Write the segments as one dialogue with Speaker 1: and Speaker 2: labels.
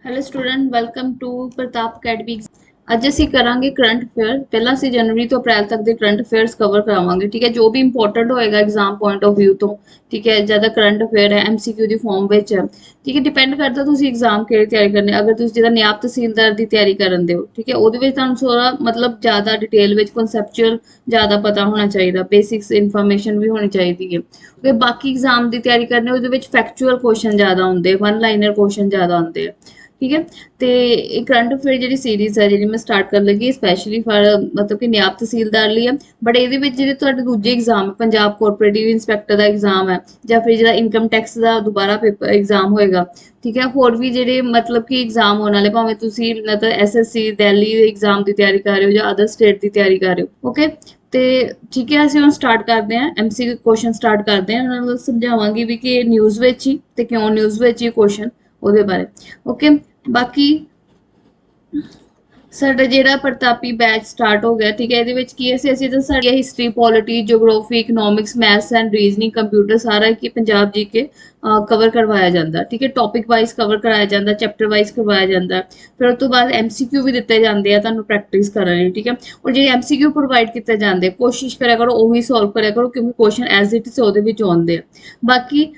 Speaker 1: Hello student welcome to Pratap academy. ਅੱਜ ਅਸੀਂ ਕਰਾਂਗੇ ਕਰੰਟ ਅਫੇਅਰ। ਪਹਿਲਾਂ ਅਸੀਂ ਜਨਵਰੀ ਤੋਂ ਅਪ੍ਰੈਲ ਤੱਕ ਦੇ ਕਰੰਟ ਅਫੇਅਰਸ ਕਵਰ ਕਰਾਵਾਂਗੇ। ਠੀਕ ਹੈ, ਜੋ ਵੀ ਇੰਪੋਰਟੈਂਟ ਹੋਏਗਾ ਐਗਜ਼ਾਮ ਪੁਆਇੰਟ ਆਫ View ਤੋਂ। ਠੀਕ ਹੈ, ਜਿਆਦਾ ਕਰੰਟ ਅਫੇਅਰ ਹੈ MCQ ਦੀ ਫਾਰਮ ਵਿੱਚ ਹੈ। ਠੀਕ ਹੈ, ਡਿਪੈਂਡ ਕਰਦਾ ਤੁਸੀਂ ਐਗਜ਼ਾਮ ਕਿਹੜੀ ਤਿਆਰੀ ਕਰਨੀ। ਅਗਰ ਤੁਸੀਂ ਜਿਹਦਾ ਨਿਆਬ ਤਹਿਸੀਲਦਾਰ ਦੀ ਤਿਆਰੀ ਕਰਨ ਦਿਓ, ਠੀਕ ਹੈ, ਉਹਦੇ ਵਿੱਚ ਤੁਹਾਨੂੰ ਥੋੜਾ ਮਤਲਬ ਜ਼ਿਆਦਾ ਡਿਟੇਲ ਵਿੱਚ ਕਨਸੈਪਚੁਅਲ ਜ਼ਿਆਦਾ ਪਤਾ ਹੋਣਾ ਚਾਹੀਦਾ, ਬੇਸਿਕਸ ਇਨਫੋਰਮੇਸ਼ਨ ਵੀ ਹੋਣੀ ਚਾਹੀਦੀ ਹੈ। ਤੇ ਬਾਕੀ ਐਗਜ਼ਾਮ ਦੀ ਤਿਆਰੀ ਕਰਨੀ ਉਹਦੇ ਵਿੱਚ ਫੈਕਚੁਅਲ ਕੁਐਸਚਨ ਜ਼ਿਆਦਾ ਹੁੰਦੇ, ਵਨ ਲਾਈਨਰ ਕੁਐਸਚਨ ਜ਼ਿਆਦਾ ਹੁੰਦੇ ਆ। ਠੀਕ ਹੈ, ਤੇ ਇਹ ਕਰੰਟ ਅਫੇਅਰ ਜਿਹੜੀ ਸੀਰੀਜ਼ ਹੈ ਜਿਹੜੀ ਮੈਂ ਸਟਾਰਟ ਕਰਨ ਲੱਗੀ ਸਪੈਸ਼ਲੀ ਫਾਰ ਮਤਲਬ ਕਿ ਨਿਆਬ ਤਹਿਸੀਲਦਾਰ ਲਈ ਹੈ। ਬਟ ਇਹਦੇ ਵਿੱਚ ਜਿਹੜੇ ਤੁਹਾਡੇ ਦੂਜੇ ਐਗਜ਼ਾਮ ਪੰਜਾਬ ਕੋਆਪਰੇਟਿਵ ਇੰਸਪੈਕਟਰ ਦਾ ਐਗਜ਼ਾਮ ਹੈ, ਜਾਂ ਫਿਰ ਜਿਹੜਾ ਇਨਕਮ ਟੈਕਸ ਦਾ ਦੁਬਾਰਾ ਪੇਪਰ ਐਗਜ਼ਾਮ ਹੋਏਗਾ। ਠੀਕ ਹੈ, ਹੋਰ ਵੀ ਜਿਹੜੇ ਮਤਲਬ ਕਿ ਐਗਜ਼ਾਮ ਹੋਣ ਵਾਲੇ, ਭਾਵੇਂ ਤੁਸੀਂ ਮਤਲਬ SSC ਦਿੱਲੀ ਦੇ ਐਗਜ਼ਾਮ ਦੀ ਤਿਆਰੀ ਕਰ ਰਹੇ ਹੋ ਜਾਂ ਅਦਰ ਸਟੇਟ ਦੀ ਤਿਆਰੀ ਕਰ ਰਹੇ ਹੋ। ਓਕੇ, ਤੇ ਠੀਕ ਹੈ, ਅਸੀਂ ਹੁਣ ਸਟਾਰਟ ਕਰਦੇ ਹਾਂ MCQ ਕੁਐਸਚਨ ਸਟਾਰਟ ਕਰਦੇ ਹਾਂ। ਉਹਨਾਂ ਨੂੰ ਸਮਝਾਵਾਂਗੀ ਵੀ ਕਿ ਨਿਊਜ਼ ਵਿੱਚ ਹੀ ਤੇ ਕਿਉਂ ਨਿਊਜ਼ ਵਿੱਚ ਹੀ ਕੁਐਸਚਨ ਉਹਦੇ ਬਾਰੇ। ਓਕੇ, ਬਾਕੀ ਸਾਡਾ ਜਿਹੜਾ ਪ੍ਰਤਾਪੀ ਬੈਚ ਸਟਾਰਟ ਹੋ ਗਿਆ। ਠੀਕ ਹੈ, ਇਹਦੇ ਵਿੱਚ ਕੀ ਹੈ, ਅਸੀਂ ਤਾਂ ਸਾਡੀ history, polity, geography, economics, maths and reasoning, computer ਸਾਰਾ ਕੀ ਪੰਜਾਬ GK ਕਵਰ ਕਰਵਾਇਆ ਜਾਂਦਾ। ਠੀਕ ਹੈ, ਟੌਪਿਕ ਵਾਈਜ਼ ਕਵਰ ਕਰਾਇਆ ਜਾਂਦਾ, ਚੈਪਟਰ ਵਾਈਜ਼ ਕਰਵਾਇਆ ਜਾਂਦਾ। ਫਿਰ ਉਸ ਤੋਂ ਬਾਅਦ MCQ ਵੀ ਦਿੱਤੇ ਜਾਂਦੇ ਆ ਤੁਹਾਨੂੰ ਪ੍ਰੈਕਟਿਸ ਕਰਨ ਲਈ। ਠੀਕ ਹੈ, ਔਰ ਜਿਹੜੇ MCQ ਪ੍ਰੋਵਾਈਡ ਕੀਤੇ ਜਾਂਦੇ ਕੋਸ਼ਿਸ਼ ਕਰਿਆ ਕਰੋ ਉਹੀ ਸੋਲਵ ਕਰਿਆ ਕਰੋ, ਕਿਉਂਕਿ ਕੁਐਸਚਨ ਐਜ਼ ਇਟ ਇਜ਼ ਉਹਦੇ ਵਿੱਚ ਆਉਂਦੇ ਆ। ਬਾਕੀ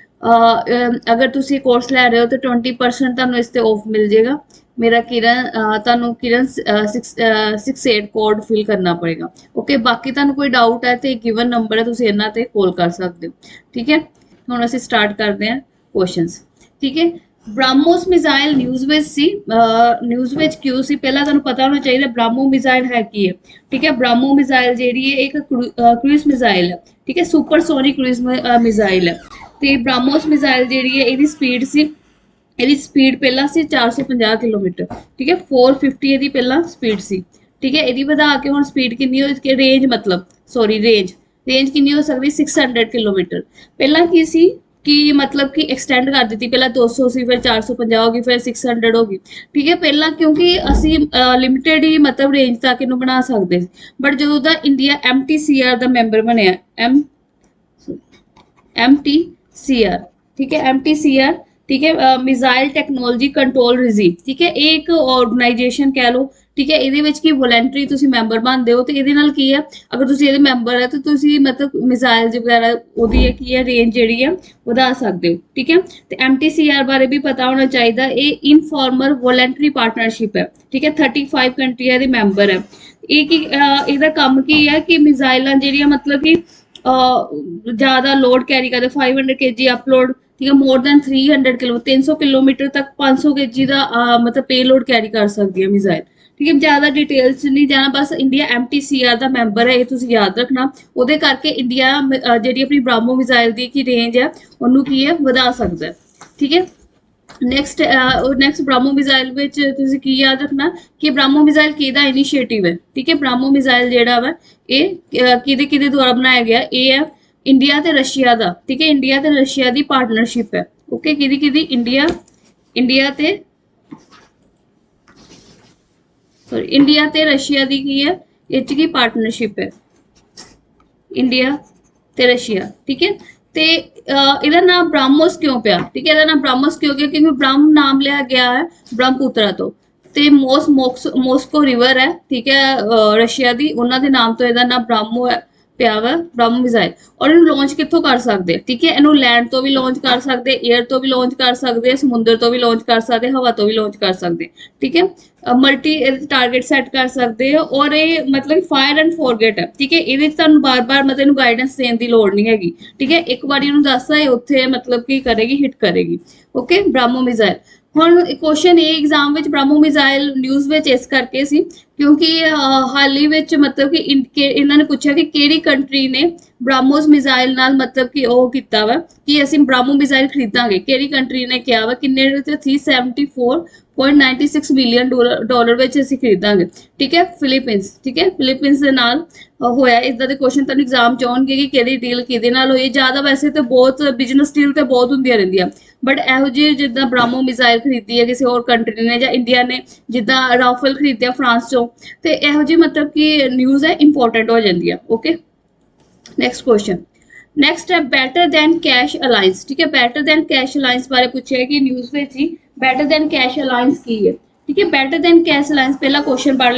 Speaker 1: ਅਗਰ ਤੁਸੀਂ ਕੋਰਸ ਲੈ ਰਹੇ ਹੋ ਤਾਂ 20% ਤੁਹਾਨੂੰ ਇਸ ਤੇ ਆਫ ਮਿਲ ਜਾਏਗਾ। ਮੇਰਾ ਕਿਰਨ ਤੁਹਾਨੂੰ ਕਿਰਨ 68 ਕੋਡ ਫਿਲ ਕਰਨਾ ਪਏਗਾ। ਓਕੇ, ਬਾਕੀ ਤੁਹਾਨੂੰ ਕੋਈ ਡਾਊਟ ਹੈ ਤੇ ਗਿਵਨ ਨੰਬਰ ਹੈ, ਤੁਸੀਂ ਇਹਨਾਂ ਤੇ ਕਾਲ ਕਰ ਸਕਦੇ ਹੋ। ਠੀਕ ਹੈ, ਹੁਣ ਅਸੀਂ ਸਟਾਰਟ ਕਰਦੇ ਹਾਂ ਕੁਐਸਚਨਸ। ਠੀਕ ਹੈ, ਬ੍ਰਹਮੋਸ ਮਿਜ਼ਾਈਲ ਨਿਊਜ਼ ਵਿੱਚ ਸੀ। ਨਿਊਜ਼ ਵਿੱਚ ਕਿਉਂ ਸੀ ਪਹਿਲਾਂ ਤੁਹਾਨੂੰ ਪਤਾ ਹੋਣਾ ਚਾਹੀਦਾ। ਬ੍ਰਹਮੋ ਮਿਜ਼ਾਈਲ ਹੈ ਕੀ ਹੈ? ਠੀਕ ਹੈ, ਬ੍ਰਹਮੋ ਮਿਜ਼ਾਈਲ ਜਿਹੜੀ ਹੈ ਇੱਕ ਕਰੂਜ਼ ਮਿਜ਼ਾਈਲ ਹੈ। ਠੀਕ ਹੈ, ਸੁਪਰਸੋਨਿਕ ਕਰੂਜ਼ ਮਿਜ਼ਾਈਲ ਹੈ। ਤੇ ਬ੍ਰਹਮੋਸ ਮਿਜ਼ਾਈਲ ਜਿਹੜੀ ਹੈ ਇਹਦੀ ਸਪੀਡ ਸੀ, ਇਹਦੀ ਸਪੀਡ ਪਹਿਲਾਂ ਸੀ 450 ਕਿਲੋਮੀਟਰ। ਠੀਕ ਹੈ, 450 ਇਹਦੀ ਪਹਿਲਾਂ ਸਪੀਡ ਸੀ। ਠੀਕ ਹੈ, ਇਹਦੀ ਵਧਾ ਕੇ ਹੁਣ ਸਪੀਡ ਕਿੰਨੀ ਹੋ ਕਿ ਰੇਂਜ ਮਤਲਬ ਸੌਰੀ ਰੇਂਜ ਕਿੰਨੀ ਹੋ ਸਕਦੀ 600 ਕਿਲੋਮੀਟਰ। ਪਹਿਲਾਂ ਕੀ ਸੀ ਕਿ ਮਤਲਬ ਕਿ ਐਕਸਟੈਂਡ ਕਰ ਦਿੱਤੀ, ਪਹਿਲਾਂ 200 ਸੀ, ਫਿਰ 450 ਹੋ ਗਈ, ਫਿਰ 600 ਹੋ ਗਈ। ਠੀਕ ਹੈ, ਪਹਿਲਾਂ ਕਿਉਂਕਿ ਅਸੀਂ ਲਿਮਿਟਿਡ ਹੀ ਮਤਲਬ ਰੇਂਜ ਤੱਕ ਇਹਨੂੰ ਬਣਾ ਸਕਦੇ ਸੀ। ਬਟ ਜਦੋਂ ਦਾ ਇੰਡੀਆ MTCR ਦਾ ਮੈਂਬਰ ਬਣਿਆ, MTCR, ਠੀਕ ਹੈ, MTCR, ਠੀਕ ਹੈ, ਮਿਜ਼ਾਈਲ ਟੈਕਨੋਲੋਜੀ ਕੰਟਰੋਲ ਰਿਜ਼ੀਮ। ਠੀਕ ਹੈ, ਇਹ ਇੱਕ ਆਰਗੇਨਾਈਜੇਸ਼ਨ ਕਹਿ ਲਓ। ਠੀਕ ਹੈ, ਇਹਦੇ ਵਿੱਚ ਕੀ ਵੋਲੰਟਰੀ ਤੁਸੀਂ ਮੈਂਬਰ ਬਣਦੇ ਹੋ ਤੇ ਇਹਦੇ ਨਾਲ ਕੀ ਹੈ, ਅਗਰ ਤੁਸੀਂ ਇਹਦੇ ਮੈਂਬਰ ਹੈ ਤਾਂ ਤੁਸੀਂ ਮਤਲਬ ਮਿਜ਼ਾਈਲ ਵਗੈਰਾ ਉਹਦੀ ਕੀ ਹੈ ਰੇਂਜ ਜਿਹੜੀ ਹੈ ਵਧਾ ਸਕਦੇ ਹੋ। ਠੀਕ ਹੈ, ਤੇ MTCR ਬਾਰੇ ਵੀ ਪਤਾ ਹੋਣਾ ਚਾਹੀਦਾ। ਇਹ ਇਨਫਾਰਮਰ ਵੋਲੰਟਰੀ ਪਾਰਟਨਰਸ਼ਿਪ ਹੈ। ਠੀਕ ਹੈ, 35 ਕੰਟਰੀਆਂ ਦੇ ਮੈਂਬਰ ਹੈ। ਇਹ ਕੀ ਇਹਦਾ ਕੰਮ ਕੀ ਹੈ ਕਿ ਮਿਜ਼ਾਈਲਾਂ ਜਿਹੜੀਆਂ ਮਤਲਬ ਕਿ ਜ਼ਿਆਦਾ ਲੋਡ ਕੈਰੀ ਕਰਦੇ 500 kg ਅਪਲੋਡ। ਠੀਕ ਹੈ, ਮੋਰ ਦੈਨ 300 ਕਿਲੋਮੀਟਰ ਤੱਕ 500 kg ਦਾ ਮਤਲਬ ਪੇਲੋਡ ਕੈਰੀ ਕਰ ਸਕਦੀ ਹੈ ਮਿਜ਼ਾਈਲ। ਠੀਕ ਹੈ, ਜ਼ਿਆਦਾ ਡਿਟੇਲਸ 'ਚ ਨਹੀਂ ਜਾਣਾ, ਬਸ ਇੰਡੀਆ MTCR ਦਾ ਮੈਂਬਰ ਹੈ, ਇਹ ਤੁਸੀਂ ਯਾਦ ਰੱਖਣਾ। ਉਹਦੇ ਕਰਕੇ ਇੰਡੀਆ ਜਿਹੜੀ ਆਪਣੀ ਬ੍ਰਹਮੋ ਮਿਜ਼ਾਈਲ ਦੀ ਕੀ ਰੇਂਜ ਹੈ ਉਹਨੂੰ ਕੀ ਹੈ ਵਧਾ ਸਕਦਾ ਹੈ। ਠੀਕ ਹੈ, ਨੈਕਸਟ ਬ੍ਰਹਮੋ ਮਿਜ਼ਾਈਲ ਵਿੱਚ ਤੁਸੀਂ ਕੀ ਯਾਦ ਰੱਖਣਾ ਕਿ ਬ੍ਰਹਮੋ ਮਿਜ਼ਾਈਲ ਕਿਹਦਾ ਇਨੀਸ਼ੀਏਟਿਵ ਹੈ। ਠੀਕ ਹੈ, ਬ੍ਰਹਮੋ ਮਿਜ਼ਾਈਲ ਜਿਹੜਾ ਵਾ ਇਹ ਕਿਹਦੇ ਦੁਆਰਾ ਬਣਾਇਆ ਗਿਆ, ਇਹ ਹੈ ਇੰਡੀਆ ਤੇ ਰਸ਼ੀਆ ਦਾ। ਠੀਕ ਹੈ, ਇੰਡੀਆ ਤੇ ਰਸ਼ੀਆ ਦੀ ਪਾਰਟਨਰਸ਼ਿਪ ਹੈ। ਓਕੇ, ਕਿਹਦੀ ਇੰਡੀਆ ਤੇ ਰਸ਼ੀਆ ਦੀ ਕੀ ਹੈ ਇਹ 'ਚ ਕੀ ਪਾਰਟਨਰਸ਼ਿਪ ਹੈ, ਇੰਡੀਆ ਤੇ ਰਸ਼ੀਆ। ਠੀਕ ਹੈ, ਤੇ ਇਹਦਾ ਨਾਮ ਬ੍ਰਹਮੋਸ ਕਿਉਂ ਪਿਆ? ਠੀਕ ਹੈ, ਇਹਦਾ ਨਾਮ ਬ੍ਰਹਮੋਸ ਕਿਉਂ ਗਿਆ ਕਿਉਂਕਿ ਬ੍ਰਹਮ ਨਾਮ ਲਿਆ ਗਿਆ ਹੈ ਬ੍ਰਹਮਪੁੱਤਰਾ ਤੋਂ, ਤੇ ਮੋਸਕੋ ਰਿਵਰ ਹੈ। ਠੀਕ ਹੈ, ਰਸ਼ੀਆ ਦੀ, ਉਹਨਾਂ ਦੇ ਨਾਮ ਤੋਂ ਇਹਦਾ ਨਾਮ ਬ੍ਰਹਮੋ ਹੈ ਪਿਆ ਵਾ, ਬ੍ਰਹਮ ਮਿਜ਼ਾਈਲ। ਔਰ ਇਹਨੂੰ ਲਾਂਚ ਕਿੱਥੋਂ ਕਰ ਸਕਦੇ? ਠੀਕ ਹੈ, ਇਹਨੂੰ ਲੈਂਡ ਤੋਂ ਵੀ ਲਾਂਚ ਕਰ ਸਕਦੇ, 에ਅਰ ਤੋਂ ਵੀ ਲਾਂਚ ਕਰ ਸਕਦੇ, ਸਮੁੰਦਰ ਤੋਂ ਵੀ ਲਾਂਚ ਕਰ ਸਕਦੇ, ਹਵਾ ਤੋਂ ਵੀ ਲਾਂਚ ਕਰ ਸਕਦੇ। ਠੀਕ ਹੈ, ਮਲਟੀ ਟਾਰਗੇਟ ਸੈੱਟ ਕਰ ਸਕਦੇ ਹੋ, ਔਰ ਇਹ ਮਤਲਬ ਫਾਇਰ ਐਂਡ ਫੋਰਗੇਟ ਹੈ। ਠੀਕ ਹੈ, ਇਹਦੇ ਵਿੱਚ ਤੁਹਾਨੂੰ ਬਾਰ-ਬਾਰ ਮਤਲਬ ਇਹਨੂੰ ਗਾਈਡੈਂਸ ਦੇਣ ਦੀ ਲੋੜ ਨਹੀਂ ਹੈਗੀ। ਠੀਕ ਹੈ, ਇੱਕ ਵਾਰੀ ਇਹਨੂੰ ਦੱਸਦਾ ਹੈ ਉੱਥੇ ਮਤਲਬ ਕੀ ਕਰੇਗੀ, ਹਿੱਟ ਕਰੇਗੀ। Okay, Brahmo missile. ਹੁਣ ਕੁਐਸਚਨ ਇਹ ਐਗਜ਼ਾਮ ਵਿੱਚ ਬ੍ਰਹਮੋ ਮਿਜ਼ਾਈਲ ਨਿਊਜ਼ ਵਿੱਚ ਇਸ ਕਰਕੇ ਸੀ ਕਿਉਂਕਿ ਹਾਲ ਹੀ ਵਿੱਚ ਮਤਲਬ ਕਿ ਇਹਨਾਂ ਨੇ ਪੁੱਛਿਆ ਕਿ ਕਿਹੜੀ ਕੰਟਰੀ ਨੇ ਬ੍ਰਹਮੋਸ ਮਿਜ਼ਾਈਲ ਨਾਲ ਮਤਲਬ ਕਿ ਉਹ ਕੀਤਾ ਵਾ ਕਿ ਅਸੀਂ ਬ੍ਰਹਮੋ ਮਿਜ਼ਾਈਲ ਖਰੀਦਾਂਗੇ। ਕਿਹੜੀ ਕੰਟਰੀ ਨੇ ਕਿਹਾ ਵਾ ਕਿੰਨੇ 374.96 ਮਿਲੀਅਨ ਡਾਲਰ ਵਿੱਚ ਅਸੀਂ ਖਰੀਦਾਂਗੇ। ਠੀਕ ਹੈ, ਫਿਲੀਪੀਨਸ। ਠੀਕ ਹੈ, ਫਿਲੀਪੀਨਸ ਦੇ ਨਾਲ ਹੋਇਆ। ਇਦਾਂ ਦੇ ਕੁਐਸਚਨ ਤੁਹਾਨੂੰ ਐਗਜ਼ਾਮ ਚ ਆਉਣਗੇ ਕਿ ਕਿਹੜੀ ਡੀਲ ਕਿਹਦੇ ਨਾਲ ਹੋਈ। ਜ਼ਿਆਦਾ ਵੈਸੇ ਤਾਂ ਬਹੁਤ ਬਿਜ਼ਨਸ ਡੀਲ ਤੇ ਬਹੁਤ ਹੁੰਦੀਆਂ ਰਹਿੰਦੀਆਂ, ਬਟ ਇਹੋ ਜਿਹੀ ਜਿੱਦਾਂ ਬ੍ਰਹਮੋ ਮਿਜ਼ਾਈਲ ਖਰੀਦੀ ਹੈ ਕਿਸੇ ਹੋਰ ਕੰਟਰੀ ਨੇ ਜਾਂ ਇੰਡੀਆ ਨੇ, ਜਿੱਦਾਂ ਰਾਫੇਲ ਖਰੀਦਿਆ ਫਰਾਂਸ ਚੋਂ, ਤੇ ਇਹੋ ਜਿਹੀ ਮਤਲਬ ਕਿ ਨਿਊਜ਼ ਹੈ ਇੰਪੋਰਟੈਂਟ ਹੋ ਜਾਂਦੀ ਹੈ। Okay, next question. ਨੈਕਸਟ ਹੈ ਬੈਟਰ ਦੈਨ ਕੈਸ਼ ਅਲਾਈੰਸ। ਠੀਕ ਹੈ, ਬੈਟਰ ਦੈਨ ਕੈਸ਼ ਅਲਾਈੰਸ ਬਾਰੇ ਪੁੱਛਿਆ ਕਿ ਨਿਊਜ਼ ਵਿੱਚ ਹੀ ਬੈਟਰ ਦੈਨ ਕੈਸ਼ ਅਲਾਈੰਸ ਕੀ ਹੈ। ਠੀਕ ਹੈ, ਬੈਟਰ ਦੈਨ ਕੈਸ਼ ਅਲਾਈੰਸ ਪਹਿਲਾ ਕੁਐਸਚਨ ਪੜ੍ਹ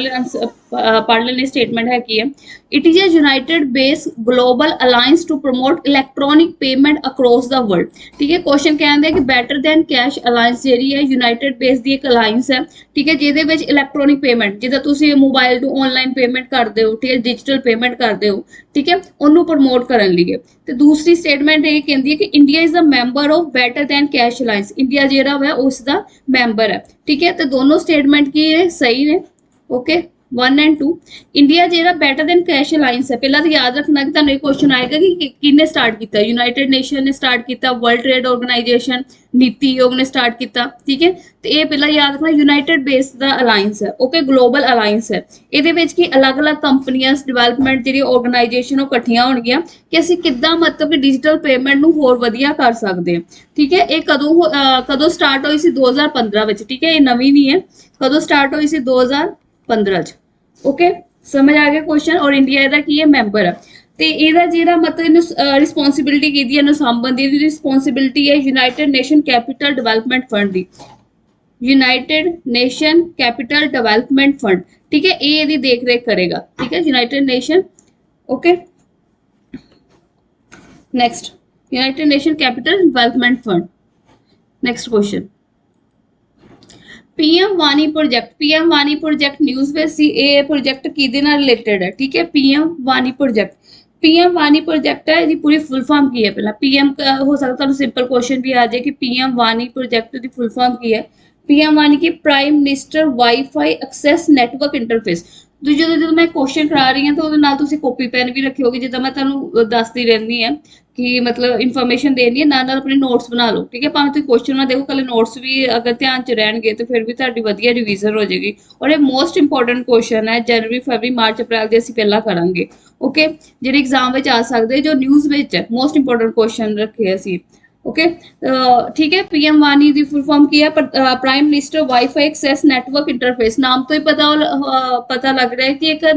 Speaker 1: ਲੈਣੇ ਸਟੇਟਮੈਂਟ ਹੈ ਕੀ ਹੈ। It is a united base global alliance to promote electronic payment across the world. ਠੀਕ ਹੈ, ਕੁਐਸਚਨ ਕਹਿੰਦੇ ਕਿ ਬੈਟਰ ਦੈਨ ਕੈਸ਼ ਅਲਾਈੰਸ ਜਿਹੜੀ ਹੈ ਯੂਨਾਈਟਿਡ ਬੇਸ ਦੀ ਇੱਕ ਅਲਾਈੰਸ ਹੈ। ਠੀਕ ਹੈ, ਜਿਹਦੇ ਵਿੱਚ ਇਲੈਕਟ੍ਰੋਨਿਕ ਪੇਮੈਂਟ ਜਿੱਦਾਂ ਤੁਸੀਂ ਮੋਬਾਈਲ ਤੋਂ ਆਨਲਾਈਨ ਪੇਮੈਂਟ ਕਰਦੇ ਹੋ, ਠੀਕ ਹੈ, ਡਿਜੀਟਲ ਪੇਮੈਂਟ ਕਰਦੇ ਹੋ, ਠੀਕ ਹੈ, ਉਹਨੂੰ ਪ੍ਰਮੋਟ ਕਰਨ ਲਈ ਹੈ। ਤੇ ਦੂਸਰੀ ਸਟੇਟਮੈਂਟ ਇਹ ਕਹਿੰਦੀ ਹੈ ਕਿ India is a member of Better Than Cash Alliance. India ਜਿਹੜਾ ਹੈ ਉਸ ਦਾ ਮੈਂਬਰ ਹੈ। ਠੀਕ ਹੈ, ਤੇ ਦੋਨੋਂ ਸਟੇਟਮੈਂਟ ਕੀ ਹੈ, ਸਹੀ ਨੇ। ਓਕੇ, 1 ਐਂਡ 2 ਇੰਡੀਆ ਜਿਹੜਾ ਬੈਟਰ ਦੈਨ ਕੈਸ਼ ਅਲਾਈੰਸ ਹੈ, ਪਹਿਲਾਂ ਤਾਂ ਯਾਦ ਰੱਖਣਾ ਕਿ ਤੁਹਾਨੂੰ ਇਹ ਕੁਐਸਚਨ ਆਏਗਾ ਕਿ ਕਿਹਨੇ ਸਟਾਰਟ ਕੀਤਾ। ਯੂਨਾਈਟਿਡ ਨੇਸ਼ਨ ਨੇ ਸਟਾਰਟ ਕੀਤਾ, ਵਰਲਡ ਟ੍ਰੇਡ ਆਰਗੇਨਾਈਜੇਸ਼ਨ ਨੀਤੀ ਆਯੋਗ ਨੇ ਸਟਾਰਟ ਕੀਤਾ। ਠੀਕ ਹੈ, ਤੇ ਇਹ ਪਹਿਲਾਂ ਯਾਦ ਰੱਖਣਾ ਯੂਨਾਈਟਿਡ ਬੇਸ ਦਾ ਅਲਾਈੰਸ ਹੈ। ਓਕੇ, ਗਲੋਬਲ ਅਲਾਈੰਸ ਹੈ। ਇਹਦੇ ਵਿੱਚ ਕੀ ਅਲੱਗ-ਅਲੱਗ ਕੰਪਨੀਆਂ ਡਿਵੈਲਪਮੈਂਟ ਜਿਹੜੀ ਆਰਗੇਨਾਈਜੇਸ਼ਨ ਉਹ ਇਕੱਠੀਆਂ ਹੋਣਗੀਆਂ ਕਿ ਅਸੀਂ ਕਿੱਦਾਂ ਮਤਲਬ ਕਿ ਡਿਜੀਟਲ ਪੇਮੈਂਟ ਨੂੰ ਹੋਰ ਵਧੀਆ ਕਰ ਸਕਦੇ ਹਾਂ। ਠੀਕ ਹੈ, ਇਹ ਕਦੋਂ ਸਟਾਰਟ ਹੋਈ ਸੀ 2015 ਵਿੱਚ। ਠੀਕ ਹੈ, ਇਹ ਨਵੀਂ ਨਹੀਂ ਹੈ। ਕਦੋਂ ਸਟਾਰਟ ਹੋਈ ਸੀ 2015 ਚ। ਓਕੇ, ਸਮਝ ਆ ਗਿਆ ਕੁਐਸਚਨ। ਔਰ ਇੰਡੀਆ ਇਹਦਾ ਕੀ ਹੈ, ਮੈਂਬਰ ਹੈ। ਤੇ ਇਹਦਾ ਜਿਹੜਾ ਮਤਲਬ ਇਹਨੂੰ ਰਿਸਪੌਂਸਿਬਿਲਿਟੀ ਕਿਹਦੀ ਹੈ, ਇਹਨੂੰ ਸਾਂਭਣ ਦੀ ਰਿਸਪੌਂਸਿਬਿਲਿਟੀ ਹੈ United Nation Capital Development Fund ਦੀ। United Nation Capital Development Fund. ਠੀਕ ਹੈ, ਇਹ ਇਹਦੀ ਦੇਖ ਰੇਖ ਕਰੇਗਾ। ਠੀਕ ਹੈ, United Nation. Okay, next United Nation Capital Development Fund. Next question PM वानी प्रोजेक्ट। पीएम वानी प्रोजेक्ट न्यूज़ ਵਿੱਚ ਸੀ। ਇਹ प्रोजेक्ट ਕਿਹਦੇ ਨਾਲ ਰਿਲੇਟਡ ਹੈ। ਠੀਕ ਹੈ, पीएम वानी प्रोजेक्ट। पीएम वानी प्रोजेक्ट है ਇਹਦੀ पूरी फुल फॉर्म की है। पहला पीएम हो सकता ਤੁਹਾਨੂੰ ਸਿੰਪਲ क्वेश्चन भी आ जाए कि पीएम वानी प्रोजेक्ट ਦੀ फुल फॉर्म की है। पीएम वानी की prime minister wifi access network interface. ਜਦੋਂ ਮੈਂ ਕੁਐਸਚਨ ਕਰਾ ਰਹੀ ਹਾਂ ਤਾਂ ਉਹਦੇ ਨਾਲ ਤੁਸੀਂ ਕਾਪੀ ਪੈਨ ਵੀ ਰੱਖਿਓਗੇ, ਜਿੱਦਾਂ ਮੈਂ ਤੁਹਾਨੂੰ ਦੱਸਦੀ ਰਹਿੰਦੀ ਹਾਂ ਕਿ ਮਤਲਬ ਇਨਫੋਰਮੇਸ਼ਨ ਦੇਣੀ ਹੈ, ਨਾਲ ਨਾਲ ਆਪਣੇ ਨੋਟਸ ਬਣਾ ਲਓ। ਠੀਕ ਹੈ, ਭਾਵੇਂ ਤੁਸੀਂ ਕੁਐਸਚਨ ਨਾ ਦੇਖੋ, ਕੱਲੇ ਨੋਟਸ ਵੀ ਅਗਰ ਧਿਆਨ ਚ ਰਹਿਣਗੇ ਤੇ ਫਿਰ ਵੀ ਤੁਹਾਡੀ ਵਧੀਆ ਰਿਵੀਜ਼ਨ ਹੋ ਜਾਏਗੀ। ਔਰ ਇਹ ਮੋਸਟ ਇੰਪੋਰਟੈਂਟ ਕੁਐਸਚਨ ਹੈ। ਜਨਵਰੀ, ਫਰਵਰੀ, ਮਾਰਚ, ਅਪ੍ਰੈਲ ਦੇ ਅਸੀਂ ਪਹਿਲਾਂ ਕਰਾਂਗੇ। ਓਕੇ, ਜਿਹੜੇ ਐਗਜ਼ਾਮ ਵਿੱਚ ਆ ਸਕਦੇ, ਜੋ ਨਿਊਜ਼ ਵਿੱਚ ਹੈ, ਮੋਸਟ ਇੰਪੋਰਟੈਂਟ ਕੁਐਸਚਨ ਰੱਖੇ ਅਸੀਂ। ओके, ठीक है, पीएम वानी दी फुल फॉर्म की है prime minister wifi access network interface. नाम तो ही पता लग रहा है कि एक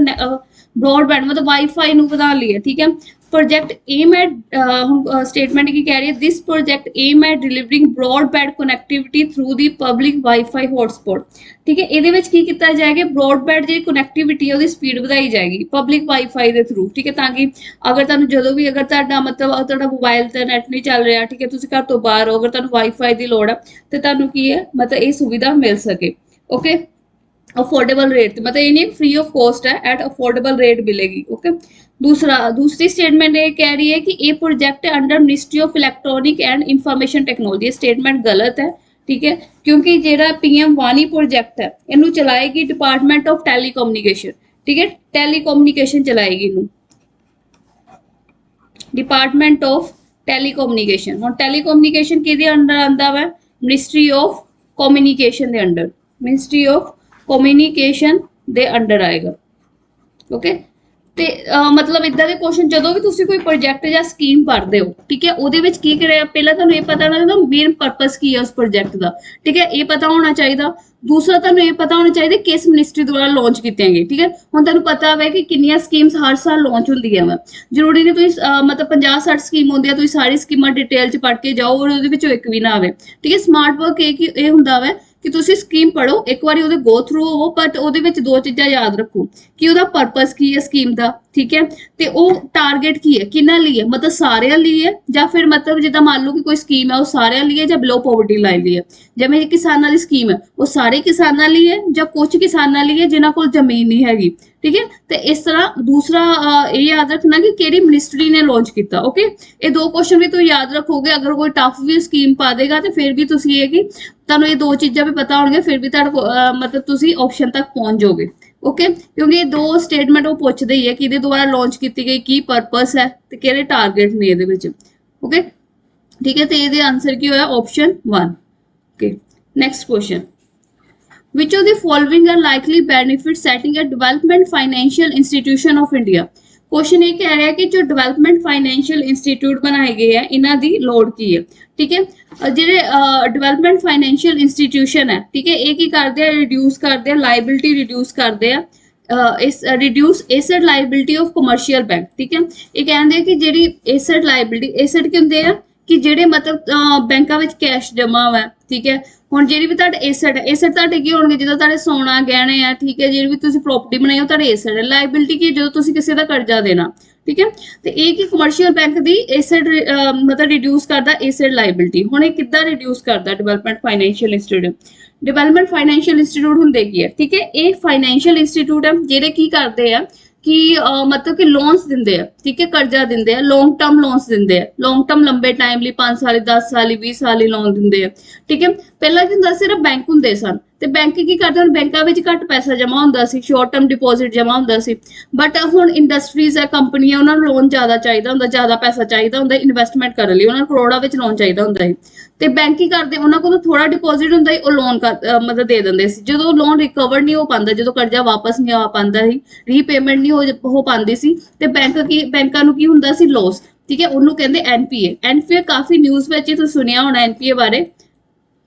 Speaker 1: ब्रॉडबैंड मतलब वाईफाई ਨੂੰ ਵਧਾਉਣ ਲਈ ਹੈ। ਠੀਕ ਹੈ, प्रोजेक्ट एम एट स्टेटमेंट की कह रही है this project aim at delivering broadband connectivity through the public wifi hotspot. ठीक है, ਇਹਦੇ ਵਿੱਚ ਕੀ ਕੀਤਾ ਜਾਏਗਾ, ਬ੍ਰੌਡਬੈਂਡ ਜਿਹੜੀ ਕਨੈਕਟੀਵਿਟੀ ਹੈ ਉਹਦੀ ਸਪੀਡ ਵਧਾਈ ਜਾਏਗੀ ਪਬਲਿਕ ਵਾਈਫਾਈ ਦੇ ਥਰੂ। ਠੀਕ ਹੈ, ਤਾਂ ਕਿ ਅਗਰ ਤੁਹਾਨੂੰ ਜਦੋਂ ਵੀ ਅਗਰ ਤੁਹਾਡਾ ਮਤਲਬ ਤੁਹਾਡਾ ਮੋਬਾਈਲ ਤੇ ਨੈਟ ਨਹੀਂ ਚੱਲ ਰਿਹਾ, ਠੀਕ ਹੈ, ਤੁਸੀਂ ਘਰ ਤੋਂ ਬਾਹਰ ਹੋ, ਅਗਰ ਤੁਹਾਨੂੰ ਵਾਈਫਾਈ ਦੀ ਲੋੜ ਹੈ ਤੇ ਤੁਹਾਨੂੰ ਕੀ ਹੈ ਮਤਲਬ ਇਹ ਸੁਵਿਧਾ ਮਿਲ ਸਕੇ। ਓਕੇ, अफोर्डेबल रेट, मतलब ये नहीं फ्री ऑफ कॉस्ट है, एट अफोर्डेबल रेट मिलेगी। ओके, दूसरी स्टेटमेंट ये कह रही है कि ये प्रोजेक्ट है under ministry of electronic and information technology. Statement गलत है। ठीक है, क्योंकि जेड़ा पीएम वानी प्रोजेक्ट है इनू चलाएगी डिपार्टमेंट ऑफ टेलीकम्युनिकेशन। ठीक है, टेलीकम्युनिकेशन चलाएगी इनू डिपार्टमेंट ऑफ टेलीकम्युनिकेशन। और टेलीकम्युनिकेशन किहदे अंडर आंदा वा, ministry of communication they under, ministry of communication ਦੇ ਅੰਡਰ ਆਏਗਾ। ਓਕੇ, ਤੇ ਮਤਲਬ ਇਦਾਂ ਦੇ ਕੁਐਸਚਨ ਜਦੋਂ ਵੀ ਤੁਸੀਂ ਕੋਈ ਪ੍ਰੋਜੈਕਟ ਜਾਂ ਸਕੀਮ ਪੜ੍ਹਦੇ ਹੋ, ਠੀਕ ਹੈ, ਉਹਦੇ ਵਿੱਚ ਕੀ ਕਰਿਆ ਪਹਿਲਾਂ ਤੁਹਾਨੂੰ ਇਹ ਪਤਾ ਹੋਣਾ ਚਾਹੀਦਾ ਮੇਨ ਪਰਪਸ ਕੀ ਹੈ ਉਸ ਪ੍ਰੋਜੈਕਟ ਦਾ। ਠੀਕ ਹੈ, ਇਹ ਪਤਾ ਹੋਣਾ ਚਾਹੀਦਾ। ਦੂਸਰਾ ਤੁਹਾਨੂੰ ਇਹ ਪਤਾ ਹੋਣਾ ਚਾਹੀਦਾ ਕਿਸ ਮਿਨਿਸਟਰੀ ਦੁਆਰਾ ਲਾਂਚ ਕੀਤੀਆਂ ਗਈਆਂ। ਠੀਕ ਹੈ, ਹੁਣ ਤੁਹਾਨੂੰ ਪਤਾ ਹੋਵੇ ਕਿ ਕਿੰਨੀਆਂ ਸਕੀਮਸ ਹਰ ਸਾਲ ਲਾਂਚ ਹੁੰਦੀਆਂ ਵਾ। ਜ਼ਰੂਰੀ ਨਹੀਂ ਤੁਸੀਂ ਮਤਲਬ 50-60 ਸਕੀਮ ਹੁੰਦੀ ਆ ਤੁਸੀਂ ਸਾਰੀ ਸਕੀਮਾਂ ਡਿਟੇਲ ਚ ਪੜ੍ਹ ਕੇ ਜਾਓ ਔਰ ਉਹਦੇ ਵਿੱਚੋਂ ਇੱਕ ਵੀ ਨਾ ਆਵੇ। ਠੀਕ ਹੈ, ਸਮਾਰਟ ਵਰਕ ਇਹ ਹੁੰਦਾ ਵਾ ਕਿ ਤੁਸੀਂ ਸਕੀਮ ਪੜ੍ਹੋ, ਇੱਕ ਵਾਰੀ ਉਹਦੇ ਗੋ ਥਰੂ ਹੋਵੋ, ਬਟ ਉਹਦੇ ਵਿੱਚ ਦੋ ਚੀਜ਼ਾਂ ਯਾਦ ਰੱਖੋ ਕਿ ਉਹਦਾ ਪਰਪਸ ਕੀ ਹੈ ਸਕੀਮ ਦਾ। ਠੀਕ ਹੈ, ਤੇ ਉਹ ਟਾਰਗੇਟ ਕੀ ਹੈ, ਕਿਹਨਾਂ ਲਈ ਹੈ, ਮਤਲਬ ਸਾਰਿਆਂ ਲਈ ਹੈ ਜਾਂ ਫਿਰ ਮਤਲਬ ਜਿੱਦਾਂ ਮੰਨ ਲਓ ਕਿ ਕੋਈ ਸਕੀਮ ਹੈ ਉਹ ਸਾਰਿਆਂ ਲਈ ਹੈ ਜਾਂ ਬਿਲੋ ਪੋਵਰਟੀ ਲਾਈਨ ਲਈ ਹੈ। ਜਿਵੇਂ ਕਿਸਾਨਾਂ ਦੀ ਸਕੀਮ ਹੈ ਉਹ ਸਾਰੇ ਕਿਸਾਨਾਂ ਲਈ ਹੈ ਜਾਂ ਕੁਝ ਕਿਸਾਨਾਂ ਲਈ ਹੈ ਜਿਨ੍ਹਾਂ ਕੋਲ ਜ਼ਮੀਨ ਨਹੀਂ ਹੈਗੀ। ਠੀਕ ਹੈ, ਤੇ ਇਸ ਤਰ੍ਹਾਂ ਦੂਸਰਾ ਇਹ ਯਾਦ ਰੱਖਣਾ ਕਿ ਕਿਹੜੀ ਮਿਨਿਸਟਰੀ ਨੇ ਲਾਂਚ ਕੀਤਾ। ਓਕੇ, ਇਹ ਦੋ ਕੁਐਸਚਨ ਵੀ ਤੁਸੀਂ ਯਾਦ ਰੱਖੋਗੇ। ਅਗਰ ਕੋਈ ਟਫ ਵੀ ਸਕੀਮ ਪਾ ਦੇਗਾ ਤੇ ਫਿਰ ਵੀ ਤੁਸੀਂ ਇਹ ਕਿ ਤੁਹਾਨੂੰ ਇਹ ਦੋ ਚੀਜ਼ਾਂ ਵੀ ਪਤਾ ਹੋਣਗੀਆਂ, ਫਿਰ ਵੀ ਤੁਹਾਡਾ ਮਤਲਬ ਤੁਸੀਂ ਆਪਸ਼ਨ ਤੱਕ ਪਹੁੰਚ ਜਾਓਗੇ। ਓਕੇ, ਕਿਉਂਕਿ ਇਹ ਦੋ ਸਟੇਟਮੈਂਟ ਉਹ ਪੁੱਛਦੇ ਹੀ ਹੈ ਕਿ ਇਹਦੇ ਦੁਆਰਾ ਲਾਂਚ ਕੀਤੀ ਗਈ ਕੀ ਪਰਪਸ ਹੈ ਤੇ ਕਿਹੜੇ ਟਾਰਗੇਟ ਨੇ ਇਹਦੇ ਵਿੱਚ। ਓਕੇ, ਠੀਕ ਹੈ, ਤੇ ਇਹਦੇ ਆਨਸਰ ਕੀ ਹੋਇਆ, option 1। Okay, next question which of the following are likely benefits setting a development financial institution of India। Question ये कह रहा है कि जो डेवलपमेंट फाइनेंशियल इंस्टीट्यूट बनाए गए हैं इन्हां दी लोड़ की है। ठीक है, ਜਿਹੜੇ ਡਿਵੈਲਪਮੈਂਟ ਫਾਈਨੈਂਸ਼ੀਅਲ ਇੰਸਟੀਟਿਊਸ਼ਨ ਹੈ, ਠੀਕ ਹੈ, ਇਹ ਕੀ ਕਰਦੇ ਆ, ਰਿਡਿਊਸ ਕਰਦੇ ਆ ਲਾਇਬਿਲਿਟੀ, ਰਿਡਿਊਸ ਕਰਦੇ ਆ ਇਸ reduce asset liability of commercial bank. ਠੀਕ ਹੈ, ਇਹ ਕਹਿੰਦੇ ਕਿ ਜਿਹੜੀ ਐਸੈਟ ਲਾਇਬਿਲਿਟੀ, ਐਸੈਟ ਕੀ ਹੁੰਦੇ ਆ ਕਿ ਜਿਹੜੇ ਮਤਲਬ ਬੈਂਕਾਂ ਵਿੱਚ ਕੈਸ਼ ਜਮਾ ਹੋਇਆ। ਠੀਕ ਹੈ, ਹੁਣ ਜਿਹੜੀ ਵੀ ਤੁਹਾਡੇ ਐਸੈਟ ਹੈ, ਐਸੈਟ ਤੁਹਾਡੇ ਕੀ ਹੋਣਗੇ, ਜਦੋਂ ਤੁਹਾਡੇ ਸੋਨਾ ਗਹਿਣੇ ਆ। ਠੀਕ ਹੈ, ਜਿਹੜੀ ਵੀ ਤੁਸੀਂ ਪ੍ਰਾਪਰਟੀ ਬਣਾਈ ਉਹ ਤੁਹਾਡੇ ਐਸੈਟ ਹੈ। ਲਾਇਬਿਲਿਟੀ ਕੀ, ਜਦੋਂ ਤੁਸੀਂ ਕਿਸੇ ਦਾ ਕਰਜ਼ਾ ਦੇਣਾ। ਠੀਕ ਹੈ, ਤੇ ਇਹ ਕੀ ਕਮਰਸ਼ੀਅਲ ਬੈਂਕ ਦੀ ਐਸੈਟ ਮਤਲਬ ਰਿਡਿਊਸ ਕਰਦਾ ਐਸੈਟ ਲਾਇਬਿਲਿਟੀ। ਹੁਣ ਇਹ ਕਿੱਦਾਂ ਰਿਡਿਊਸ ਕਰਦਾ development financial institute. Development financial institute ਹੁੰਦੇ ਕੀ ਹੈ, ਠੀਕ ਹੈ, ਇਹ ਫਾਈਨੈਂਸ਼ੀਅਲ ਇੰਸਟੀਟਿਊਟ ਹੈ ਜਿਹੜੇ ਕੀ ਕਰਦੇ ਆ ਕਿ ਮਤਲਬ ਕਿ ਲੋਨਸ ਦਿੰਦੇ ਆ। ਠੀਕ ਹੈ, ਕਰਜ਼ਾ ਦਿੰਦੇ ਆ, ਲੌਂਗ ਟਰਮ ਲੋਨਸ ਦਿੰਦੇ ਆ, ਲੌਂਗ ਟਰਮ ਲੰਬੇ ਟਾਈਮ ਲਈ 5 ਸਾਲੀ 10 ਸਾਲੀ 20 ਸਾਲੀ ਲੋਨ ਦਿੰਦੇ ਆ। ਠੀਕ ਹੈ, ਪਹਿਲਾਂ ਕੀ ਹੁੰਦਾ, ਸਿਰਫ ਬੈਂਕ ਹੁੰਦੇ ਸਨ ਤੇ ਬੈਂਕ ਕੀ ਕਰਦੇ, ਹੁਣ ਬੈਂਕਾਂ ਵਿੱਚ ਘੱਟ ਪੈਸਾ ਜਮਾ ਹੁੰਦਾ ਸੀ, ਸ਼ਾਰਟ ਟਰਮ ਡਿਪੋਜ਼ਿਟ ਜਮਾ ਹੁੰਦਾ ਸੀ। ਬਟ ਹੁਣ ਇੰਡਸਟਰੀਜ਼ ਹੈ, ਕੰਪਨੀਆਂ, ਉਹਨਾਂ ਨੂੰ ਲੋਨ ਜ਼ਿਆਦਾ ਚਾਹੀਦਾ ਹੁੰਦਾ, ਜ਼ਿਆਦਾ ਪੈਸਾ ਚਾਹੀਦਾ ਹੁੰਦਾ ਇਨਵੈਸਟਮੈਂਟ ਕਰਨ ਲਈ, ਉਹਨਾਂ ਨੂੰ ਕਰੋੜਾਂ ਵਿੱਚ ਲੋਨ ਚਾਹੀਦਾ ਹੁੰਦਾ ਹੈ। ਤੇ ਬੈਂਕ ਕੀ ਕਰਦੇ, ਉਹਨਾਂ ਕੋਲ ਥੋੜਾ ਡਿਪੋਜ਼ਿਟ ਹੁੰਦਾ ਹੈ, ਉਹ ਲੋਨ ਮਤਲਬ ਦੇ ਦਿੰਦੇ ਸੀ। ਜਦੋਂ ਲੋਨ ਰਿਕਵਰ ਨਹੀਂ ਹੋ ਪਾਉਂਦਾ, ਜਦੋਂ ਕਰਜ਼ਾ ਵਾਪਸ ਨਹੀਂ ਆ ਪਾਉਂਦਾ ਸੀ, ਰੀਪੇਮੈਂਟ ਨਹੀਂ ਹੋ ਪਾਉਂਦੀ ਸੀ, ਤੇ ਬੈਂਕਾਂ ਨੂੰ ਕੀ ਹੁੰਦਾ ਸੀ, ਲੋਸ। ਠੀਕ ਹੈ, ਉਹਨੂੰ ਕਹਿੰਦੇ ਐਨਪੀਏ। ਐਨਪੀਏ ਕਾਫੀ ਨਿਊਜ਼ ਵਿੱਚ ਤੁਸੀਂ ਸੁਣਿਆ ਹੋਣਾ ਐਨਪੀਏ ਬਾਰੇ।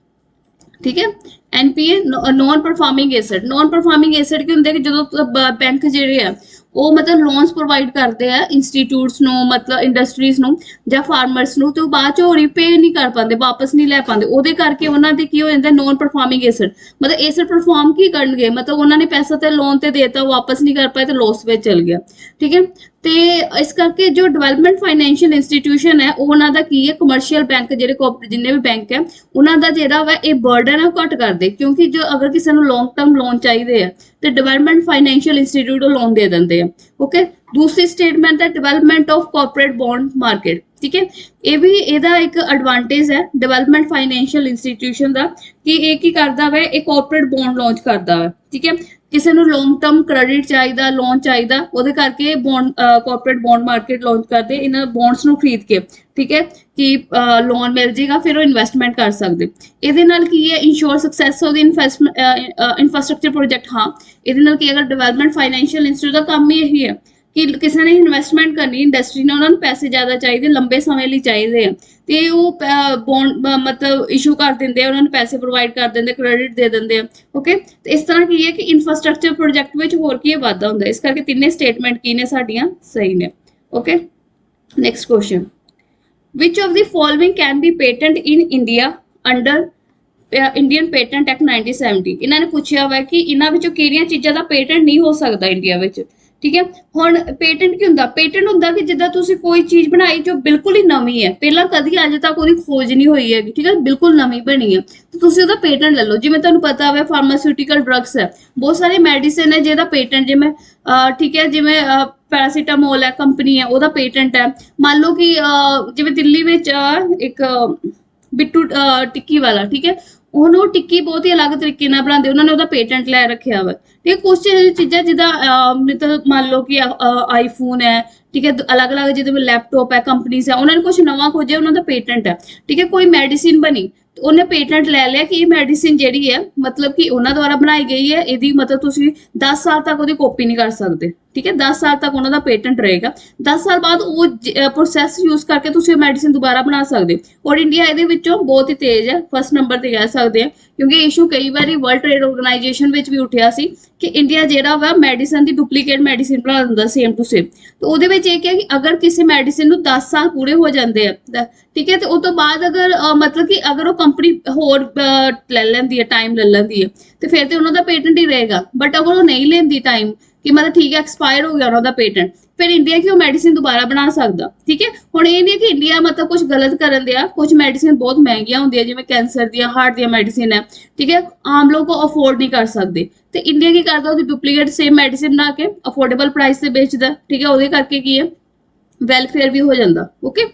Speaker 1: ਠੀਕ ਹੈ, NPA non performing asset. Non performing asset ਕੀ ਹੁੰਦੇ ਕਿ ਜਦੋਂ ਬੈਂਕ ਜਿਹੜੇ ਆ ਉਹ ਮਤਲਬ ਲੋਨਸ ਪ੍ਰੋਵਾਈਡ ਕਰਦੇ ਆ ਇੰਸਟੀਟਿਊਟਸ ਨੂੰ, ਮਤਲਬ ਇੰਡਸਟਰੀਜ਼ ਨੂੰ ਜਾਂ ਫਾਰਮਰਸ ਨੂੰ, ਤੇ ਉਹ ਬਾਅਦ ਚੋਂ ਰੀਪੇ ਨਹੀਂ ਕਰ ਪਾਉਂਦੇ, ਵਾਪਸ ਨਹੀਂ ਲੈ ਪਾਉਂਦੇ, ਉਹਦੇ ਕਰਕੇ ਉਹਨਾਂ ਦੇ ਕੀ ਹੋ ਜਾਂਦਾ, ਨॉन ਪਰਫਾਰਮਿੰਗ ਐਸੈਟ। ਮਤਲਬ ਐਸੈਟ ਪਰਫਾਰਮ ਕੀ ਕਰਨਗੇ, ਮਤਲਬ ਉਹਨਾਂ ਨੇ ਪੈਸਾ ਤੇ ਲੋਨ ਤੇ ਦੇਤਾ, ਵਾਪਸ ਨਹੀਂ ਕਰ ਪਾਏ ਤੇ ਲੋਸ ਵਿੱਚ ਚਲ ਗਿਆ। ਠੀਕ ਹੈ, ਤੇ ਇਸ ਕਰਕੇ ਜੋ ਡਿਵੈਲਪਮੈਂਟ ਫਾਈਨੈਂਸ਼ੀਅਲ ਇੰਸਟੀਟਿਊਸ਼ਨ ਹੈ, ਉਹ ਉਹਨਾਂ ਦਾ ਕੀ ਹੈ, ਕਮਰਸ਼ੀਅਲ ਬੈਂਕ ਜਿਹੜੇ ਜਿੰਨੇ ਵੀ ਬੈਂਕ ਹੈ, ਉਹਨਾਂ ਦਾ ਜਿਹੜਾ ਵਾ ਇਹ ਬਰਡਨ ਹੈ ਘੱਟ ਕਰਦੇ, ਕਿਉਂਕਿ ਜੋ ਅਗਰ ਕਿਸੇ ਨੂੰ ਲੌਂਗ ਟਰਮ ਲੋਨ ਚਾਹੀਦੇ ਆ ਤੇ ਡਿਵੈਲਪਮੈਂਟ ਫਾਈਨੈਂਸ਼ੀਅਲ ਇੰਸਟੀਟਿਊਟ ਉਹ ਲੋਨ ਦੇ ਦਿੰਦੇ ਆ। ਓਕੇ, ਦੂਸਰੀ ਸਟੇਟਮੈਂਟ ਹੈ development of corporate bond market. ਠੀਕ ਹੈ, ਇਹ ਵੀ ਇਹਦਾ ਇੱਕ ਐਡਵਾਂਟੇਜ ਹੈ ਡਿਵੈਲਪਮੈਂਟ ਫਾਈਨੈਂਸ਼ੀਅਲ ਇੰਸਟੀਟਿਊਸ਼ਨ ਦਾ, ਕਿ ਇਹ ਕੀ ਕਰਦਾ ਵਾ, ਇਹ ਕਾਰਪੋਰੇਟ ਬੌਂਡ ਲਾਂਚ ਕਰਦਾ ਵਾ। ਠੀਕ ਹੈ, ਕਿਸੇ ਨੂੰ ਲੌਂਗ ਟਰਮ ਕ੍ਰੈਡਿਟ ਚਾਹੀਦਾ, ਲੋਨ ਚਾਹੀਦਾ, ਉਹਦੇ ਕਰਕੇ bond corporate bond market launch ਕਰਦੇ, ਇਹਨਾਂ ਬੌਂਡਸ ਨੂੰ ਖਰੀਦ ਕੇ। ਠੀਕ ਹੈ, ਕਿ ਲੋਨ ਮਿਲ ਜਾਏਗਾ, ਫਿਰ ਉਹ ਇਨਵੈਸਟਮੈਂਟ ਕਰ ਸਕਦੇ। ਇਹਦੇ ਨਾਲ ਕੀ ਹੈ, insure success of infrastructure project. ਹਾਂ, ਇਹਦੇ ਨਾਲ ਕੀ, ਅਗਰ ਡਿਵੈਲਪਮੈਂਟ ਫਾਈਨੈਂਸ਼ੀਅਲ ਇੰਸਟੀਟਿਊਟ ਦਾ ਕੰਮ ਹੀ ਇਹੀ ਹੈ ਕਿ ਕਿਸੇ ਨੇ ਇਨਵੈਸਟਮੈਂਟ ਕਰਨੀ, ਇੰਡਸਟਰੀ ਨੇ, ਉਹਨਾਂ ਨੂੰ ਪੈਸੇ ਜ਼ਿਆਦਾ ਚਾਹੀਦੇ, ਲੰਬੇ ਸਮੇਂ ਲਈ ਚਾਹੀਦੇ ਆ, ਤੇ ਉਹ ਬੌਂਡ ਮਤਲਬ ਇਸ਼ੂ ਕਰ ਦਿੰਦੇ ਆ, ਉਹਨਾਂ ਨੂੰ ਪੈਸੇ ਪ੍ਰੋਵਾਈਡ ਕਰ ਦਿੰਦੇ, ਕ੍ਰੈਡਿਟ ਦੇ ਦਿੰਦੇ ਆ। ਓਕੇ, ਤੇ ਇਸ ਤਰ੍ਹਾਂ ਕੀ ਹੈ ਕਿ ਇਨਫਰਾਸਟ੍ਰਕਚਰ ਪ੍ਰੋਜੈਕਟ ਵਿੱਚ ਹੋਰ ਕੀ ਵਾਧਾ ਹੁੰਦਾ, ਇਸ ਕਰਕੇ ਤਿੰਨੇ ਸਟੇਟਮੈਂਟ ਕੀ ਨੇ ਸਾਡੀਆਂ ਸਹੀ ਨੇ। Okay, next question, which of the following can be patent in India under Indian patent act 1970। ਇਹਨਾਂ ਨੇ ਪੁੱਛਿਆ ਵਾ ਕਿ ਇਹਨਾਂ ਵਿੱਚੋਂ ਕਿਹੜੀਆਂ ਚੀਜ਼ਾਂ ਦਾ ਪੇਟੈਂਟ ਨਹੀਂ ਹੋ ਸਕਦਾ ਇੰਡੀਆ ਵਿੱਚ। ਠੀਕ ਹੈ, ਹੁਣ ਪੇਟੈਂਟ ਕੀ ਹੁੰਦਾ, ਪੇਟੈਂਟ ਹੁੰਦਾ ਕਿ ਜਿੱਦਾਂ ਤੁਸੀਂ ਕੋਈ ਚੀਜ਼ ਬਣਾਈ ਜੋ ਬਿਲਕੁਲ ਹੀ ਨਵੀਂ ਹੈ, ਪਹਿਲਾਂ ਕਦੀ ਅੱਜ ਤੱਕ ਉਹਦੀ ਖੋਜ ਨਹੀਂ ਹੋਈ ਹੈਗੀ। ਠੀਕ ਹੈ, ਬਿਲਕੁਲ ਨਵੀਂ ਬਣੀ ਹੈ, ਤੇ ਤੁਸੀਂ ਉਹਦਾ ਪੇਟੈਂਟ ਲੈ ਲਓ। ਜਿਵੇਂ ਤੁਹਾਨੂੰ ਪਤਾ ਹੋਵੇ ਫਾਰਮਾਸਿਊਟੀਕਲ ਡਰੱਗਸ ਹੈ, ਬਹੁਤ ਸਾਰੇ ਮੈਡੀਸਿਨ ਹੈ ਜਿਹਦਾ ਪੇਟੈਂਟ, ਜਿਵੇਂ ਠੀਕ ਹੈ, ਜਿਵੇਂ ਪੈਰਾਸੀਟਾਮੋਲ ਹੈ, ਕੰਪਨੀ ਹੈ, ਉਹਦਾ ਪੇਟੈਂਟ ਹੈ। ਮੰਨ ਲਓ ਕਿ ਜਿਵੇਂ ਦਿੱਲੀ ਵਿੱਚ ਇੱਕ ਬਿੱਟੂ ਟਿੱਕੀ ਵਾਲਾ, ਠੀਕ ਹੈ, ਉਹਨੂੰ ਟਿੱਕੀ ਬਹੁਤ ਹੀ ਅਲੱਗ ਤਰੀਕੇ ਨਾਲ ਬਣਾਉਂਦੇ, ਉਹਨਾਂ ਨੇ ਉਹਦਾ ਪੇਟੈਂਟ ਲੈ ਰੱਖਿਆ ਵਾ। ਠੀਕ ਹੈ, ਕੁਛ ਚੀਜ਼ਾਂ ਜਿੱਦਾਂ ਮਤਲਬ ਮੰਨ ਲਓ ਕਿ ਆਈਫੋਨ ਹੈ, ਠੀਕ ਹੈ, ਅਲੱਗ-ਅਲੱਗ ਜਿਹਦੇ ਵਿੱਚ ਲੈਪਟਾਪ ਹੈ, ਕੰਪਨੀਜ਼ ਹੈ, ਉਹਨਾਂ ਨੇ ਕੁਝ ਨਵਾਂ ਖੋਜਿਆ, ਉਹਨਾਂ ਦਾ ਪੇਟੈਂਟ ਹੈ। ਠੀਕ ਹੈ, ਕੋਈ ਮੈਡੀਸਿਨ ਬਣੀ, ਉਹਨੇ ਪੇਟੈਂਟ ਲੈ ਲਿਆ ਕਿ ਇਹ ਮੈਡੀਸਿਨ ਜਿਹੜੀ ਹੈ ਮਤਲਬ ਕਿ ਉਹਨਾਂ ਦੁਆਰਾ ਬਣਾਈ ਗਈ ਹੈ, ਇਹਦੀ ਮਤਲਬ ਤੁਸੀਂ 10 ਸਾਲ ਤੱਕ ਉਹਦੀ ਕਾਪੀ ਨਹੀਂ ਕਰ ਸਕਦੇ। ਠੀਕ ਹੈ, 10 ਸਾਲ ਤੱਕ ਉਹਨਾਂ ਦਾ ਪੇਟੈਂਟ ਰਹੇਗਾ, 10 ਸਾਲ ਬਾਅਦ ਉਹ ਪ੍ਰੋਸੈਸ ਯੂਜ਼ ਕਰਕੇ ਤੁਸੀਂ ਮੈਡੀਸਿਨ ਦੁਬਾਰਾ ਬਣਾ ਸਕਦੇ। ਔਰ ਇੰਡੀਆ ਇਹਦੇ ਵਿੱਚੋਂ ਬਹੁਤ ਹੀ ਤੇਜ਼ ਹੈ, ਫਸਟ ਨੰਬਰ ਤੇ ਕਹਿ ਸਕਦੇ ਆ, ਕਿਉਂਕਿ ਇਸ਼ੂ ਕਈ ਵਾਰੀ ਵਰਲਡ ਟ੍ਰੇਡ ਆਰਗੇਨਾਈਜੇਸ਼ਨ ਵਿੱਚ ਵੀ ਉੱਠਿਆ ਸੀ ਕਿ ਇੰਡੀਆ ਜਿਹੜਾ ਵਾ ਮੈਡੀਸਨ ਦੀ ਡੁਪਲੀਕੇਟ ਮੈਡੀਸਿਨ ਬਣਾ ਦਿੰਦਾ ਸੇਮ ਟੂ ਸੇਮ। ਤੇ ਉਹਦੇ ਵਿੱਚ ਇਹ ਕਿ ਅਗਰ ਕਿਸੇ ਮੈਡੀਸਿਨ ਨੂੰ 10 ਸਾਲ ਪੂਰੇ ਹੋ ਜਾਂਦੇ ਆ, ਠੀਕ ਹੈ, ਤੇ ਉਸ ਤੋਂ ਬਾਅਦ ਅਗਰ ਮਤਲਬ ਕਿ ਅਗਰ ਉਹ ਕੰਪਨੀ ਹੋਰ ਲੈ ਲੈਂਦੀ ਹੈ, ਟਾਈਮ ਲੈ ਲੈਂਦੀ ਹੈ, ਤੇ ਫਿਰ ਤੇ ਉਹਨਾਂ ਦਾ ਪੇਟੈਂਟ ਹੀ ਰਹੇਗਾ। ਬਟ ਅਗਰ ਉਹ ਨਹੀਂ ਲੈਂਦੀ ਟਾਈਮ, ਕਿ ਮਤਲਬ ਠੀਕ ਹੈ ਐਕਸਪਾਇਰ ਹੋ ਗਿਆ ਉਹਨਾਂ ਦਾ ਪੇਟੈਂਟ, ਫਿਰ ਇੰਡੀਆ ਕਿ ਉਹ ਮੈਡੀਸਿਨ ਦੁਬਾਰਾ ਬਣਾ ਸਕਦਾ। ਠੀਕ ਹੈ, ਹੁਣ ਇਹ ਨਹੀਂ ਕਿ ਇੰਡੀਆ ਮਤਲਬ ਕੁਝ ਗਲਤ ਕਰਨ ਦਿਆ, ਕੁਝ ਮੈਡੀਸਿਨ ਬਹੁਤ ਮਹਿੰਗੀਆਂ ਹੁੰਦੀਆਂ, ਜਿਵੇਂ ਕੈਂਸਰ ਦੀਆਂ, ਹਾਰਟ ਦੀਆਂ ਮੈਡੀਸਿਨ ਹੈ। ਠੀਕ ਹੈ, ਆਮ ਲੋਕ ਅਫੋਰਡ ਨਹੀਂ ਕਰ ਸਕਦੇ, ਤੇ ਇੰਡੀਆ ਕੀ ਕਰਦਾ, ਉਹਦੀ ਡੁਪਲੀਕੇਟ ਸੇਮ ਮੈਡੀਸਿਨ ਬਣਾ ਕੇ ਅਫੋਰਡੇਬਲ ਪ੍ਰਾਈਸ ਤੇ ਵੇਚਦਾ। ਠੀਕ ਹੈ, ਉਹਦੇ ਕਰਕੇ ਕੀ ਹੈ, ਵੈਲਫੇਅਰ ਵੀ ਹੋ ਜਾਂਦਾ। ਓਕੇ,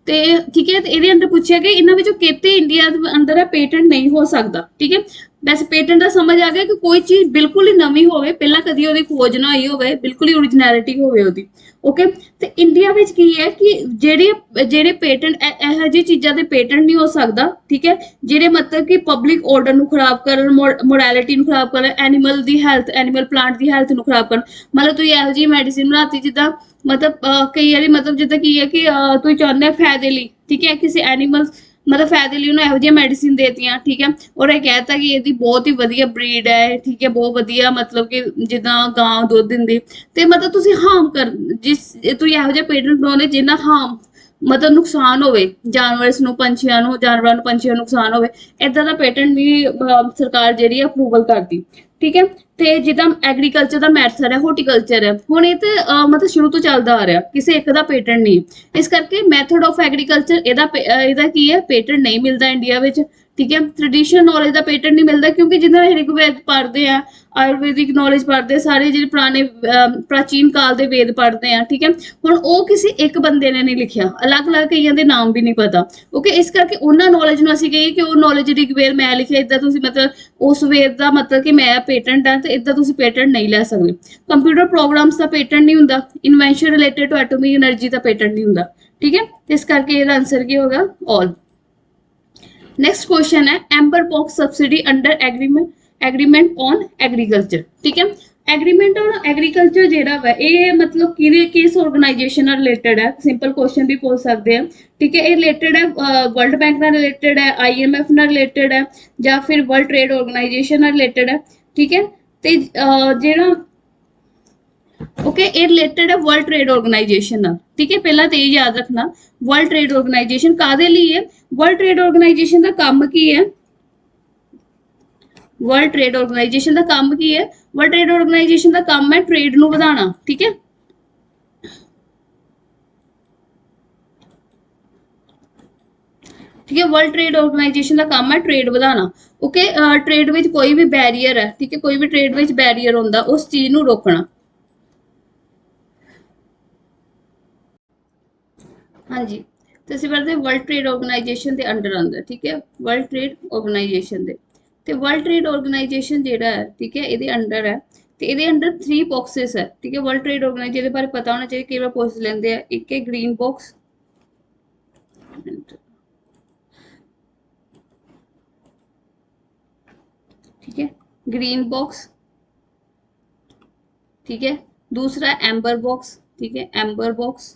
Speaker 1: ਤੇ ਠੀਕ ਹੈ, ਤੇ ਇਹਦੇ ਅੰਦਰ ਪੁੱਛਿਆ ਕਿ ਇਹਨਾਂ ਵਿੱਚੋਂ ਕਿਤੇ ਇੰਡੀਆ ਦੇ ਅੰਦਰ ਪੇਟੈਂਟ ਨਹੀਂ ਹੋ ਸਕਦਾ। ਠੀਕ ਹੈ, ਵੈਸੇ ਪੇਟੈਂਟ ਦਾ ਸਮਝ ਆ ਗਿਆ ਕਿ ਕੋਈ ਚੀਜ਼ ਬਿਲਕੁਲ ਹੀ ਨਵੀਂ ਹੋਵੇ, ਪਹਿਲਾਂ ਕਦੀ ਉਹਦੀ ਖੋਜ ਨਾ ਹੋਈ ਹੋਵੇ, ਬਿਲਕੁਲ ਹੀ ਓਰੀਜਨੈਲਿਟੀ ਹੋਵੇ ਉਹਦੀ। ਓਕੇ, ਤੇ ਇੰਡੀਆ ਵਿੱਚ ਕੀ ਹੈ ਕਿ ਜਿਹੜੇ ਪੇਟੈਂਟ ਇਹੋ ਜਿਹੀ ਚੀਜ਼ਾਂ ਦੇ ਪੇਟੈਂਟ ਨਹੀਂ ਹੋ ਸਕਦਾ। ਠੀਕ ਹੈ, ਜਿਹੜੇ ਮਤਲਬ ਕਿ ਪਬਲਿਕ ਆਰਡਰ ਨੂੰ ਖਰਾਬ ਕਰਨ, ਮੋਰੈਲਿਟੀ ਨੂੰ ਖਰਾਬ ਕਰਨ, ਐਨੀਮਲ ਦੀ ਹੈਲਥ, ਐਨੀਮਲ ਪਲਾਂਟ ਦੀ ਹੈਲਥ ਨੂੰ ਖਰਾਬ ਕਰਨ। ਮਤਲਬ ਤੁਸੀਂ ਇਹੋ ਜਿਹੀ ਮੈਡੀਸਿਨ ਬਣਾਤੀ ਜਿੱਦਾਂ ਮਤਲਬ ਕਈ ਵਾਰੀ ਮਤਲਬ ਜਿੱਦਾਂ ਕੀ ਹੈ ਕਿ ਤੁਸੀਂ ਚਾਹੁੰਦੇ ਹੋ ਫਾਇਦੇ ਲਈ, ਠੀਕ ਹੈ, ਕਿਸੇ ਐਨੀਮਲ मतलब फायदे ਲਈ ਉਹਨੂੰ ਇਹੋ ਜਿਹੀਆਂ ਮੈਡੀਸਿਨ ਦੇਤੀਆਂ, ਠੀਕ ਹੈ, ਔਰ ਇਹ ਕਹਿਤਾ ਕਿ ਇਹਦੀ ਬਹੁਤ ਹੀ ਵਧੀਆ ਬਰੀਡ ਹੈ, ਠੀਕ ਹੈ, ਬਹੁਤ ਵਧੀਆ, ਮਤਲਬ ਕਿ ਜਿੱਦਾਂ ਗਾਂ ਦੁੱਧ ਦਿੰਦੀ, ਤੇ ਮਤਲਬ ਤੁਸੀਂ ਹਾਰਮ ਕਰ, ਜਿਸ ਤੁਸੀਂ ਇਹੋ ਜਿਹਾ ਪੇਟੈਂਟ ਬਣਾਉਂਦੇ ਜਿੰਨਾ ਹਾਰਮ, ਮਤਲਬ ਨੁਕਸਾਨ ਹੋਵੇ ਜਾਨਵਰਸ ਨੂੰ, ਪੰਛੀਆਂ ਨੂੰ, ਜਾਨਵਰਾਂ ਨੂੰ, ਪੰਛੀਆਂ ਨੂੰ ਨੁਕਸਾਨ ਹੋਵੇ, ਏਦਾਂ ਦਾ ਪੇਟੈਂਟ ਨਹੀਂ ਸਰਕਾਰ ਜਿਹੜੀ ਹੈ ਅਪਰੂਵਲ ਕਰਦੀ, ਠੀਕ ਹੈ। ਤੇ ਜਿੱਦਾਂ ਐਗਰੀਕਲਚਰ ਦਾ ਮੈਥਡ ਹੈ, ਹੋਰਟੀਕਲਚਰ ਹੈ, ਹੁਣ ਇਹ ਤੇ ਮਤਲਬ ਸ਼ੁਰੂ ਤੋਂ ਚੱਲਦਾ ਆ ਰਿਹਾ, ਕਿਸੇ ਇੱਕ ਦਾ ਪੇਟੈਂਟ ਨਹੀਂ, ਇਸ ਕਰਕੇ ਮੈਥਡ ਆਫ ਐਗਰੀਕਲਚਰ ਇਹਦਾ ਕੀ ਹੈ, ਪੇਟੈਂਟ ਨਹੀਂ ਮਿਲਦਾ ਇੰਡੀਆ ਵਿੱਚ, ਠੀਕ ਹੈ। ਟ੍ਰੈਡੀਸ਼ਨਲ ਨੌਲੇਜ ਦਾ ਪੇਟੈਂਟ ਨਹੀਂ ਮਿਲਦਾ, ਕਿਉਂਕਿ ਜਿੱਦਾਂ ਰਿਗਵੇਦ ਪੜ੍ਹਦੇ ਆ, ਆਯੁਰਵੈਦਿਕ ਨੌਲੇਜ ਪੜ੍ਹਦੇ, ਸਾਰੇ ਜਿਹੜੇ ਪੁਰਾਣੇ ਪ੍ਰਾਚੀਨ ਕਾਲ ਦੇ ਵੇਦ ਪੜ੍ਹਦੇ ਆ, ਠੀਕ ਹੈ। ਹੁਣ ਉਹ ਕਿਸੇ ਇੱਕ ਬੰਦੇ ਨੇ ਨਹੀਂ ਲਿਖਿਆ, ਅਲੱਗ-ਅਲੱਗ ਕਈਆਂ ਦੇ ਨਾਮ ਵੀ ਨਹੀਂ ਪਤਾ, ਓਕੇ। ਇਸ ਕਰਕੇ ਉਹਨਾਂ ਨੌਲੇਜ ਨੂੰ ਅਸੀਂ ਕਹੀਏ ਕਿ ਉਹ ਨੌਲੇਜ ਰਿਗਵੇਦ ਮੈਂ ਲਿਖਿਆ, ਇਦਾਂ ਤੁਸੀਂ ਮਤਲਬ ਉਸ ਵੇਦ ਦਾ ਮਤਲਬ ਕਿ ਮੈਂ ਪੇਟੈਂਟ ਹੈ, ਤੇ ਇਦਾਂ ਤੁਸੀਂ ਪੇਟੈਂਟ ਨਹੀਂ ਲੈ ਸਕਦੇ। ਕੰਪਿਊਟਰ ਪ੍ਰੋਗਰਾਮਸ ਦਾ ਪੇਟੈਂਟ ਨਹੀਂ ਹੁੰਦਾ, invention related to atomic energy ਦਾ ਪੇਟੈਂਟ ਨਹੀਂ ਹੁੰਦਾ, ਠੀਕ ਹੈ। ਇਸ ਕਰਕੇ ਇਹਦਾ ਆਨਸਰ ਕੀ ਹੋਗਾ, ਆਲ। नेक्स्ट क्वेश्चन है amber box subsidy under agreement on agriculture, ठीक है। एग्रीमेंट ऑन एग्रीकल्चर जेड़ा वा ये मतलब किस ऑर्गेनाइजेशन नाल रिलेटेड है, सिंपल क्वेश्चन भी पूछ सकते हैं, ठीक है। ये रिलेटेड है वर्ल्ड बैंक नाल रिलेटेड है, IMF नाल रिलेटेड है, या फिर वर्ल्ड ट्रेड ऑर्गेनाइजेशन नाल रिलेटेड है, ठीक है। ते जेड़ा ओके ये रिलेटेड है वर्ल्ड ट्रेड ऑर्गेनाइजेशन नाल, ठीक है। पहला तो ये याद रखना वर्ल्ड ट्रेड ऑर्गेनाइजेशन कादे लिए है, वर्ल्ड ट्रेड ऑर्गेनाइजेशन का काम की है, वर्ल्ड ट्रेड ऑर्गेनाइजेशन का काम की है, वर्ल्ड ट्रेड ऑर्गेनाइजेशन का काम है ट्रेड नू वधाना, ठीक है। ठीक है, वर्ल्ड ट्रेड ऑर्गेनाइजेशन का काम है ट्रेड वधाना, ओके। ट्रेड विच कोई भी बैरियर है, ठीक है, कोई भी ट्रेड विच बैरियर होंदा उस चीज नू रोकना। हाँ जी, तो ਅਸੀਂ ਪੜ੍ਹਦੇ वर्ल्ड ट्रेड ऑर्गेनाइजेशन ਦੇ ਅੰਡਰ ਆਉਂਦਾ, ठीक है, वर्ल्ड ट्रेड ऑर्गेनाइजेशन ਦੇ, ਤੇ वर्ल्ड ट्रेड ऑर्गेनाइजेशन ਜਿਹੜਾ ਹੈ, ठीक है, ਇਹਦੇ ਅੰਡਰ ਹੈ, ਤੇ ਇਹਦੇ ਅੰਡਰ 3 ਬਾਕਸਸ ਹੈ, ठीक है। वर्ल्ड ट्रेड ऑर्गेनाइजेशन ਦੇ ਬਾਰੇ ਪਤਾ ਹੋਣਾ ਚਾਹੀਦਾ, ਕਈ ਵਾਰ ਪੁੱਛ ਲੈਂਦੇ ਆ। ਇੱਕ ਹੈ ਗ੍ਰੀਨ ਬਾਕਸ, ठीक है, ग्रीन बॉक्स, ठीक है। दूसरा एम्बर बॉक्स, ठीक है, एम्बर बॉक्स।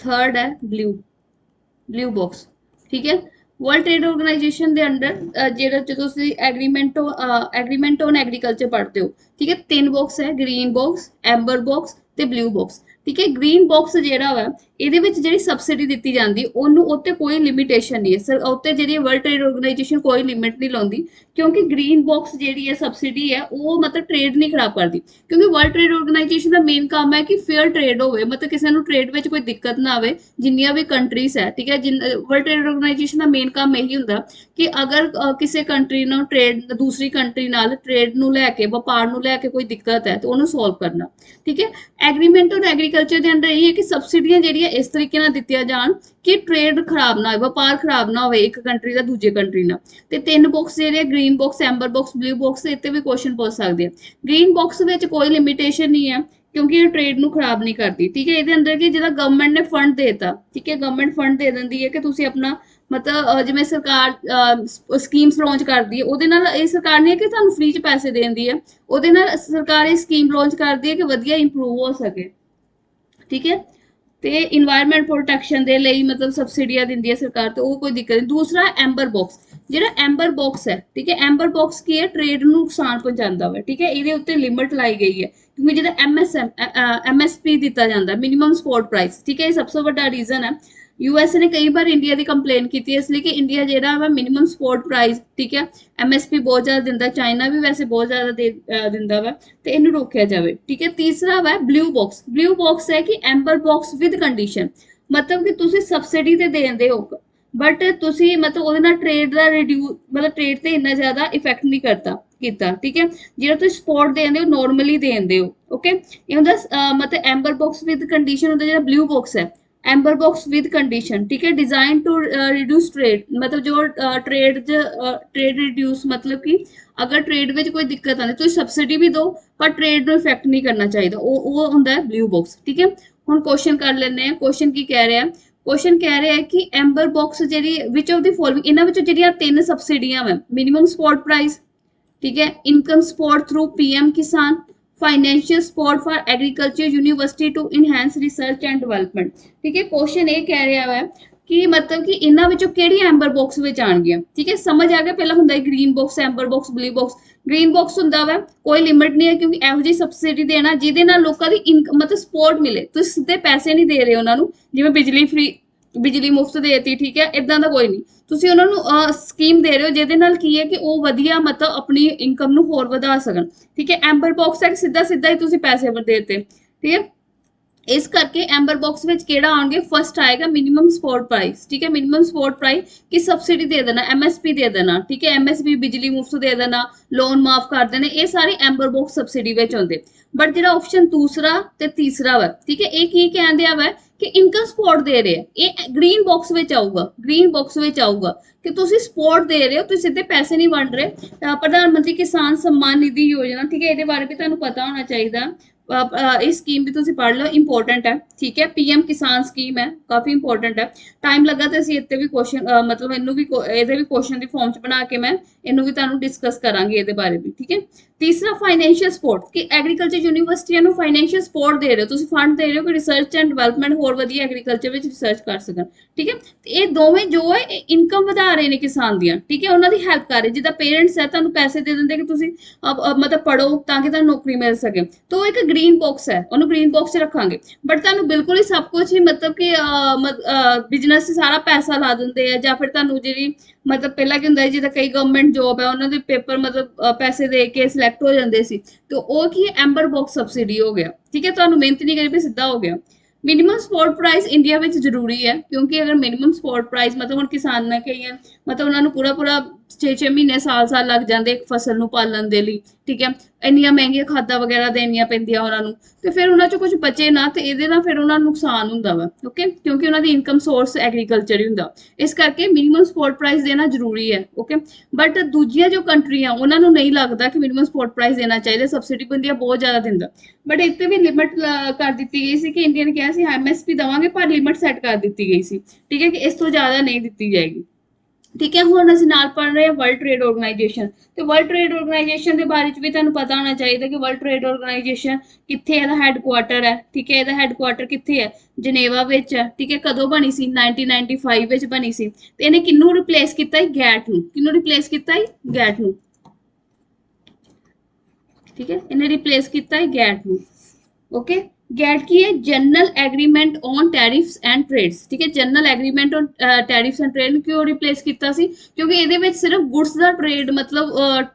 Speaker 1: थर्ड है ब्लू बॉक्स, ठीक है। वर्ल्ड ट्रेड ऑर्गेनाइजेशन के अंडर जेड़ा जो तुसी एग्रीमेंट ऑन एग्रीकल्चर पढ़ते हो, ठीक है, 3 बॉक्स है, ग्रीन बॉक्स, एम्बर बॉक्स ते ब्लू बॉक्स, ठीक है। ग्रीन बॉक्स ਜਿਹੜਾ ਵਾ ਇਹਦੇ ਵਿੱਚ ਜਿਹੜੀ ਸਬਸਿਡੀ ਦਿੱਤੀ ਜਾਂਦੀ ਉਹਨੂੰ ਉੱਤੇ ਕੋਈ ਲਿਮਿਟੇਸ਼ਨ ਨਹੀਂ ਹੈ, ਉੱਤੇ ਜਿਹੜੀ ਵਰਲਡ ਟ੍ਰੇਡ ਆਰਗੇਨਾਈਜੇਸ਼ਨ ਕੋਈ ਲਿਮਿਟ ਨਹੀਂ ਲਾਉਂਦੀ, ਕਿਉਂਕਿ ਗ੍ਰੀਨ ਬਾਕਸ ਜਿਹੜੀ ਹੈ ਸਬਸਿਡੀ ਹੈ ਉਹ ਮਤਲਬ ਟ੍ਰੇਡ ਨਹੀਂ ਖਰਾਬ ਕਰਦੀ, ਕਿਉਂਕਿ ਵਰਲਡ ਟ੍ਰੇਡ ਆਰਗੇਨਾਈਜੇਸ਼ਨ ਦਾ ਮੇਨ ਕੰਮ ਹੈ ਕਿ ਫੇਅਰ ਟ੍ਰੇਡ ਹੋਵੇ, ਮਤਲਬ ਕਿਸੇ ਨੂੰ ਟ੍ਰੇਡ ਵਿੱਚ ਕੋਈ ਦਿੱਕਤ ਨਾ ਆਵੇ, ਜਿੰਨੀਆਂ ਵੀ ਕੰਟਰੀਜ਼ ਹੈ, ਠੀਕ ਹੈ। ਵਰਲਡ ਟ੍ਰੇਡ ਆਰਗੇਨਾਈਜੇਸ਼ਨ ਦਾ ਮੇਨ ਕੰਮ ਇਹੀ ਹੁੰਦਾ ਕਿ ਅਗਰ ਕਿਸੇ ਕੰਟਰੀ ਨੂੰ ਟ੍ਰੇਡ ਦੂਸਰੀ ਕੰਟਰੀ ਨਾਲ ਟ੍ਰੇਡ ਨੂੰ ਲੈ ਕੇ, ਵਪਾਰ ਨੂੰ ਲੈ ਕੇ ਕੋਈ ਦਿੱਕਤ ਹੈ ਤੇ ਉਹਨੂੰ ਸੋਲਵ ਕਰਨਾ, ਠੀਕ ਹੈ। ਐਗਰੀਮੈਂਟ ਔਨ ਐਗਰੀਕਲਚਰ ਦੇ ਅੰਡਰ ਇਹ ਹੈ ਕਿ ਸਬਸਿਡੀਆਂ ਜਿਹੜੀਆਂ ਇਸ ਤਰੀਕੇ ਨਾਲ ਦਿੱਤੀਆਂ ਜਾਣ ਕਿ ਟ੍ਰੇਡ ਖਰਾਬ ਨਾ ਹੋਵੇ, ਵਪਾਰ ਖਰਾਬ ਨਾ ਹੋਵੇ ਇੱਕ ਕੰਟਰੀ ਦਾ ਦੂਜੇ ਕੰਟਰੀ ਨਾਲ। ਤੇ 3 ਬਾਕਸ ਜਿਹੜੇ green box, amber box, blue box, ਇੱਥੇ ਵੀ ਕੁਐਸਚਨ ਪੁੱਛ ਸਕਦੇ ਆ। ਗ੍ਰੀਨ ਬਾਕਸ ਵਿੱਚ ਕੋਈ ਲਿਮਿਟੇਸ਼ਨ ਨਹੀਂ ਹੈ, ਕਿਉਂਕਿ ਇਹ ਟ੍ਰੇਡ ਨੂੰ ਖਰਾਬ ਨਹੀਂ ਕਰਦੀ, ਠੀਕ ਹੈ। ਇਹਦੇ ਅੰਦਰ ਕਿ ਜਿਹੜਾ ਗਵਰਨਮੈਂਟ ਨੇ ਫੰਡ ਦੇਤਾ, ਠੀਕ ਹੈ, ਗਵਰਨਮੈਂਟ ਫੰਡ ਦੇ ਦਿੰਦੀ ਹੈ ਕਿ ਤੁਸੀਂ ਆਪਣਾ ਮਤਲਬ ਜਿਵੇਂ ਸਰਕਾਰ ਸਕੀਮਸ ਲਾਂਚ ਕਰਦੀ ਹੈ, ਉਹਦੇ ਨਾਲ ਇਹ ਸਰਕਾਰ ਨਹੀਂ ਹੈ ਕਿ ਤੁਹਾਨੂੰ ਫ੍ਰੀ 'ਚ ਪੈਸੇ ਦੇ ਦਿੰਦੀ ਹੈ, ਉਹਦੇ ਨਾਲ ਸਰਕਾਰ ਇਹ ਸਕੀਮ ਲਾਂਚ ਕਰਦੀ ਹੈ ਕਿ ਵਧੀਆ ਇੰਪਰੂਵ ਹੋ ਸਕੇ, ਠੀਕ ਹੈ। ਤੇ ਇਨਵਾਇਰਨਮੈਂਟ ਪ੍ਰੋਟੈਕਸ਼ਨ ਦੇ ਲਈ ਮਤਲਬ ਸਬਸਿਡੀਆਂ ਦਿੰਦੀ ਹੈ ਸਰਕਾਰ, ਤੇ ਉਹ ਕੋਈ ਦਿੱਕਤ ਨਹੀਂ। ਦੂਸਰਾ ਐਂਬਰ ਬਾਕਸ, ਜਿਹੜਾ ਐਂਬਰ ਬਾਕਸ ਹੈ, ਠੀਕ ਹੈ, ਐਂਬਰ ਬਾਕਸ ਕੀ ਹੈ, ਟ੍ਰੇਡ ਨੂੰ ਨੁਕਸਾਨ ਪਹੁੰਚਾਉਂਦਾ ਵਾ, ਠੀਕ ਹੈ। ਇਹਦੇ ਉੱਤੇ ਲਿਮਿਟ ਲਾਈ ਗਈ ਹੈ, ਕਿਉਂਕਿ ਜਿਹੜਾ MSP ਦਿੱਤਾ ਜਾਂਦਾ, ਮਿਨੀਮਮ ਸਪੋਰਟ ਪ੍ਰਾਈਸ, ਠੀਕ ਹੈ, ਇਹ ਸਭ ਤੋਂ ਵੱਡਾ ਰੀਜ਼ਨ ਹੈ। US ਨੇ ਕਈ ਵਾਰ ਇੰਡੀਆ ਦੀ ਕੰਪਲੇਨ ਕੀਤੀ ਇਸ ਲਈ ਕਿ ਇੰਡੀਆ ਜਿਹੜਾ ਵਾ ਮਿਨੀਮਮ ਸਪੋਰਟ ਪ੍ਰਾਈਸ, ਠੀਕ ਹੈ, MSP ਬਹੁਤ ਜ਼ਿਆਦਾ ਦਿੰਦਾ, ਚਾਈਨਾ ਵੀ ਵੈਸੇ ਬਹੁਤ ਜ਼ਿਆਦਾ ਦਿੰਦਾ ਵਾ, ਤੇ ਇਹਨੂੰ ਰੋਕਿਆ ਜਾਵੇ, ਠੀਕ ਹੈ। ਤੀਸਰਾ ਵਾ ਬਲੂ ਬਾਕਸ, ਬਲੂ ਬਾਕਸ ਹੈ ਕਿ ਐਂਬਰ ਬਾਕਸ ਵਿਦ ਕੰਡੀਸ਼ਨ, ਮਤਲਬ ਕਿ ਤੁਸੀਂ ਸਬਸਿਡੀ ਤੇ ਦੇਂਦੇ ਹੋ ਬਟ ਤੁਸੀਂ ਮਤਲਬ ਉਹਦੇ ਨਾਲ ਟ੍ਰੇਡ ਦਾ ਮਤਲਬ ਟ੍ਰੇਡ ਤੇ ਇੰਨਾ ਜ਼ਿਆਦਾ ਇਫੈਕਟ ਨਹੀਂ ਕੀਤਾ, ਠੀਕ ਹੈ। ਜਿਹੜਾ ਤੁਸੀਂ ਸਪੋਰਟ ਦੇਂਦੇ ਹੋ ਨੋਰਮਲੀ ਦੇਂਦੇ ਹੋ, ਓਕੇ। ਇਹ ਹੁੰਦਾ ਮਤਲਬ ਐਂਬਰ ਬਾਕਸ ਵਿਦ ਕੰਡੀਸ਼ਨ ਹੁੰਦਾ, ਜਿਹੜਾ ਬਲੂ ਬਾਕਸ ਹੈ एम्बर बॉक्स विद कंडीशन, ठीक है, डिजाइन टू रिड्यूस ट्रेड, मतलब जो ट्रेड रिड्यूस मतलब कि अगर ट्रेड में कोई दिक्कत आती तो सब्सिडी भी दो पर ट्रेड ਨੂੰ इफेक्ट नहीं करना चाहिए, वो ਹੁੰਦਾ है ब्लू बॉक्स, ठीक है। ਹੁਣ क्वेश्चन कर ਲੈਂਦੇ हैं, क्वेश्चन ਕੀ ਕਹਿ ਰਿਹਾ, क्वेश्चन कह रहा है कि एम्बर बॉक्स ਜਿਹੜੀ विच ऑफ द फॉलोइंग ਇਹਨਾਂ ਵਿੱਚੋਂ ਜਿਹੜੀਆਂ 3 ਸਬਸਿਡੀਆਂ ਵਾ, मिनिमम सपोर्ट प्राइस, ठीक है, income support through PM Kisan, financial support for agriculture university to enhance research and development. ठीक है, क्वेश्चन ये कह रहा है कि मतलब कि इन्हां विचों किहड़ी एम्बर बॉक्स विच आउणगीਆਂ। ठीक है, समझ आ गया। पहला हुंदा है green box, amber box, blue box. Green box हुंदा वा कोई लिमिट नहीं है, क्योंकि ਇਹੋ ਜਿਹੀ ਸਬਸਿਡੀ ਦੇਣਾ ਜਿਹਦੇ ਨਾਲ ਲੋਕਾਂ ਦੀ ਇਨਕਮ ਮਤਲਬ ਸਪੋਰਟ ਮਿਲੇ। ਤੁਸੀਂ ਸਿੱਧੇ ਪੈਸੇ ਨਹੀਂ ਦੇ ਰਹੇ ਉਹਨਾਂ ਨੂੰ, ਜਿਵੇਂ ਬਿਜਲੀ ਫ੍ਰੀ, ਬਿਜਲੀ ਮੁਫਤ ਦੇਤੀ। ਠੀਕ ਹੈ, ਇਦਾਂ ਦਾ ਕੋਈ ਨਹੀਂ। ਤੁਸੀਂ ਉਹਨਾਂ ਨੂੰ ਸਕੀਮ ਦੇ ਰਹੇ ਹੋ ਜਿਹਦੇ ਨਾਲ ਕੀ ਹੈ ਕਿ ਉਹ ਵਧੀਆ ਮਤਲਬ ਆਪਣੀ ਇਨਕਮ ਨੂੰ ਹੋਰ ਵਧਾ ਸਕਣ। ਠੀਕ ਹੈ, ਐम्बर ਬॉक्स ਹੈ ਸਿੱਧਾ ਸਿੱਧਾ ਹੀ ਤੁਸੀਂ ਪੈਸੇ ਦੇ ਦਿੱਤੇ। ਠੀਕ ਹੈ, ਇਸ ਕਰਕੇ ਐम्बर ਬॉक्स ਵਿੱਚ ਕਿਹੜਾ ਆਉਣਗੇ? ਫਸਟ ਆਏਗਾ ਮਿਨੀਮਮ ਸਪੋਰਟ ਪ੍ਰਾइस। ਠੀਕ ਹੈ, ਮਿਨੀਮਮ ਸਪੋਰਟ ਪ੍ਰਾइस ਕਿ ਸਬਸਿਡੀ ਦੇ ਦੇਣਾ, ਐਮਐਸਪੀ ਦੇ ਦੇਣਾ। ਠੀਕ ਹੈ, ਐਮਐਸਪੀ ਬਿਜਲੀ ਮੁਫਤ ਦੇ ਦੇਣਾ, ਲੋਨ ਮਾਫ ਕਰ ਦੇਣੇ, ਇਹ ਸਾਰੇ ਐम्बर ਬॉक्स ਸਬਸਿਡੀ ਵਿੱਚ ਆਉਂਦੇ। ਬਟ ਜਿਹੜਾ ਆਪਸ਼ਨ ਦੂਸਰਾ ਤੇ ਤੀਸਰਾ ਵਾ, ਠੀਕ ਹੈ, ਇਹ ਕੀ ਕਹਿੰਦੇ ਆ ਵਾ ਕਿ ਇਨਕਮ ਸਪੋਰਟ ਦੇ ਰਹੇ ਆ। ਇਹ ਗ੍ਰੀਨ ਬਾਕਸ ਵਿੱਚ ਆਊਗਾ, ਗ੍ਰੀਨ ਬਾਕਸ ਵਿੱਚ ਆਊਗਾ ਕਿ ਤੁਸੀਂ ਸਪੋਰਟ ਦੇ ਰਹੇ ਹੋ, ਤੁਸੀਂ ਸਿੱਧੇ ਪੈਸੇ ਨਹੀਂ ਵੰਡ ਰਹੇ। ਪ੍ਰਧਾਨ ਮੰਤਰੀ ਕਿਸਾਨ सम्मान निधि योजना, ठीक है, ਇਹਦੇ ਬਾਰੇ ਵੀ ਤੁਹਾਨੂੰ ਪਤਾ ਹੋਣਾ ਚਾਹੀਦਾ। इस स्कीम भी तुसी पढ़ लो, इंपॉर्टेंट है। ठीक है, पीएम किसान स्कीम है, काफी इंपॉर्टेंट है। टाइम लगा तो ਅਸੀਂ ਇੱਥੇ ਵੀ क्वेश्चन मतलब ਇਹਨੂੰ ਵੀ ਇਹਦੇ ਵੀ क्वेश्चन ਦੀ ਫਾਰਮ ਚ ਬਣਾ ਕੇ ਮੈਂ ਇਹਨੂੰ ਵੀ ਤੁਹਾਨੂੰ ਡਿਸਕਸ ਕਰਾਂਗੀ ਇਹਦੇ ਬਾਰੇ ਵੀ। ਠੀਕ ਹੈ, ਤੀਸਰਾ ਫਾਈਨੈਂਸ਼ੀਅਲ ਸਪੋਰਟ ਕਿ ਐਗਰੀਕਲਚਰ ਯੂਨੀਵਰਸਿਟੀਆਂ ਨੂੰ ਫਾਈਨੈਂਸ਼ੀਅਲ ਸਪੋਰਟ ਦੇ ਰਹੇ ਹੋ, ਤੁਸੀਂ ਫੰਡ ਦੇ ਰਹੇ ਹੋ ਕਿ ਰਿਸਰਚ ਐਂਡ ਡਿਵੈਲਪਮੈਂਟ ਹੋਰ ਵਧੀਆ ਐਗਰੀਕਲਚਰ ਵਿੱਚ ਰਿਸਰਚ ਕਰ ਸਕਣ। ਠੀਕ ਹੈ, ਤੇ ਇਹ ਦੋਵੇਂ ਜੋ ਹੈ ਇਨਕਮ ਵਧਾ ਰਹੇ ਨੇ ਕਿਸਾਨ ਦੀਆਂ। ਠੀਕ ਹੈ, ਉਹਨਾਂ ਦੀ ਹੈਲਪ ਕਰ ਰਹੇ। ਜਿੱਦਾਂ ਪੇਰੈਂਟਸ ਹੈ ਤੁਹਾਨੂੰ ਪੈਸੇ ਦੇ ਦਿੰਦੇ ਕਿ ਤੁਸੀਂ ਮਤਲਬ ਪੜੋ ਤਾਂ ਕਿ ਤੁਹਾਨੂੰ ਨੌਕਰੀ ਮਿਲ ਸਕੇ, ਤਾਂ ਉਹ ਇੱਕ ग्रीन बॉक्स है, ਉਹਨੂੰ ग्रीन बॉक्स ਚ ਰੱਖਾਂਗੇ। ਬਟ ਤੁਹਾਨੂੰ ਬਿਲਕੁਲ ਹੀ ਸਭ ਕੁਝ ਹੀ ਮਤਲਬ ਕਿ ਬਿਜ਼ਨਸ ਸਾਰਾ ਪੈਸਾ ਲਾ ਦਿੰਦੇ ਆ, ਜਾਂ ਫਿਰ ਤੁਹਾਨੂੰ ਜਿਹੜੀ ਮਤਲਬ ਪਹਿਲਾਂ ਕੀ ਹੁੰਦਾ ਹੈ ਜਿੱਦਾਂ ਕਈ ਗਵਰਨਮੈਂਟ ਜੋਬ ਹੈ ਉਹਨਾਂ ਦੇ ਪੇਪਰ ਮਤਲਬ ਪੈਸੇ ਦੇ ਕੇ ਸਿਲੈਕਟ ਹੋ ਜਾਂਦੇ ਸੀ, ਤੇ ਉਹ ਕੀ ਐम्बर ਬॉक्स ਸਬਸਿਡੀ ਹੋ ਗਿਆ। ਠੀਕ ਹੈ, ਤੁਹਾਨੂੰ ਮਿਹਨਤ ਨਹੀਂ ਕਰੀ ਵੀ ਸਿੱਧਾ ਹੋ ਗਿਆ। ਮਿਨੀਮਮ ਸਪੋਰਟ ਪ੍ਰਾइस ਇੰਡੀਆ ਵਿੱਚ ਜ਼ਰੂਰੀ ਹੈ, ਕਿਉਂਕਿ ਅਗਰ ਮਿਨੀਮਮ ਸਪੋਰਟ ਪ੍ਰਾइस ਮਤਲਬ ਹੁਣ ਕਿਸਾਨ ਨੇ ਕਈ ਮਤਲਬ ਉਹਨਾਂ ਨੂੰ ਪੂਰਾ 6-6 ਮਹੀਨੇ ਸਾਲ ਲੱਗ ਜਾਂਦੇ ਇੱਕ ਫਸਲ ਨੂੰ ਪਾਲਣ ਦੇ ਲਈ। ਠੀਕ ਹੈ, ਇੰਨੀਆਂ ਮਹਿੰਗੀਆਂ ਖਾਦਾਂ ਵਗੈਰਾ ਦੇਣੀਆਂ ਪੈਂਦੀਆਂ ਉਹਨਾਂ ਨੂੰ, ਤੇ ਫਿਰ ਉਹਨਾਂ ਚੋਂ ਕੁਝ ਬਚੇ ਨਾ, ਤੇ ਇਹਦੇ ਨਾਲ ਫਿਰ ਉਹਨਾਂ ਨੂੰ ਨੁਕਸਾਨ ਹੁੰਦਾ ਵਾ। ਓਕੇ, ਕਿਉਂਕਿ ਉਹਨਾਂ ਦੀ ਇਨਕਮ ਸੋਰਸ ਐਗਰੀਕਲਚਰ ਹੀ ਹੁੰਦਾ। ਇਸ ਕਰਕੇ ਮਿਨੀਮਮ ਸਪੋਰਟ ਪ੍ਰਾइस ਦੇਣਾ ਜ਼ਰੂਰੀ ਹੈ। ਓਕੇ, ਬਟ ਦੂਜੀਆਂ ਜੋ ਕੰਟਰੀਆਂ ਉਹਨਾਂ ਨੂੰ ਨਹੀਂ ਲੱਗਦਾ ਕਿ ਮਿਨੀਮਮ ਸਪੋਰਟ ਪ੍ਰਾइस ਦੇਣਾ ਚਾਹੀਦਾ, ਸਬਸਿਡੀ ਇੰਡੀਆ ਬਹੁਤ ਜ਼ਿਆਦਾ ਦਿੰਦਾ। ਬਟ ਇੱਥੇ ਵੀ ਲਿਮਿਟ ਕਰ ਦਿੱਤੀ ਗਈ ਸੀ ਕਿ ਇੰਡੀਆ ਨੇ ਕਿਹਾ ਸੀ ਐਮਐਸਪੀ ਦੇਵਾਂਗੇ, ਪਰ ਲਿਮਿਟ ਸੈੱਟ ਕਰ ਦਿੱਤੀ ਗਈ ਸੀ। ਠੀਕ ਹੈ, ਕਿ ਇਸ ਤੋਂ ਜ਼ਿਆਦਾ ਨਹੀਂ ਦਿੱਤੀ ਜਾਏਗੀ। ਠੀਕ ਹੈ, ਹੁਣ ਅਸੀਂ ਨਾਲ ਪੜ੍ਹ ਰਹੇ ਹਾਂ ਵਰਲਡ ਟ੍ਰੇਡ ਆਰਗੇਨਾਈਜੇਸ਼ਨ। ਤੇ ਵਰਲਡ ਟ੍ਰੇਡ ਆਰਗੇਨਾਈਜੇਸ਼ਨ ਦੇ ਬਾਰੇ ਚ ਵੀ ਤੁਹਾਨੂੰ ਪਤਾ ਹੋਣਾ ਚਾਹੀਦਾ ਕਿ ਵਰਲਡ ਟ੍ਰੇਡ ਆਰਗੇਨਾਈਜੇਸ਼ਨ ਕਿੱਥੇ ਇਹਦਾ ਹੈੱਡਕੁਆਟਰ ਹੈ। ਠੀਕ ਹੈ, ਇਹਦਾ ਹੈੱਡਕੁਆਟਰ ਕਿੱਥੇ ਹੈ? ਜਨੇਵਾ ਵਿੱਚ ਹੈ। ਠੀਕ ਹੈ, ਕਦੋਂ ਬਣੀ ਸੀ? 1995 ਵਿੱਚ ਬਣੀ ਸੀ। ਤੇ ਇਹਨੇ ਕਿਹਨੂੰ ਰਿਪਲੇਸ ਕੀਤਾ ਹੈ? ਗੈਟ ਨੂੰ। ਕਿਹਨੂੰ ਰਿਪਲੇਸ ਕੀਤਾ ਹੈ? ਗੈਟ ਨੂੰ। ਠੀਕ ਹੈ, ਇਹਨੇ ਰਿਪਲੇਸ ਕੀਤਾ ਹੈ ਗੈਟ ਨੂੰ। ਓਕੇ, गैट की है general agreement on tariffs and trades. ठीक है, general agreement on tariffs and trade क्यों रिप्लेस किया सी? क्योंकि ਇਹਦੇ ਵਿੱਚ ਸਿਰਫ ਗੁड्स ਦਾ ਟ੍ਰੇਡ ਮਤਲਬ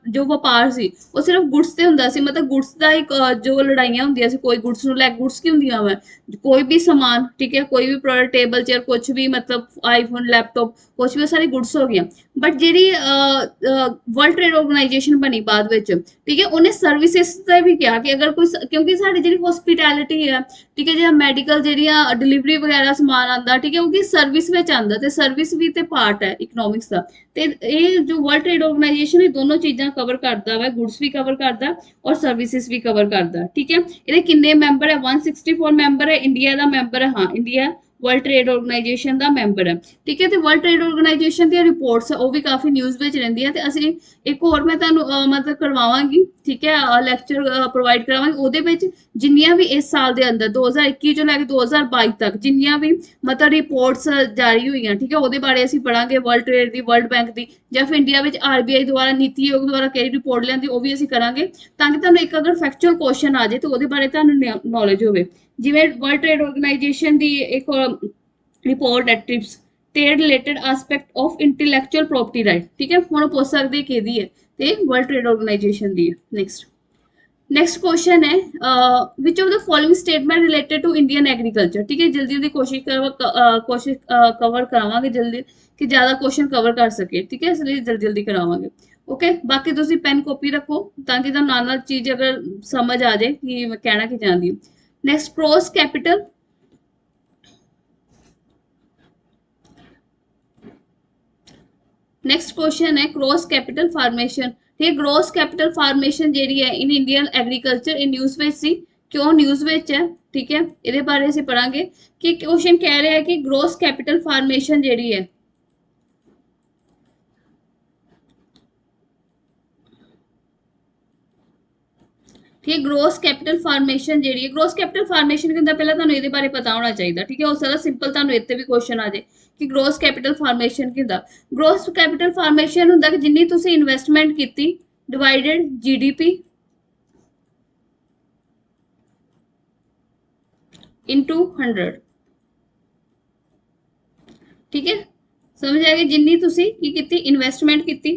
Speaker 1: ਜੋ ਵਪਾਰ ਸੀ ਉਹ ਸਿਰਫ ਗੁड्स ਤੇ ਹੁੰਦਾ ਸੀ। ਮਤਲਬ ਗੁड्स ਦਾ ਇੱਕ ਜੋ ਲੜਾਈਆਂ ਹੁੰਦੀਆਂ ਸੀ, ਕੋਈ ਗੁड्स ਨੂੰ ਲੈ ਗੁड्स ਕੀ ਹੁੰਦੀਆਂ ਵਾ, ਕੋਈ ਵੀ ਸਮਾਨ। ਠੀਕ ਹੈ, ਕੋਈ ਵੀ ਪ੍ਰੋਡਕਟ, ਟੇਬਲ ਚੇਅਰ, ਕੁਝ ਵੀ ਮਤਲਬ ਆਈਫੋਨ, ਲੈਪਟਾਪ, ਕੁਝ ਵੀ ਸਾਰੀ ਗੁड्स ਹੋ ਗਈਆਂ। ਬਟ ਜਿਹੜੀ ਵਰਲਡ ਟ੍ਰੇਡ ਆਰਗੇਨਾਈਜੇਸ਼ਨ ਬਣੀ ਬਾਅਦ ਵਿੱਚ, ਠੀਕ ਹੈ, ਉਹਨੇ ਸਰਵਿਸਿਜ਼ ਤੇ ਵੀ ਕਿਹਾ ਕਿ ਅਗਰ ਕੋਈ, ਕਿਉਂਕਿ ਸਾਡੀ ਜਿਹੜੀ ਹਸਪਿਟੈਲਿਟੀ ਹੈ, ਠੀਕ ਹੈ, ਜਿਹੜਾ ਮੈਡੀਕਲ ਜਿਹੜੀਆਂ ਡਿਲੀਵਰੀ ਵਗੈਰਾ ਸਮਾਨ ਆਉਂਦਾ, ਠੀਕ ਹੈ, ਉਹ ਕੀ ਸਰਵਿਸ ਵਿੱਚ ਆਉਂਦਾ, ਤੇ ਸਰਵਿਸ ਵੀ ਤੇ ਪਾਰਟ ਹੈ ਇਕਨੋਮਿਕਸ ਦਾ। ਤੇ ਇਹ ਜੋ ਵਰਲਡ ਟ੍ਰੇਡ ਆਰਗੇਨਾਈਜੇਸ਼ਨ ਇਹ ਦੋਨੋਂ ਚੀਜ਼ਾਂ ਕਵਰ ਕਰਦਾ ਵਾ, ਗੁड्स ਵੀ ਕਵਰ ਕਰਦਾ ਔਰ ਸਰਵਿਸਿਜ਼ ਵੀ ਕਵਰ ਕਰਦਾ। ਠੀਕ ਹੈ, ਇਹਦੇ ਕਿੰਨੇ ਮੈਂਬਰ ਹੈ? 164 ਮੈਂਬਰ ਹੈ। ਇੰਡੀਆ ਦਾ ਮੈਂਬਰ ਹੈ, ਹਾਂ, ਇੰਡੀਆ ਵਰਲਡ ਟ੍ਰੇਡ ਆਰਗੇਨਾਈਜੇਸ਼ਨ ਦਾ ਮੈਂਬਰ ਹੈ। ਠੀਕ ਹੈ, ਤੇ ਵਰਲਡ ਟ੍ਰੇਡ ਆਰਗੇਨਾਈਜੇਸ਼ਨ ਦੀਆਂ ਰਿਪੋਰਟਸ ਉਹ ਵੀ ਕਾਫੀ ਨਿਊਜ਼ ਵਿੱਚ ਰਹਿੰਦੀਆਂ, ਤੇ ਅਸੀਂ ਇੱਕ ਹੋਰ ਮੈਂ ਤੁਹਾਨੂੰ ਮਤਲਬ ਕਰਵਾਵਾਂਗੀ। ਠੀਕ ਹੈ, ਲੈਕਚਰ ਪ੍ਰੋਵਾਈਡ ਕਰਾਵਾਂਗੇ। ਉਹਦੇ ਵਿੱਚ ਜਿੰਨੀਆਂ ਵੀ ਇਸ ਸਾਲ ਦੇ ਅੰਦਰ 2021 ਤੋਂ ਲੈ ਕੇ 2022 ਤੱਕ ਜਿੰਨੀਆਂ ਵੀ ਮਤਲਬ ਰਿਪੋਰਟਸ ਜਾਰੀ ਹੋਈਆਂ, ਠੀਕ ਹੈ, ਉਹਦੇ ਬਾਰੇ ਅਸੀਂ ਪੜਾਂਗੇ। ਵਰਲਡ ਟ੍ਰੇਡ ਦੀ, ਵਰਲਡ ਬੈਂਕ ਦੀ, ਜਾਂ ਫਿਰ ਇੰਡੀਆ ਵਿੱਚ ਆਰਬੀਆਈ ਦੁਆਰਾ, ਨੀਤੀ ਆਯੋਗ ਦੁਆਰਾ ਕਿਹੜੀ ਰਿਪੋਰਟ ਲਿਆਂਦੀ, ਉਹ ਵੀ ਅਸੀਂ ਕਰਾਂਗੇ, ਤਾਂ ਕਿ ਤੁਹਾਨੂੰ ਇੱਕ ਅਗਰ ਫੈਕਚੁਅਲ ਕੁਐਸਚਨ ਆ ਜਾਏ ਤਾਂ ਉਹਦੇ ਬਾਰੇ ਤੁਹਾਨੂੰ ਨੌਲੇਜ ਹੋਵੇ। ਜਿਵੇਂ ਵਰਲਡ ਟ੍ਰੇਡ ਆਰਗੇਨਾਈਜੇਸ਼ਨ ਦੀ ਇੱਕ ਰਿਪੋਰਟ ਹੈ trips, trade related aspect of intellectual property right. ਠੀਕ ਹੈ, ਹੁਣ ਪੁੱਛ ਸਕਦੇ ਕਿਹਦੀ ਹੈ, ਤੇ ਵਰਲਡ ਟ੍ਰੇਡ ਆਰਗੇਨਾਈਜੇਸ਼ਨ ਦੀ ਹੈ। नेक्स्ट क्वेश्चन है which of the following statement related to Indian agriculture. ठीक है, जल्दी कोशिश कवर करावांगे जल्दी कि ज्यादा क्वेश्चन कवर कर सके। ठीक है, इसलिए जल्दी करावांगे। ओके, बाकी तुसी पेन कॉपी रखो ताकि तुहानू नाल चीज अगर समझ आ जाए कि मैं कहना की चाहती हूँ। Next, cross capital. Next question है क्रॉस कैपिटल फार्मेशन। ठीक है, ग्रोस कैपिटल फार्मेशन ਜਿਹੜੀ ਹੈ in Indian agriculture in news ਵਿੱਚ ਸੀ, क्यों न्यूज़ ਵਿੱਚ ਹੈ। ठीक है, ਇਹਦੇ ਬਾਰੇ ਅਸੀਂ ਪੜਾਂਗੇ ਕਿ क्वेश्चन ਕਹਿ ਰਿਹਾ ਹੈ कि ग्रोस कैपिटल फार्मेशन ਜਿਹੜੀ ਹੈ, ठीक है। ग्रोस कैपिटल फार्मेशन जी है, ग्रोस कैपिटल फार्मेशन के पहले तुहानू ये बारे पता होना चाहिए, ठीक है। हो सकता सिंपल तुहानू इत्ते भी क्वेश्चन आ जाए कि ग्रोस कैपिटल फार्मेशन की हुंदा। ग्रोस कैपिटल फार्मेशन हुंदा कि जिन्नी तुसी इन्वेस्टमेंट कीती डिवाइडेड जीडीपी इनटू 100, ठीक है। समझ आ गई, जिन्नी तुसी की कीती इन्वेस्टमेंट कीती,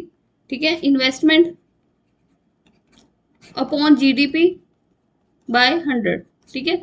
Speaker 1: ठीक है, इन्वेस्टमेंट अपॉन जीडीपी बाय 100, ठीक है।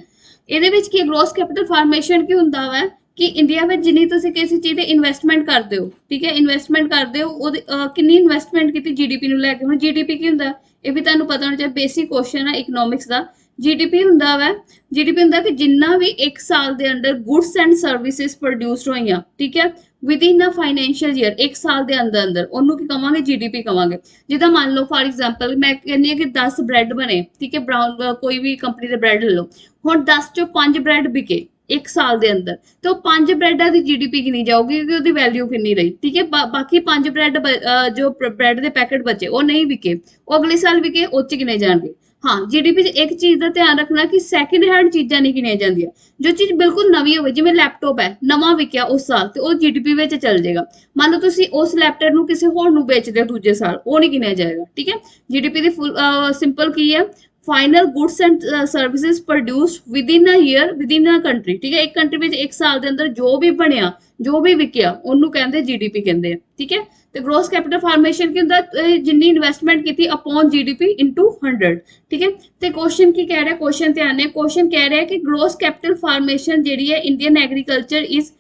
Speaker 1: ਇਹਦੇ ਵਿੱਚ ਕੀ ਗ੍ਰੋਸ ਕੈਪੀਟਲ ਫਾਰਮੇਸ਼ਨ ਕੀ ਹੁੰਦਾ ਵਾ ਕਿ ਇੰਡੀਆ ਵਿੱਚ ਜਿੰਨੀ ਤੁਸੀਂ ਕਿਸੇ ਚੀਜ਼ ਤੇ ਇਨਵੈਸਟਮੈਂਟ ਕਰਦੇ ਹੋ, ਠੀਕ ਹੈ, ਇਨਵੈਸਟਮੈਂਟ ਕਰਦੇ ਹੋ ਉਹਦੀ ਕਿੰਨੀ ਇਨਵੈਸਟਮੈਂਟ ਕੀਤੀ ਜੀਡੀਪੀ ਨੂੰ ਲੈ ਕੇ। ਹੁਣ ਜੀਡੀਪੀ ਕੀ ਹੁੰਦਾ ਇਹ ਵੀ ਤੁਹਾਨੂੰ ਪਤਾ ਹੋਣਾ ਚਾਹੀਦਾ, ਬੇਸਿਕ ਕੁਐਸਚਨ ਹੈ ਇਕਨੋਮਿਕਸ ਦਾ। ਜੀਡੀਪੀ ਹੁੰਦਾ ਵਾ, ਜੀਡੀਪੀ ਹੁੰਦਾ ਕਿ ਜਿੰਨਾ ਵੀ 1 ਸਾਲ ਦੇ ਅੰਦਰ ਗੁੱਡਸ ਐਂਡ ਸਰਵਿਸਿਜ਼ ਪ੍ਰੋਡਿਊਸਡ ਹੋਈਆਂ, ਠੀਕ ਹੈ, ਵਿਦਿਨ ਅ ਫਾਈਨੈਂਸ਼ੀਅਲ ਈਅਰ, 1 ਸਾਲ ਦੇ ਅੰਦਰ ਅੰਦਰ, ਉਹਨੂੰ ਕੀ ਕਵਾਂਗੇ ਜੀਡੀਪੀ ਕਵਾਂਗੇ। ਜਿੱਦਾਂ ਮੰਨ ਲਓ ਫॉर एग्जांपल ਮੈਂ ਕਹਿੰਦੀ ਹਾਂ ਕਿ 10 ਬ੍ਰੈਡ ਬਣੇ, ਠੀਕ ਹੈ, ਬ੍ਰਾਊਨ ਕੋਈ ਵੀ ਕੰਪਨੀ ਦੇ ਬ੍ਰੈਡ ਲੈ ਲਓ। ਹੁਣ 10 ਚੋਂ 5 ਬ੍ਰੈਡ ਵਿਕੇ 1 ਸਾਲ ਦੇ ਅੰਦਰ, ਤੇ ਉਹ 5 ਬ੍ਰੈਡਾਂ ਦੀ ਜੀਡੀਪੀ ਕਿੰਨੀ ਜਾਊਗੀ ਕਿਉਂਕਿ ਉਹਦੀ ਵੈਲਿਊ ਕਿੰਨੀ ਰਹੀ, ਠੀਕ ਹੈ। ਬਾਕੀ 5 ਬ੍ਰੈਡ ਜੋ ਬ੍ਰੈਡ ਦੇ ਪੈਕੇਟ ਬਚੇ ਉਹ ਨਹੀਂ ਵਿਕੇ, ਉਹ ਅਗਲੇ ਸਾਲ ਵਿਕੇ, ਉਹ ਚ ਕਿੰਨੇ ਜਾਣਗੇ। हाँ, जीडीपी एक चीज का ध्यान रखना कि सैकेंड हैंड चीजा नहीं गिनिया जांदियां। जो चीज बिल्कुल नवी होवे, जिवें लैपटॉप है नवा विकिया उस साल ते ਉਹ जीडीपी ਵਿੱਚ चल जाएगा। मान लो ਤੁਸੀਂ ਉਸ ਲੈਪਟਾਪ ਨੂੰ ਕਿਸੇ ਹੋਰ ਨੂੰ ਵੇਚਦੇ ਹੋ ਦੂਜੇ ਸਾਲ, ਉਹ ਨਹੀਂ ਗਿਣਿਆ ਜਾਏਗਾ, ਠੀਕ ਹੈ। जीडीपी ਦੀ ਫੁੱਲ ਸਿੰਪਲ ਕੀ ਹੈ, final goods and services produced within a year within a country, ठीक है। एक कंट्री ਵਿੱਚ ਇੱਕ ਸਾਲ ਦੇ ਅੰਦਰ ਜੋ ਵੀ ਬਣਿਆ ਜੋ ਵੀ ਵਿਕਿਆ ਉਹਨੂੰ ਕਹਿੰਦੇ ਜੀਡੀਪੀ ਕਹਿੰਦੇ ਆ, ਠੀਕ ਹੈ। ਤੇ ਗ੍ਰੋਸ ਕੈਪੀਟਲ ਫਾਰਮੇਸ਼ਨ ਕੀ ਹੁੰਦਾ, ਜਿੰਨੀ ਇਨਵੈਸਟਮੈਂਟ ਕੀਤੀ ਅਪੋਨ ਜੀਡੀਪੀ ਇਨਟੂ 100, ਠੀਕ ਹੈ। ਤੇ ਕੁਐਸਚਨ ਕੀ ਕਹਿ ਰਿਹਾ, ਕੁਐਸਚਨ ਧਿਆਨ ਨਾਲ, ਕੁਐਸਚਨ ਕਹਿ ਰਿਹਾ ਕਿ ਗ੍ਰੋਸ ਕੈਪੀਟਲ ਫਾਰਮੇਸ਼ਨ ਜਿਹੜੀ ਹੈ Indian agriculture is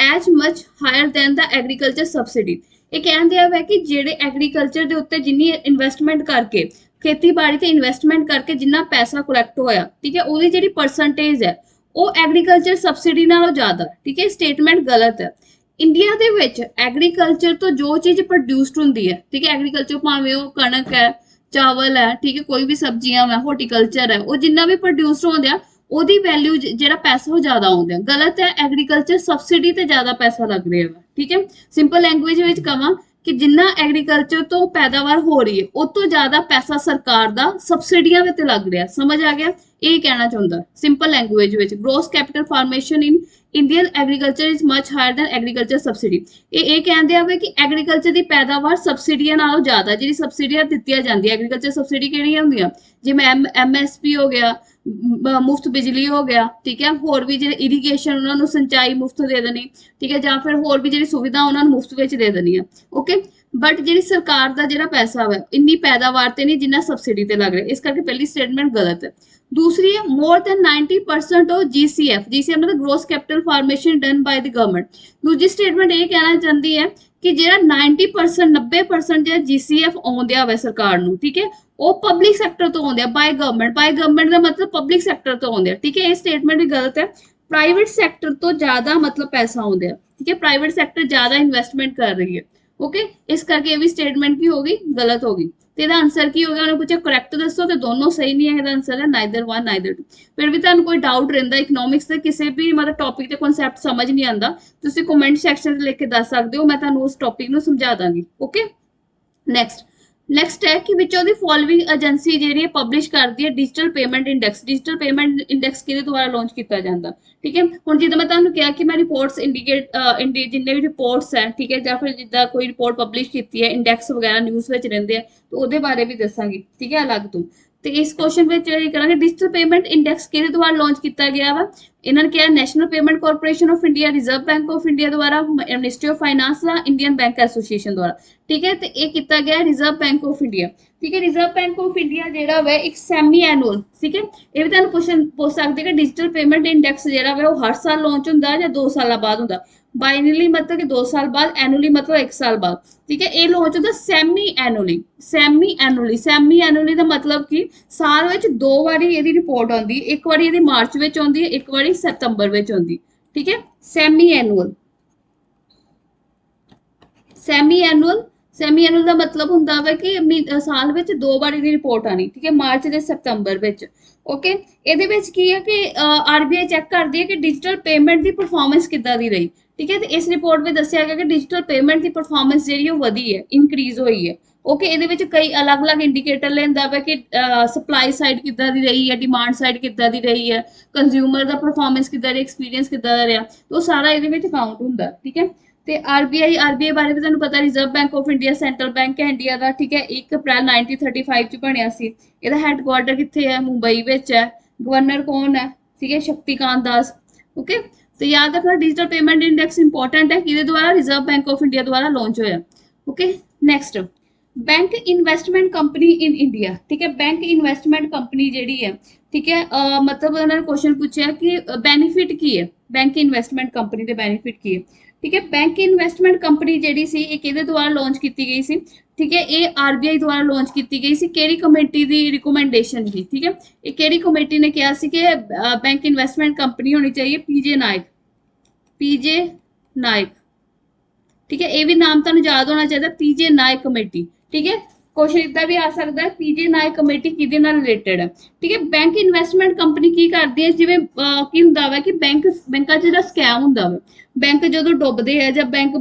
Speaker 1: as much higher than the agriculture subsidy। ਇਹ ਕਹਿੰਦੇ ਆ ਕਿ ਜਿਹੜੇ ਐਗਰੀਕਲਚਰ ਦੇ ਉੱਤੇ ਜਿੰਨੀ ਇਨਵੈਸਟਮੈਂਟ ਕਰਕੇ, ਖੇਤੀਬਾੜੀ ਤੇ ਇਨਵੈਸਟਮੈਂਟ ਕਰਕੇ ਜਿੰਨਾ ਪੈਸਾ ਕਲੈਕਟ ਹੋਇਆ, ਠੀਕ ਹੈ, ਉਹਦੀ ਜਿਹੜੀ ਪਰਸੈਂਟੇਜ ਹੈ ਉਹ ਐਗਰੀਕਲਚਰ ਸਬਸਿਡੀ ਨਾਲੋਂ ਜ਼ਿਆਦਾ, ਠੀਕ ਹੈ। ਸਟੇਟਮੈਂਟ ਗਲਤ ਹੈ। ਇੰਡੀਆ ਦੇ ਵਿੱਚ ਐਗਰੀਕਲਚਰ ਤੋਂ ਜੋ ਚੀਜ਼ ਪ੍ਰੋਡਿਊਸਡ ਹੁੰਦੀ ਹੈ, ਠੀਕ ਹੈ, ਐਗਰੀਕਲਚਰ ਭਾਵੇਂ ਉਹ ਕਣਕ ਹੈ, ਚਾਵਲ ਹੈ, ਠੀਕ ਹੈ, ਕੋਈ ਵੀ ਸਬਜ਼ੀਆਂ ਹੈ, ਹਾਰਟੀਕਲਚਰ ਹੈ, ਉਹ ਜਿੰਨਾ ਵੀ ਪ੍ਰੋਡਿਊਸਡ ਹੁੰਦੇ ਆ ਉਹਦੀ ਵੈਲਿਊ ਜਿਹੜਾ ਪੈਸਾ ਉਹ ਜ਼ਿਆਦਾ ਆਉਂਦਾ। ਗਲਤ ਹੈ, ਐਗਰੀਕਲਚਰ ਸਬਸਿਡੀ ਤੇ ਜ਼ਿਆਦਾ ਪੈਸਾ ਲੱਗ ਰਿਹਾ ਵਾ, ਠੀਕ ਹੈ। ਸਿੰਪਲ ਲੈਂਗੁਏਜ ਵਿੱਚ ਕਹਾਂ ਕਿ ਜਿੰਨਾ ਐਗਰੀਕਲਚਰ ਤੋਂ ਪੈਦਾਵਾਰ ਹੋ ਰਹੀ ਹੈ ਉਹ ਤੋਂ ਜ਼ਿਆਦਾ ਪੈਸਾ ਸਰਕਾਰ ਦਾ ਸਬਸਿਡੀਆਂ ਵਿੱਚ ਲੱਗ ਰਿਹਾ। ਸਮਝ ਆ ਗਿਆ, ਇਹ ਕਹਿਣਾ ਚਾਹੁੰਦਾ ਸਿੰਪਲ ਲੈਂਗੁਏਜ ਵਿੱਚ। Gross capital formation in Indian agriculture is much higher than agriculture subsidy. ਇਹ ਕਹਿੰਦੇ ਆ ਕਿ ਐਗਰੀਕਲਚਰ ਦੀ ਪੈਦਾਵਾਰ ਸਬਸਿਡੀਆਂ ਨਾਲੋਂ ਜ਼ਿਆਦਾ, ਜਿਹੜੀ ਸਬਸਿਡੀਆਂ ਦਿੱਤੀਆਂ ਜਾਂਦੀਆਂ ਐਗਰੀਕਲਚਰ ਸਬਸਿਡੀ ਕਿਹੜੀਆਂ ਹੁੰਦੀਆਂ, ਜਿਵੇਂ ਐਮਐਸਪੀ ਹੋ ਗਿਆ, ਮੁਫਤ ਬਿਜਲੀ ਹੋ ਗਿਆ, ਠੀਕ ਹੈ, ਹੋਰ ਵੀ ਜਿਹੜੇ ਇਰੀਗੇਸ਼ਨ ਉਹਨਾਂ ਨੂੰ ਸਿੰਚਾਈ ਮੁਫਤ ਦੇ ਦੇਣੀ, ਠੀਕ ਹੈ, ਜਾਂ ਫਿਰ ਹੋਰ ਵੀ ਜਿਹੜੀ ਸੁਵਿਧਾ ਉਹਨਾਂ ਨੂੰ ਮੁਫਤ ਵਿੱਚ ਦੇ ਦੇਣੀ ਆ, ਓਕੇ। ਬਟ ਜਿਹੜੀ ਸਰਕਾਰ ਦਾ ਜਿਹੜਾ ਪੈਸਾ ਵਾ ਇੰਨੀ ਪੈਦਾਵਾਰ ਤੇ ਨਹੀਂ ਜਿੰਨਾ ਸਬਸਿਡੀ ਤੇ ਲੱਗ ਰਿਹਾ, ਇਸ ਕਰਕੇ ਪਹਿਲੀ ਸਟੇਟਮੈਂਟ ਗਲਤ ਹੈ। दूसरी है more than 90% of GCF, GCF मतलब gross capital formation done by the government. दूसरी स्टेटमेंट ये कहना चाहती है कि ਜਿਹੜਾ 90% 90% ਜਿਹੜਾ जीसीएफ ਆਉਂਦਿਆ ਵਾ ਸਰਕਾਰ ਨੂੰ, ਠੀਕ ਹੈ, ਉਹ ਪਬਲਿਕ ਸੈਕਟਰ ਤੋਂ ਆਉਂਦੇ ਆ, ਬਾਈ ਗਵਰਨਮੈਂਟ। ਬਾਈ ਗਵਰਨਮੈਂਟ ਦਾ ਮਤਲਬ ਪਬਲਿਕ ਸੈਕਟਰ ਤੋਂ ਆਉਂਦੇ ਆ, ਠੀਕ ਹੈ। ਇਹ ਸਟੇਟਮੈਂਟ ਵੀ ਗਲਤ ਹੈ। ਪ੍ਰਾਈਵੇਟ ਸੈਕਟਰ ਤੋਂ ਜ਼ਿਆਦਾ ਮਤਲਬ ਪੈਸਾ ਆਉਂਦੇ ਆ, ਠੀਕ ਹੈ, ਪ੍ਰਾਈਵੇਟ ਸੈਕਟਰ ਜ਼ਿਆਦਾ ਇਨਵੈਸਟਮੈਂਟ ਕਰ ਰਹੀ ਹੈ, ਓਕੇ। ਇਸ ਕਰਕੇ ਇਹ ਵੀ ਸਟੇਟਮੈਂਟ ਕੀ ਹੋ ਗਈ, ਗਲਤ ਹੋ ਗਈ। ਤੇ ਇਹਦਾ ਆਨਸਰ ਕੀ ਹੋ ਗਿਆ, ਉਹਨੇ ਪੁੱਛਿਆ ਕਰੈਕਟ ਦੱਸੋ, ਤੇ ਦੋਨੋਂ ਸਹੀ ਨਹੀਂ ਹੈ। ਇਹਦਾ ਆਨਸਰ ਹੈ ਨਾਈਦਰ 1 ਨਾਈਦਰ 2। ਫਿਰ ਵੀ ਤੁਹਾਨੂੰ ਕੋਈ ਡਾਊਟ ਰਹਿੰਦਾ ਇਕਨੋਮਿਕਸ ਦੇ ਕਿਸੇ ਵੀ ਮਤਲਬ ਟੌਪਿਕ ਤੇ ਕਨਸੈਪਟ ਸਮਝ ਨਹੀਂ ਆਉਂਦਾ, ਤੁਸੀਂ ਕਮੈਂਟ ਸੈਕਸ਼ਨ 'ਚ ਲਿਖ ਕੇ ਦੱਸ ਸਕਦੇ ਹੋ, ਮੈਂ ਤੁਹਾਨੂੰ ਉਸ ਟੌਪਿਕ ਨੂੰ ਸਮਝਾ ਦਾਂਗੀ, ਓਕੇ। ਨੈਕਸਟ ਹੈ ਕਿ ਵਿੱਚੋਂ ਦੀ ਫੋਲੋਇੰਗ ਏਜੰਸੀ ਜਿਹੜੀ ਹੈ ਪਬਲਿਸ਼ ਕਰਦੀ ਹੈ digital payment index. Digital payment index ਕਿਹਦੇ ਦੁਆਰਾ ਲਾਂਚ ਕੀਤਾ ਜਾਂਦਾ, ਠੀਕ ਹੈ। ਹੁਣ ਜਿੱਦਾਂ ਮੈਂ ਤੁਹਾਨੂੰ ਕਿਹਾ ਕਿ ਮੈਂ ਰਿਪੋਰਟਸ ਜਿੰਨੇ ਵੀ ਰਿਪੋਰਟਸ ਹੈ, ਠੀਕ ਹੈ, ਜਾਂ ਫਿਰ ਜਿੱਦਾਂ ਕੋਈ ਰਿਪੋਰਟ ਪਬਲਿਸ਼ ਕੀਤੀ ਹੈ, ਇੰਡੈਕਸ ਵਗੈਰਾ ਨਿਊਜ਼ ਵਿੱਚ ਰਹਿੰਦੇ ਆ, ਤੇ ਉਹਦੇ ਬਾਰੇ ਵੀ ਦੱਸਾਂਗੀ, ਠੀਕ ਹੈ, ਅਲੱਗ ਤੋਂ। ਤੇ ਇਸ ਕੁਐਸਚਨ ਵਿੱਚ ਇਹ ਕਰਾਂਗੇ ਡਿਜੀਟਲ ਪੇਮੈਂਟ ਇੰਡੈਕਸ ਕਿਹਦੇ ਦੁਆਰਾ ਲਾਂਚ ਕੀਤਾ ਗਿਆ ਵਾ। ਇਹਨਾਂ ਨੇ ਕਿਹਾ National Payment Corporation of India, Reserve Bank of India ਦੁਆਰਾ, ਮਿਨਿਸਟਰੀ ਆਫ ਫਾਈਨਾਂਸ ਦਾ, ਇੰਡੀਅਨ ਬੈਂਕ ਐਸੋਸੀਏਸ਼ਨ ਦੁਆਰਾ, ਠੀਕ ਹੈ। ਤੇ ਇਹ ਕੀਤਾ ਗਿਆ ਰਿਜ਼ਰਵ ਬੈਂਕ ਆਫ ਇੰਡੀਆ, ਠੀਕ ਹੈ। ਰਿਜ਼ਰਵ ਬੈਂਕ ਆਫ ਇੰਡੀਆ ਜਿਹੜਾ ਵਾ ਇੱਕ ਸੈਮੀ ਐਨੂਅਲ, ਠੀਕ ਹੈ। ਇਹ ਵੀ ਤੁਹਾਨੂੰ ਪੁੱਛ ਸਕਦੇ ਕਿ ਡਿਜੀਟਲ ਪੇਮੈਂਟ ਇੰਡੈਕਸ ਜਿਹੜਾ ਵਾ ਉਹ ਹਰ ਸਾਲ ਲਾਂਚ ਹੁੰਦਾ ਜਾਂ 2 ਸਾਲਾਂ ਬਾਅਦ ਹੁੰਦਾ। ਬਾਈਨਲੀ ਮਤਲਬ ਕਿ 2 ਸਾਲ ਬਾਅਦ, ਐਨੂਅਲੀ ਮਤਲਬ 1 ਸਾਲ ਬਾਅਦ, ਠੀਕ ਹੈ। ਇਹ ਲਾਂਚ ਹੁੰਦਾ ਸੈਮੀ ਐਨੂਅਲੀ। ਸੈਮੀ ਐਨੂਅਲੀ ਦਾ ਮਤਲਬ ਕਿ ਸਾਲ ਵਿੱਚ 2 ਵਾਰੀ ਇਹਦੀ ਰਿਪੋਰਟ ਆਉਂਦੀ, ਇੱਕ ਵਾਰੀ ਇਹਦੀ ਮਾਰਚ ਵਿੱਚ ਆਉਂਦੀ ਹੈ, ਇੱਕ ਵਾਰੀ ਸਤੰਬਰ ਵਿੱਚ ਆਉਂਦੀ, ਠੀਕ ਹੈ। ਸੈਮੀ ਐਨੂਅਲ ਦਾ ਮਤਲਬ ਹੁੰਦਾ ਵਾ ਕਿ ਸਾਲ ਵਿੱਚ 2 ਵਾਰੀ ਦੀ ਰਿਪੋਰਟ ਆਣੀ, ਠੀਕ ਹੈ, ਮਾਰਚ ਤੇ ਸਤੰਬਰ ਵਿੱਚ, ਓਕੇ। ਇਹਦੇ ਵਿੱਚ ਕੀ ਹੈ ਕਿ ਆਰਬੀਆਈ ਚੈੱਕ ਕਰਦੀ ਹੈ ਕਿ ਡਿਜੀਟਲ ਪੇਮੈਂਟ ਦੀ ਪਰਫਾਰਮੈਂਸ ਕਿੱਦਾਂ ਦੀ ਰਹੀ, ਠੀਕ ਹੈ। ਤੇ ਇਸ ਰਿਪੋਰਟ ਵਿੱਚ ਦੱਸਿਆ ਗਿਆ ਕਿ ਡਿਜੀਟਲ ਪੇਮੈਂਟ ਦੀ ਪਰਫਾਰਮੈਂਸ ਜਿਹੜੀ ਉਹ ਵਧੀ ਹੈ, ਇਨਕਰੀਜ਼ ਹੋਈ ਹੈ, ओके ਇਹਦੇ ਵਿੱਚ ਕਈ ਅਲੱਗ-ਅਲੱਗ ਇੰਡੀਕੇਟਰ ਲੈਂਦਾ ਵਾ ਕਿ ਸਪਲਾਈ ਸਾਈਡ ਕਿੱਦਾਂ ਦੀ ਰਹੀ ਹੈ, ਡਿਮਾਂਡ ਸਾਈਡ ਕਿੱਦਾਂ ਦੀ ਰਹੀ ਹੈ, ਕੰਜ਼ਿਊਮਰ ਦਾ ਪਰਫਾਰਮੈਂਸ ਕਿੱਦਾਂ ਰਿਹਾ, ਐਕਸਪੀਰੀਅੰਸ ਕਿੱਦਾਂ ਦਾ ਰਿਹਾ, ਉਹ ਸਾਰਾ ਇਹਦੇ ਵਿੱਚ ਕਾਊਂਟ ਹੁੰਦਾ। ਠੀਕ ਹੈ। ਤੇ ਆਰਬੀਆਈ ਬਾਰੇ ਵੀ ਤੁਹਾਨੂੰ ਪਤਾ reserve Bank of India central bank ਹੈ ਇੰਡੀਆ ਦਾ। ਠੀਕ ਹੈ। 1 ਅਪ੍ਰੈਲ 1935 ਚ ਬਣਿਆ ਸੀ। ਇਹਦਾ ਹੈੱਡਕੁਆਰਟਰ ਕਿੱਥੇ ਹੈ? ਮੁੰਬਈ ਵਿੱਚ ਹੈ। ਗਵਰਨਰ ਕੌਣ ਹੈ? ਠੀਕ ਹੈ, ਸ਼ਕਤੀਕਾਂਤ ਦਾਸ। ਓਕੇ। ਤੇ ਯਾਦ ਰੱਖਣਾ ਡਿजिटल पेमेंट इंडेक्स इंपॉर्टेंट है, किहदे द्वारा? रिजर्व बैंक ऑफ इंडिया द्वारा लॉन्च होया। Okay. Next, bank investment company in India. ठीक है। बैंक इन्वेस्टमेंट कंपनी जिहड़ी है, ठीक है, मतलब उन्होंने क्वेश्चन पूछा कि बेनिफिट की है बैंक इन्वेस्टमेंट कंपनी के, बेनिफिट की है। ठीक है। बैंक इन्वेस्टमेंट कंपनी जिहड़ी सी ये किहदे द्वारा लॉन्च की गई सी? ठीक है, ये आरबीआई द्वारा लॉन्च की गई सी। केड़ी कमेटी दी रिकमेंडेशन थी? ठीक है, ये केड़ी कमेटी ने कहा सी कि बैंक इन्वेस्टमेंट कंपनी होनी चाहिए? पीजे नायक, पीजे नायक। ठीक है, ये भी नाम तुहानूं याद होना चाहिए, पीजे नायक कमेटी। ठीक है, क्वेश्चन इदा भी आ सकता है पीजे नायक कमेटी किहदे नाल रिलेटेड है। ठीक है। बैंक इन्वेस्टमेंट कंपनी की करदी है? जिवें की हुंदा वा कि बैंकां च जिहड़ा स्कैम हुंदा वा, बैंक जदों डुबदे है जां बैंक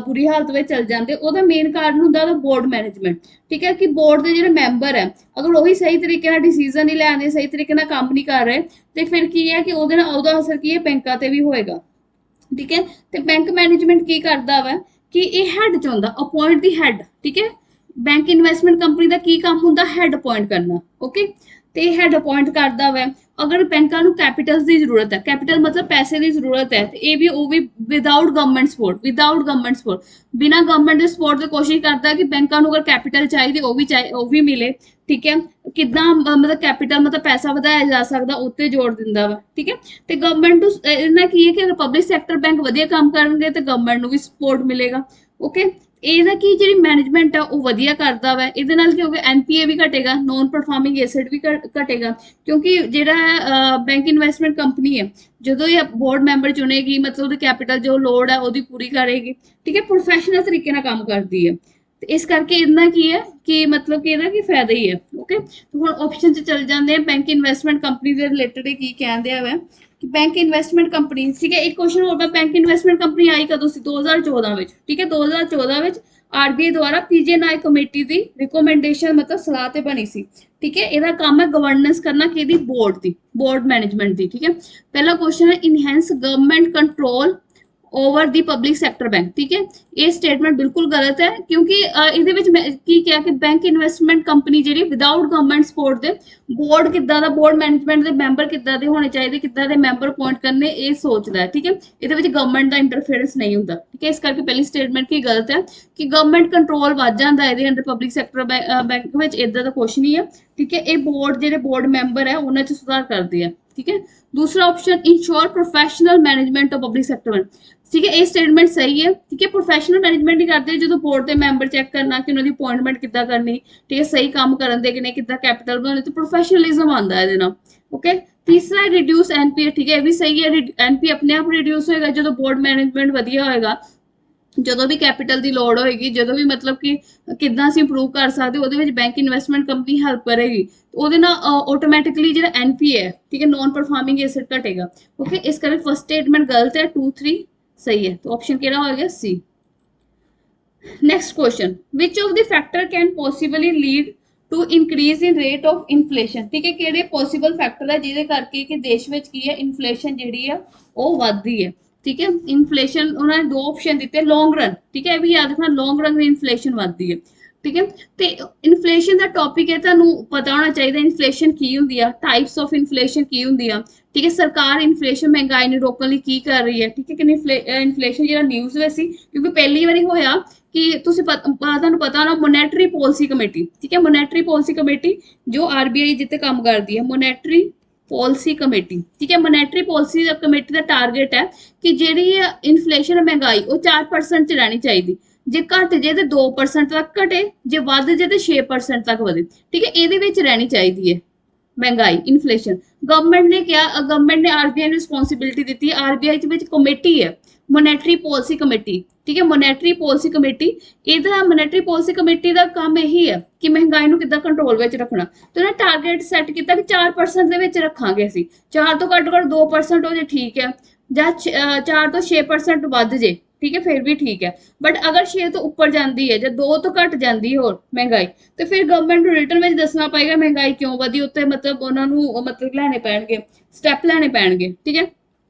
Speaker 1: बुरी हालत में चल जाते, ਉਹਦਾ मेन कारण ਹੁੰਦਾ बोर्ड मैनेजमेंट। ठीक है, कि बोर्ड ਦੇ ਜਿਹੜੇ ਮੈਂਬਰ ਹੈ ਅਗਰ ਉਹੀ ਸਹੀ ਤਰੀਕੇ ਨਾਲ ਡਿਸੀਜਨ ਨਹੀਂ ਲੈਂਦੇ, ਸਹੀ ਤਰੀਕੇ ਨਾਲ ਕੰਮ ਨਹੀਂ ਕਰ ਰਹੇ, ਤੇ ਫਿਰ ਕੀ ਹੈ ਕਿ ਉਹਦੇ ਨਾਲ ਉਹਦਾ ਅਸਰ ਕੀ ਹੈ ਬੈਂਕਾਂ ਤੇ ਵੀ ਹੋਏਗਾ। ਠੀਕ ਹੈ। ਤੇ ਬੈਂਕ ਮੈਨੇਜਮੈਂਟ ਕੀ ਕਰਦਾ ਵਾ ਕਿ ਇਹ ਹੈਡ ਚ ਹੁੰਦਾ, ਅਪਾਇੰਟ ਦੀ ਹੈਡ। ਠੀਕ ਹੈ। ਬੈਂਕ ਇਨਵੈਸਟਮੈਂਟ ਕੰਪਨੀ ਦਾ ਕੀ ਕੰਮ ਹੁੰਦਾ? ਹੈਡ ਅਪਾਇੰਟ ਕਰਨਾ। ਓਕੇ। ਤੇ ਹੈਡ ਅਪਾਇੰਟ ਕਰਦਾ ਵਾ। ਅਗਰ ਬੈਂਕਾਂ ਨੂੰ ਕੈਪੀਟਲ ਦੀ ਜ਼ਰੂਰਤ ਹੈ, ਕੈਪੀਟਲ ਮਤਲਬ ਪੈਸੇ ਦੀ ਜ਼ਰੂਰਤ ਹੈ, ਤੇ ਇਹ ਵੀ ਉਹ ਵੀ without government support, without government support, ਬਿਨਾਂ ਗਵਰਨਮੈਂਟ ਦੇ ਸਪੋਰਟ ਦੀ ਕੋਸ਼ਿਸ਼ ਕਰਦਾ ਕਿ ਬੈਂਕਾਂ ਨੂੰ ਅਗਰ ਕੈਪੀਟਲ ਚਾਹੀਦੀ ਉਹ ਵੀ ਮਿਲੇ। ਠੀਕ ਹੈ। ਕਿੱਦਾਂ ਮਤਲਬ ਕੈਪੀਟਲ ਮਤਲਬ ਪੈਸਾ ਵਧਾਇਆ ਜਾ ਸਕਦਾ ਉੱਤੇ ਜ਼ੋਰ ਦਿੰਦਾ ਵਾ। ਠੀਕ ਹੈ। ਤੇ ਗਵਰਨਮੈਂਟ ਨੂੰ ਇਹਨਾਂ ਕੀ ਹੈ ਕਿ ਅਗਰ ਪਬਲਿਕ ਸੈਕਟਰ ਬੈਂਕ ਵਧੀਆ ਕੰਮ ਕਰਨਗੇ ਤੇ ਗਵਰਨਮੈਂਟ ਨੂੰ ਵੀ ਸਪੋਰਟ ਮਿਲੇਗਾ। ਓਕੇ। ਇਹਦਾ ਕੀ ਜਿਹੜੀ ਮੈਨੇਜਮੈਂਟ ਆ ਉਹ ਵਧੀਆ ਕਰਦਾ ਵਾ। ਇਹਦੇ ਨਾਲ ਕੀ ਹੋਊਗਾ? ਐਨਪੀਏ ਵੀ ਘਟੇਗਾ, ਨੋਨ ਪਰਫਾਰਮਿੰਗ ਐਸੈਟ ਵੀ ਘਟੇਗਾ, ਕਿਉਂਕਿ ਜਿਹੜਾ ਬੈਂਕ ਇਨਵੈਸਟਮੈਂਟ ਕੰਪਨੀ ਹੈ ਜਦੋਂ ਇਹ ਬੋਰਡ ਮੈਂਬਰ ਚੁਣੇਗੀ ਮਤਲਬ ਉਹਦੀ ਕੈਪੀਟਲ ਜੋ ਲੋੜ ਹੈ ਉਹਦੀ ਪੂਰੀ ਕਰੇਗੀ। ਠੀਕ ਹੈ। ਪ੍ਰੋਫੈਸ਼ਨਲ ਤਰੀਕੇ ਨਾਲ ਕੰਮ ਕਰਦੀ ਹੈ, ਤੇ ਇਸ ਕਰਕੇ ਇਹਨਾਂ ਕੀ ਹੈ ਕਿ ਮਤਲਬ ਕਿ ਇਹਦਾ ਕੀ ਫਾਇਦਾ ਹੀ ਹੈ। ਓਕੇ। ਹੁਣ ਆਪਸ਼ਨ 'ਚ ਚੱਲ ਜਾਂਦੇ ਆ ਬੈਂਕ ਇਨਵੈਸਟਮੈਂਟ ਕੰਪਨੀ ਦੇ ਰਿਲੇਟਡ ਕੀ ਕਹਿੰਦੇ ਆ ਵਾ ਕਿ ਬੈਂਕ ਇਨਵੈਸਟਮੈਂਟ ਕੰਪਨੀ। ਠੀਕ ਹੈ। ਇੱਕ ਕੁਐਸਚਨ ਹੋਰ, ਬੈਂਕ ਇਨਵੈਸਟਮੈਂਟ ਕੰਪਨੀ ਆਈ ਕਦੋਂ ਸੀ? 2014 ਵਿੱਚ। ਠੀਕ ਹੈ। 2014 ਵਿੱਚ ਆਰਬੀਆਈ ਦੁਆਰਾ ਪੀਜੇ ਨਾਇਕ ਕਮੇਟੀ ਦੀ ਰਿਕਮੈਂਡੇਸ਼ਨ ਮਤਲਬ ਸਲਾਹ ਤੇ ਬਣੀ ਸੀ। ਠੀਕ ਹੈ। ਇਹਦਾ ਕੰਮ ਹੈ ਗਵਰਨੈਂਸ ਕਰਨਾ ਕਿਹਦੀ? ਬੋਰਡ ਦੀ, ਬੋਰਡ ਮੈਨੇਜਮੈਂਟ ਦੀ। ਠੀਕ ਹੈ। ਪਹਿਲਾ ਕੁਐਸਚਨ ਹੈ ਇਨਹੈਂਸ ਗਵਰਨਮੈਂਟ ਕੰਟਰੋਲ ਓਵਰ ਦੀ ਪਬਲਿਕ ਸੈਕਟਰ ਬੈਂਕ। ਠੀਕ ਹੈ। ਇਹ ਸਟੇਟਮੈਂਟ ਬਿਲਕੁਲ ਗਲਤ ਹੈ, ਕਿਉਂਕਿ ਇਹਦੇ ਵਿੱਚ ਕੀ ਕਿਹਾ ਕਿ ਬੈਂਕ ਇਨਵੈਸਟਮੈਂਟ ਕੰਪਨੀ ਜਿਹੜੀ ਵਿਦਆਊਟ ਗਵਰਨਮੈਂਟ ਸਪੋਰਟ ਦੇ ਬੋਰਡ ਕਿੱਦਾਂ ਦਾ, ਬੋਰਡ ਮੈਨੇਜਮੈਂਟ ਦੇ ਮੈਂਬਰ ਕਿੱਦਾਂ ਦੇ ਹੋਣੇ ਚਾਹੀਦੇ, ਕਿੱਦਾਂ ਦੇ ਮੈਂਬਰ ਅਪਾਇੰਟ ਕਰਨੇ, ਇਹ ਸੋਚਦਾ ਹੈ। ਠੀਕ ਹੈ। ਇਹਦੇ ਵਿੱਚ ਗਵਰਨਮੈਂਟ ਦਾ ਇੰਟਰਫੇਰੈਂਸ ਨਹੀਂ ਹੁੰਦਾ। ਠੀਕ ਹੈ। ਇਸ ਕਰਕੇ ਪਹਿਲੀ ਸਟੇਟਮੈਂਟ ਕੀ ਗਲਤ ਹੈ ਕਿ ਗਵਰਨਮੈਂਟ ਕੰਟਰੋਲ ਵੱਧ ਜਾਂਦਾ ਇਹਦੇ ਅੰਡਰ ਪਬਲਿਕ ਸੈਕਟਰ ਬੈਂਕ ਵਿੱਚ, ਇਦਾਂ ਦਾ ਕੁਛ ਨਹੀਂ ਹੈ। ਠੀਕ ਹੈ। ਇਹ ਬੋਰਡ ਜਿਹੜੇ ਬੋਰਡ ਮੈਂਬਰ ਹੈ ਉਹਨਾਂ 'ਚ ਸੁਧਾਰ ਕਰਦੇ ਆ। ਠੀਕ ਹੈ। दूसरा option ensure professional management of public sector. ठीक है। ये स्टेटमेंट सही है। ठीक है। प्रोफेशनल मैनेजमेंट ही करते जो बोर्ड के मैंबर चेक करना कि उन्होंने अपॉइंटमेंट कितना करनी। ठीक है। सही काम करन दे कि नहीं, कितना कैपिटल बनाने, तो प्रोफेशनलिज्म आता है ये। ओके। तीसरा रिड्यूस एनपीए। ठीक है। ये भी सही है। एनपीए अपने आप रिड्यूस होएगा जो बोर्ड मैनेजमेंट वधिया होएगा, ਜਦੋਂ ਵੀ ਕੈਪੀਟਲ ਦੀ ਲੋੜ ਹੋਏਗੀ, ਜਦੋਂ ਵੀ ਮਤਲਬ ਕਿ ਕਿੱਦਾਂ ਅਸੀਂ ਇੰਪਰੂਵ ਕਰ ਸਕਦੇ ਉਹਦੇ ਵਿੱਚ ਬੈਂਕ ਇਨਵੈਸਟਮੈਂਟ ਕੰਪਨੀ ਹੈਲਪ ਕਰੇਗੀ। ਉਹਦੇ ਨਾਲ ਆਟੋਮੈਟਿਕਲੀ ਜਿਹੜਾ ਐਨਪੀਏ ਹੈ, ਠੀਕ ਹੈ, ਨॉन ਪਰਫਾਰਮਿੰਗ ਐਸੈਟ ਘਟੇਗਾ। ਓਕੇ। ਇਸ ਕਰਕੇ ਫਸਟ ਸਟੇਟਮੈਂਟ ਗਲਤ ਹੈ, 2 3 ਸਹੀ ਹੈ। ਤਾਂ ਆਪਸ਼ਨ ਕਿਹੜਾ ਹੋਏਗਾ? C. Next question, which of the factor can possibly lead to increase in rate of inflation. ਠੀਕ ਹੈ। ਕਿਹੜੇ ਪੋਸੀਬਲ ਫੈਕਟਰ ਹੈ ਜਿਹਦੇ ਕਰਕੇ ਕਿ ਦੇਸ਼ ਵਿੱਚ ਕੀ ਹੈ ਇਨਫਲੇਸ਼ਨ ਜਿਹੜੀ ਆ ਉਹ ਵੱਧਦੀ ਹੈ। ठीक है। इन्फ्लेशन उन्होंने 2 ऑप्शन दिते, लॉन्ग रन। ठीक है। भी याद रखना लॉन्ग रन में इन्फ्लेशन बढ़ती है। ठीक है। तो इन्फ्लेशन का टॉपिक है, तुहानू पता होना चाहिए इन्फ्लेशन की हुंदी है, टाइप्स ऑफ इन्फ्लेशन की हुंदी है। ठीक है। सरकार इन्फ्लेशन महंगाई नूं रोकण लई की कर रही है। ठीक है। कि इन्फ्लेशन जिहड़ा न्यूज़ ਵਿੱਚ ਸੀ, क्योंकि पहली बारी होया कि तुसीं तुहानू पता होना मोनेटरी पॉलिसी कमेटी। ठीक है। मोनेटरी पॉलिसी कमेटी जो आरबीआई जिते काम करती है, मोनेटरी पॉलिसी कमेटी। ठीक है। मोनेटरी पॉलिसी कमेटी का टारगेट है कि ਜਿਹੜੀ ਇਨਫਲੇਸ਼ਨ ਮਹਿੰਗਾਈ ਉਹ 4% ਚ ਰਹਿਣੀ ਚਾਹੀਦੀ। ਜੇ ਘਟ ਜੇ ਤੇ 2% ਤੱਕ ਘਟੇ, ਜੇ ਵੱਧ ਜੇ ਤੇ 6% ਤੱਕ ਵਧੇ। ਠੀਕ ਹੈ। ਇਹਦੇ ਵਿੱਚ ਰਹਿਣੀ ਚਾਹੀਦੀ ਹੈ ਮਹਿੰਗਾਈ, ਇਨਫਲੇਸ਼ਨ। ਗਵਰਨਮੈਂਟ ਨੇ ਕਿਹਾ, ਗਵਰਨਮੈਂਟ ਨੇ ਆਰਬੀਆਈ ਨੂੰ ਰਿਸਪੌਂਸਿਬਿਲਿਟੀ ਦਿੱਤੀ ਹੈ। ਆਰਬੀਆਈ ਦੇ ਵਿੱਚ ਕਮੇਟੀ ਹੈ ਮੋਨੈਟਰੀ ਪॉलिसी ਕਮੇਟੀ। ਠੀਕ ਹੈ। ਮੋਨੈਟਰੀ ਪॉलिसी ਕਮੇਟੀ, ਇਹਦਾ ਮੋਨੈਟਰੀ ਪॉलिसी ਕਮੇਟੀ ਦਾ ਕੰਮ ਇਹੀ ਹੈ ਕਿ ਮਹਿੰਗਾਈ ਨੂੰ ਕਿੱਦਾਂ ਕੰਟਰੋਲ ਵਿੱਚ ਰੱਖਣਾ। ਤੇ ਉਹਨੇ ਟਾਰਗੇਟ ਸੈੱਟ ਕੀਤਾ ਕਿ 4% ਦੇ ਵਿੱਚ ਰੱਖਾਂਗੇ ਅਸੀਂ। 4 ਤੋਂ ਘੱਟ 2% ਹੋ ਜੇ ਠੀਕ ਹੈ, ਜਾਂ 4 ਤੋਂ 6% ਵੱਧ ਜੇ। ठीक है, फिर भी ठीक है। बट अगर 6 ਤੋਂ ਉੱਪਰ ਜਾਂਦੀ ਹੈ ਜਾਂ 2 ਤੋਂ ਘੱਟ ਜਾਂਦੀ ਹੈ ਹੋਰ ਮਹਿੰਗਾਈ, ਤੇ ਫਿਰ ਗਵਰਨਮੈਂਟ ਨੂੰ ਰਿਟਰਨ ਵਿੱਚ ਦੱਸਣਾ ਪਏਗਾ ਮਹਿੰਗਾਈ ਕਿਉਂ ਵਧੀ, ਉੱਤੇ ਮਤਲਬ ਉਹਨਾਂ ਨੂੰ ਮਤਲਬ ਲੈਣੇ ਪੈਣਗੇ, ਸਟੈਪ ਲੈਣੇ ਪੈਣਗੇ, ਠੀਕ ਹੈ।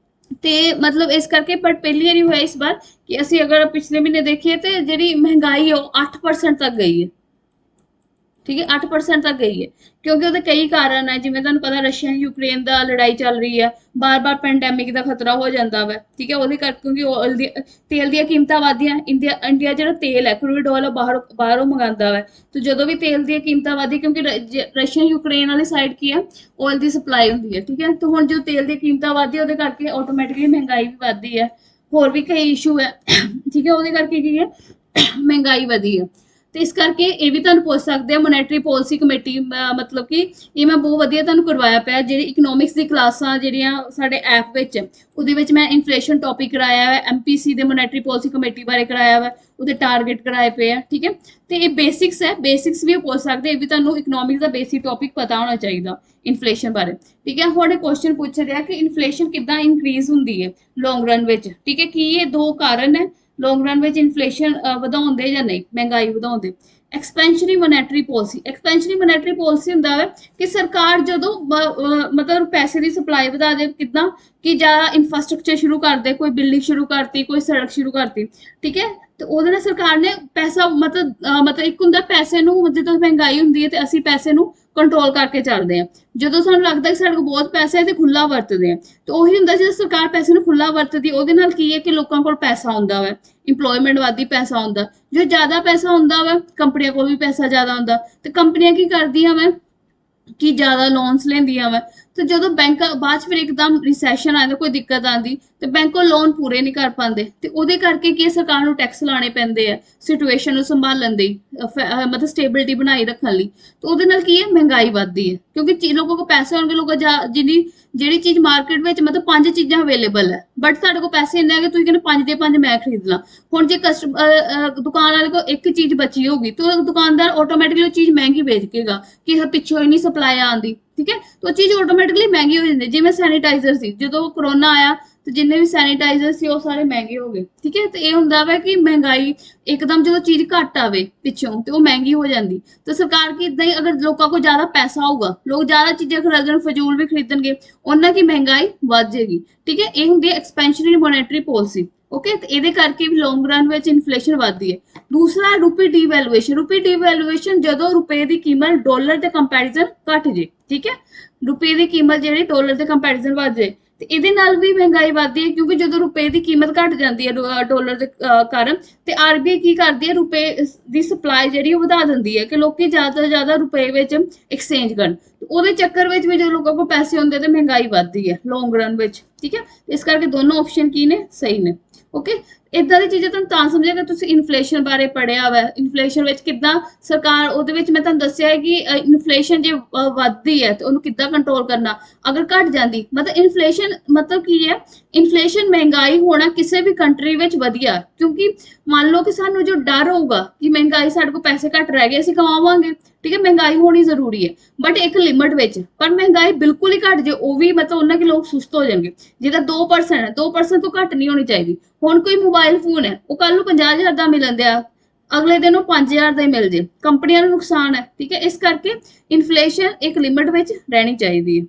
Speaker 1: ਤੇ ਮਤਲਬ ਇਸ ਕਰਕੇ ਪਰ ਪਹਿਲੀ ਵਾਰੀ ਹੋਇਆ ਇਸ ਵਾਰ ਕਿ ਅਸੀਂ ਅਗਰ ਪਿਛਲੇ ਮਹੀਨੇ ਦੇਖੀਏ ਤੇ ਜਿਹੜੀ ਮਹਿੰਗਾਈ ਹੈ ਉਹ 8% ਤੱਕ ਗਈ ਹੈ, ਠੀਕ ਹੈ, 8% ਤੱਕ ਗਈ ਹੈ। ਕਿਉਂਕਿ ਉਹਦੇ ਕਈ ਕਾਰਨ ਹੈ, ਜਿਵੇਂ ਤੁਹਾਨੂੰ ਪਤਾ ਰਸ਼ੀਆ ਯੂਕਰੇਨ ਦਾ ਲੜਾਈ ਚੱਲ ਰਹੀ ਹੈ, ਬਾਰ-ਬਾਰ ਪੈਂਡੈਮਿਕ ਦਾ ਖਤਰਾ ਹੋ ਜਾਂਦਾ ਵਾ, ਠੀਕ ਹੈ, ਉਹਦੇ ਕਰਕੇ ਕਿਉਂਕਿ ਆਇਲ ਦੀ ਤੇਲ ਦੀਆਂ ਕੀਮਤਾਂ ਵਧਦੀਆਂ, ਇੰਡੀਆ ਜਿਹੜਾ ਤੇਲ ਹੈ ਕਰੂਡ ਆਇਲ ਬਾਹਰੋਂ ਮੰਗਾਉਂਦਾ ਵਾ, ਤੇ ਜਦੋਂ ਵੀ ਤੇਲ ਦੀਆਂ ਕੀਮਤਾਂ ਵਧਦੀ ਕਿਉਂਕਿ ਰਸ਼ੀਆ ਯੂਕਰੇਨ ਵਾਲੀ ਸਾਈਡ ਕੀ ਹੈ ਆਇਲ ਦੀ ਸਪਲਾਈ ਹੁੰਦੀ ਹੈ, ਠੀਕ ਹੈ, ਤੇ ਹੁਣ ਜੋ ਤੇਲ ਦੀਆਂ ਕੀਮਤਾਂ ਵਧਦੀ ਉਹਦੇ ਕਰਕੇ ਆਟੋਮੈਟਿਕਲੀ ਮਹਿੰਗਾਈ ਵੀ ਵਧਦੀ ਹੈ। ਹੋਰ ਵੀ ਕਈ ਇਸ਼ੂ ਹੈ, ਠੀਕ ਹੈ, ਉਹਦੇ ਕਰਕੇ ਕੀ ਹੈ ਮਹਿੰਗਾਈ ਵਧੀ ਹੈ। ਤੇ ਇਸ ਕਰਕੇ ਇਹ ਵੀ ਤੁਹਾਨੂੰ ਪੁੱਛ ਸਕਦੇ ਆ ਮੋਨੈਟਰੀ ਪਾਲਿਸੀ ਕਮੇਟੀ, ਮਤਲਬ ਕਿ ਇਹ ਮੈਂ ਬਹੁਤ ਵਧੀਆ ਤੁਹਾਨੂੰ ਕਰਵਾਇਆ ਪਿਆ, ਜਿਹੜੀ ਇਕਨੋਮਿਕਸ ਦੀ ਕਲਾਸਾਂ ਜਿਹੜੀਆਂ ਸਾਡੇ ਐਪ ਵਿੱਚ ਉਹਦੇ ਵਿੱਚ ਮੈਂ ਇਨਫਲੇਸ਼ਨ ਟੌਪਿਕ ਕਰਾਇਆ ਹੈ, ਐਮਪੀਸੀ ਦੇ ਮੋਨੈਟਰੀ ਪਾਲਿਸੀ ਕਮੇਟੀ ਬਾਰੇ ਕਰਾਇਆ ਵਾ, ਉਹਦੇ ਟਾਰਗੇਟ ਕਰਾਏ ਪਏ ਆ, ਠੀਕ ਹੈ। ਤੇ ਇਹ ਬੇਸਿਕਸ ਹੈ, ਬੇਸਿਕਸ ਵੀ ਪੁੱਛ ਸਕਦੇ, ਇਹ ਵੀ ਤੁਹਾਨੂੰ ਇਕਨੋਮਿਕਸ ਦਾ ਬੇਸਿਕ ਟੌਪਿਕ ਪਤਾ ਹੋਣਾ ਚਾਹੀਦਾ ਇਨਫਲੇਸ਼ਨ ਬਾਰੇ, ਠੀਕ ਹੈ। ਹੁਣ ਕੁਐਸਚਨ ਪੁੱਛ ਰਿਹਾ ਕਿ ਇਨਫਲੇਸ਼ਨ ਕਿੱਦਾਂ ਇਨਕਰੀਜ਼ ਹੁੰਦੀ ਹੈ ਲੌਂਗ ਰਨ ਵਿੱਚ, ਠੀਕ ਹੈ, ਕੀ ਇਹ ਦੋ ਕਾਰਨ ਹੈ ਲੌਂਗ ਰਨ ਵਿੱਚ ਇਨਫਲੇਸ਼ਨ ਵਧਾਉਂਦੇ ਜਾਂ ਨਹੀਂ, ਮਹਿੰਗਾਈ ਵਧਾਉਂਦੇ। ਐਕਸਪੈਂਸ਼ਨਰੀ ਮੋਨੈਟਰੀ ਪਾਲਿਸੀ, ਐਕਸਪੈਂਸ਼ਨਰੀ ਮੋਨੈਟਰੀ ਪਾਲਿਸੀ ਹੁੰਦਾ ਹੈ ਕਿ ਸਰਕਾਰ ਜਦੋਂ ਮਤਲਬ ਪੈਸੇ ਦੀ ਸਪਲਾਈ ਵਧਾ ਦੇ, ਕਿੱਦਾਂ ਕਿ ਜ਼ਿਆਦਾ ਇਨਫਰਾਸਟ੍ਰਕਚਰ ਸ਼ੁਰੂ ਕਰਦੇ, ਕੋਈ ਬਿਲਡਿੰਗ ਸ਼ੁਰੂ ਕਰਤੀ, ਕੋਈ ਸੜਕ ਸ਼ੁਰੂ ਕਰਤੀ, ਠੀਕ ਹੈ, ਤੇ ਉਹਦੇ ਨਾਲ ਸਰਕਾਰ ਨੇ ਪੈਸਾ ਮਤਲਬ ਇੱਕ ਹੁੰਦਾ ਪੈਸੇ ਨੂੰ, ਜਦੋਂ ਮਹਿੰਗਾਈ ਹੁੰਦੀ ਹੈ ਤੇ ਅਸੀਂ ਪੈਸੇ ਨੂੰ ਕੰਟਰੋਲ ਕਰਕੇ ਚੱਲਦੇ ਆ, ਜਦੋਂ ਸਾਨੂੰ ਲੱਗਦਾ ਕਿ ਸਾਡੇ ਕੋਲ ਬਹੁਤ ਪੈਸਾ ਹੈ ਤੇ ਖੁੱਲਾ ਵਰਤਦੇ ਆ, ਤੇ ਉਹੀ ਹੁੰਦਾ ਜਦੋਂ ਸਰਕਾਰ ਪੈਸੇ ਨੂੰ ਖੁੱਲਾ ਵਰਤਦੀ ਉਹਦੇ ਨਾਲ ਕੀ ਹੈ ਕਿ ਲੋਕਾਂ ਕੋਲ ਪੈਸਾ ਹੁੰਦਾ ਵਾ, ਇੰਪਲੋਇਮੈਂਟ ਵੱਧਦੀ, ਪੈਸਾ ਹੁੰਦਾ, ਜੋ ਜ਼ਿਆਦਾ ਪੈਸਾ ਹੁੰਦਾ ਵਾ ਕੰਪਨੀਆਂ ਕੋਲ ਵੀ ਪੈਸਾ ਜ਼ਿਆਦਾ ਹੁੰਦਾ, ਤੇ ਕੰਪਨੀਆਂ ਕੀ ਕਰਦੀਆਂ ਵਾ ਕਿ ਜ਼ਿਆਦਾ ਲੋਨਸ ਲੈਂਦੀਆਂ ਵਾ, ਤੇ ਜਦੋਂ ਬੈਂਕ ਬਾਅਦ ਚ ਫਿਰ ਇੱਕਦਮ ਰਿਸੈਸ਼ਨ ਆਉਂਦਾ, ਕੋਈ ਦਿੱਕਤ ਆਉਂਦੀ ਤੇ ਬੈਂਕ ਉਹ ਲੋਨ ਪੂਰੇ ਨਹੀਂ ਕਰ ਪਾਉਂਦੇ, ਤੇ ਉਹਦੇ ਕਰਕੇ ਕੀ ਸਰਕਾਰ ਨੂੰ ਟੈਕਸ ਲਾਣੇ ਪੈਂਦੇ ਆ ਸਿਚੁਏਸ਼ਨ ਨੂੰ ਸੰਭਾਲਣ ਦੀ, ਮਤਲਬ ਸਟੇਬਿਲਿਟੀ ਬਣਾਈ ਰੱਖਣ ਲਈ, ਤੇ ਉਹਦੇ ਨਾਲ ਕੀ ਹੈ ਮਹਿੰਗਾਈ ਵੱਧਦੀ ਹੈ, ਕਿਉਂਕਿ ਲੋਕਾਂ ਕੋਲ ਪੈਸੇ ਹੋਣਗੇ, ਲੋਕਾਂ ਜਿਹੜੀ ਚੀਜ਼ ਮਾਰਕੀਟ ਵਿੱਚ ਮਤਲਬ 5 ਚੀਜ਼ਾਂ ਅਵੇਲੇਬਲ ਹੈ, ਬਟ ਤੁਹਾਡੇ ਕੋਲ ਪੈਸੇ ਇੰਨੇ ਹੈਗੇ ਤੁਸੀਂ ਕਹਿੰਦੇ 5 ਦੇ 5 ਮੈਂ ਖਰੀਦ ਲਾਂ, ਹੁਣ ਜੇ ਦੁਕਾਨ ਵਾਲੇ ਕੋਲ ਇੱਕ ਚੀਜ਼ ਬਚੀ ਹੋਊਗੀ ਤਾਂ ਉਹ ਦੁਕਾਨਦਾਰ ਆਟੋਮੈਟਿਕਲੀ ਉਹ ਚੀਜ਼ ਮਹਿੰਗੀ ਵੇਚੇਗਾ ਕਿ ਪਿੱਛੋਂ ਹੀ ਨਹੀਂ ਸਪਲਾਈ ਆਉਂਦੀ, ਠੀਕ ਹੈ, ਤਾਂ ਉਹ ਚੀਜ਼ ਆਟੋਮੈਟਿਕਲੀ ਮਹਿੰਗੀ ਹੋ ਜਾਂਦੀ। ਜਿਵੇਂ ਸੈਨੀਟਾਈਜ਼ਰ ਸੀ, ਜਦੋਂ ਕਰੋਨਾ ਆਇਆ ਤੇ ਜਿੰਨੇ ਵੀ ਸੈਨੀਟਾਈਜ਼ਰ ਸੀ ਉਹ ਸਾਰੇ ਮਹਿੰਗੇ ਹੋ ਗਏ, ਠੀਕ ਹੈ, ਤੇ ਇਹ ਹੁੰਦਾ ਵਾ ਕਿ ਮਹਿੰਗਾਈ ਇੱਕਦਮ ਜਦੋਂ ਚੀਜ਼ ਘੱਟ ਆਵੇ ਪਿੱਛੋਂ ਤੇ ਉਹ ਮਹਿੰਗੀ ਹੋ ਜਾਂਦੀ, ਤੇ ਸਰਕਾਰ ਕੀ ਇਦਾਂ ਹੀ ਅਗਰ ਲੋਕਾਂ ਕੋਲ ਜ਼ਿਆਦਾ ਪੈਸਾ ਹੋਊਗਾ, ਲੋਕ ਜ਼ਿਆਦਾ ਚੀਜ਼ਾਂ ਖਰੀਦਣ, ਫਜ਼ੂਲ ਵੀ ਖਰੀਦਣਗੇ, ਉਹਨਾਂ ਦੀ ਮਹਿੰਗਾਈ ਵੱਧ ਜਾਏਗੀ, ਠੀਕ ਹੈ, ਇਹ ਹੁੰਦੀ ਹੈ ਐਕਸਪੈਂਸ਼ਨਰੀ ਮੋਨੈਟਰੀ ਪਾਲਿਸੀ, ਓਕੇ, ਤੇ ਇਹਦੇ ਕਰਕੇ ਵੀ ਲੌਂਗ ਰਨ ਵਿੱਚ ਇਨਫਲੇਸ਼ਨ ਵੱਧਦੀ ਹੈ। ਦੂਸਰਾ ਰੂਪੀ ਡੀਵੈਲੂਏਸ਼ਨ, ਰੂਪੀ ਡੀਵੈਲੂਏਸ਼ਨ ਜਦੋਂ ਰੁਪਏ ਦੀ ਕੀਮਤ ਡਾਲਰ ਦੇ ਕੰਪੈਰੀਜ਼ਨ ਘਟ ਜੇ, ਠੀਕ ਹੈ, ਰੁਪਏ ਦੀ ਕੀਮਤ ਜਿਹੜੀ ਡਾਲਰ ਦੇ ਕੰਪੈਰੀਜ਼ਨ ਵੱਧ ਜੇ, ਤੇ ਇਹਦੇ ਨਾਲ ਵੀ ਮਹਿੰਗਾਈ ਵੱਧਦੀ ਹੈ, ਕਿਉਂਕਿ ਜਦੋਂ ਰੁਪਏ ਦੀ ਕੀਮਤ ਘਟ ਜਾਂਦੀ ਹੈ ਡਾਲਰ ਦੇ ਕਾਰਨ, ਤੇ ਆਰਬੀਆਈ ਕੀ ਕਰਦੀ ਹੈ ਰੁਪਏ ਦੀ ਸਪਲਾਈ ਜਿਹੜੀ ਉਹ ਵਧਾ ਦਿੰਦੀ ਹੈ ਕਿ ਲੋਕੀ ਜ਼ਿਆਦਾ ਤੋਂ ਜ਼ਿਆਦਾ ਰੁਪਏ ਵਿੱਚ ਐਕਸਚੇਂਜ ਕਰਨ, ਉਹਦੇ ਚੱਕਰ ਵਿੱਚ ਵੀ ਜਦੋਂ ਲੋਕਾਂ ਕੋਲ ਪੈਸੇ ਹੁੰਦੇ ਤੇ ਮਹਿੰਗਾਈ ਵੱਧਦੀ ਹੈ ਲੌਂਗ ਰਨ ਵਿੱਚ, ਠੀਕ ਹੈ, ਇਸ ਕਰਕੇ ਦੋਨੋਂ ਆਪਸ਼ਨ ਕੀ ਨੇ ਸਹੀ ਨੇ, ਓਕੇ। ਇਦਾਂ ਦੀ ਚੀਜ਼ਾਂ ਤੁਹਾਨੂੰ ਤਾਂ ਸਮਝੇਗਾ ਤੁਸੀਂ ਇਨਫਲੇਸ਼ਨ ਬਾਰੇ ਪੜ੍ਹਿਆ ਵਾ, ਇਨਫਲੇਸ਼ਨ ਵਿੱਚ ਕਿੱਦਾਂ ਸਰਕਾਰ, ਉਹਦੇ ਵਿੱਚ ਮੈਂ ਤੁਹਾਨੂੰ ਦੱਸਿਆ ਹੈ ਕਿ ਇਨਫਲੇਸ਼ਨ ਜੇ ਵੱਧਦੀ ਹੈ ਤੇ ਉਹਨੂੰ ਕਿੱਦਾਂ ਕੰਟਰੋਲ ਕਰਨਾ, ਅਗਰ ਘਟ ਜਾਂਦੀ ਮਤਲਬ ਇਨਫਲੇਸ਼ਨ ਮਤਲਬ ਕੀ ਹੈ, ਇਨਫਲੇਸ਼ਨ ਮਹਿੰਗਾਈ ਹੋਣਾ ਕਿਸੇ ਵੀ ਕੰਟਰੀ ਵਿੱਚ ਵਧੀਆ, ਕਿਉਂਕਿ ਮੰਨ ਲਓ ਕਿ ਸਾਨੂੰ ਜੋ ਡਰ ਹੋਊਗਾ ਕਿ ਮਹਿੰਗਾਈ ਸਾਡੇ ਕੋਲ ਪੈਸੇ ਘੱਟ ਰਹਿ ਗਏ ਅਸੀਂ ਕਮਾਵਾਂਗੇ, ਠੀਕ ਹੈ, ਮਹਿੰਗਾਈ ਹੋਣੀ ਜ਼ਰੂਰੀ ਹੈ ਬਟ ਇੱਕ ਲਿਮਟ ਵਿੱਚ, ਪਰ ਮਹਿੰਗਾਈ ਬਿਲਕੁਲ ਹੀ ਘਟ ਜੇ ਉਹ ਵੀ ਮਤਲਬ ਉਹਨਾਂ ਕਿ ਲੋਕ ਸੁਸਤ ਹੋ ਜਾਣਗੇ, ਜਿਹਦਾ 2% ਹੈ 2% ਤੋਂ ਘੱਟ ਨਹੀਂ ਹੋਣੀ ਚਾਹੀਦੀ। ਹੁਣ ਕੋਈ ਮੋਬਾਈਲ ਫੋਨ ਹੈ ਉਹ ਕੱਲ ਨੂੰ 50,000 ਦਾ ਮਿਲਣ ਦਿਆ, ਅਗਲੇ ਦਿਨ ਉਹ 5,000 ਦਾ ਹੀ ਮਿਲ ਜੇ, ਕੰਪਨੀਆਂ ਨੂੰ ਨੁਕਸਾਨ ਹੈ, ਠੀਕ ਹੈ, ਇਸ ਕਰਕੇ ਇਨਫਲੇਸ਼ਨ ਇੱਕ ਲਿਮਟ ਵਿੱਚ ਰਹਿਣੀ ਚਾਹੀਦੀ ਹੈ।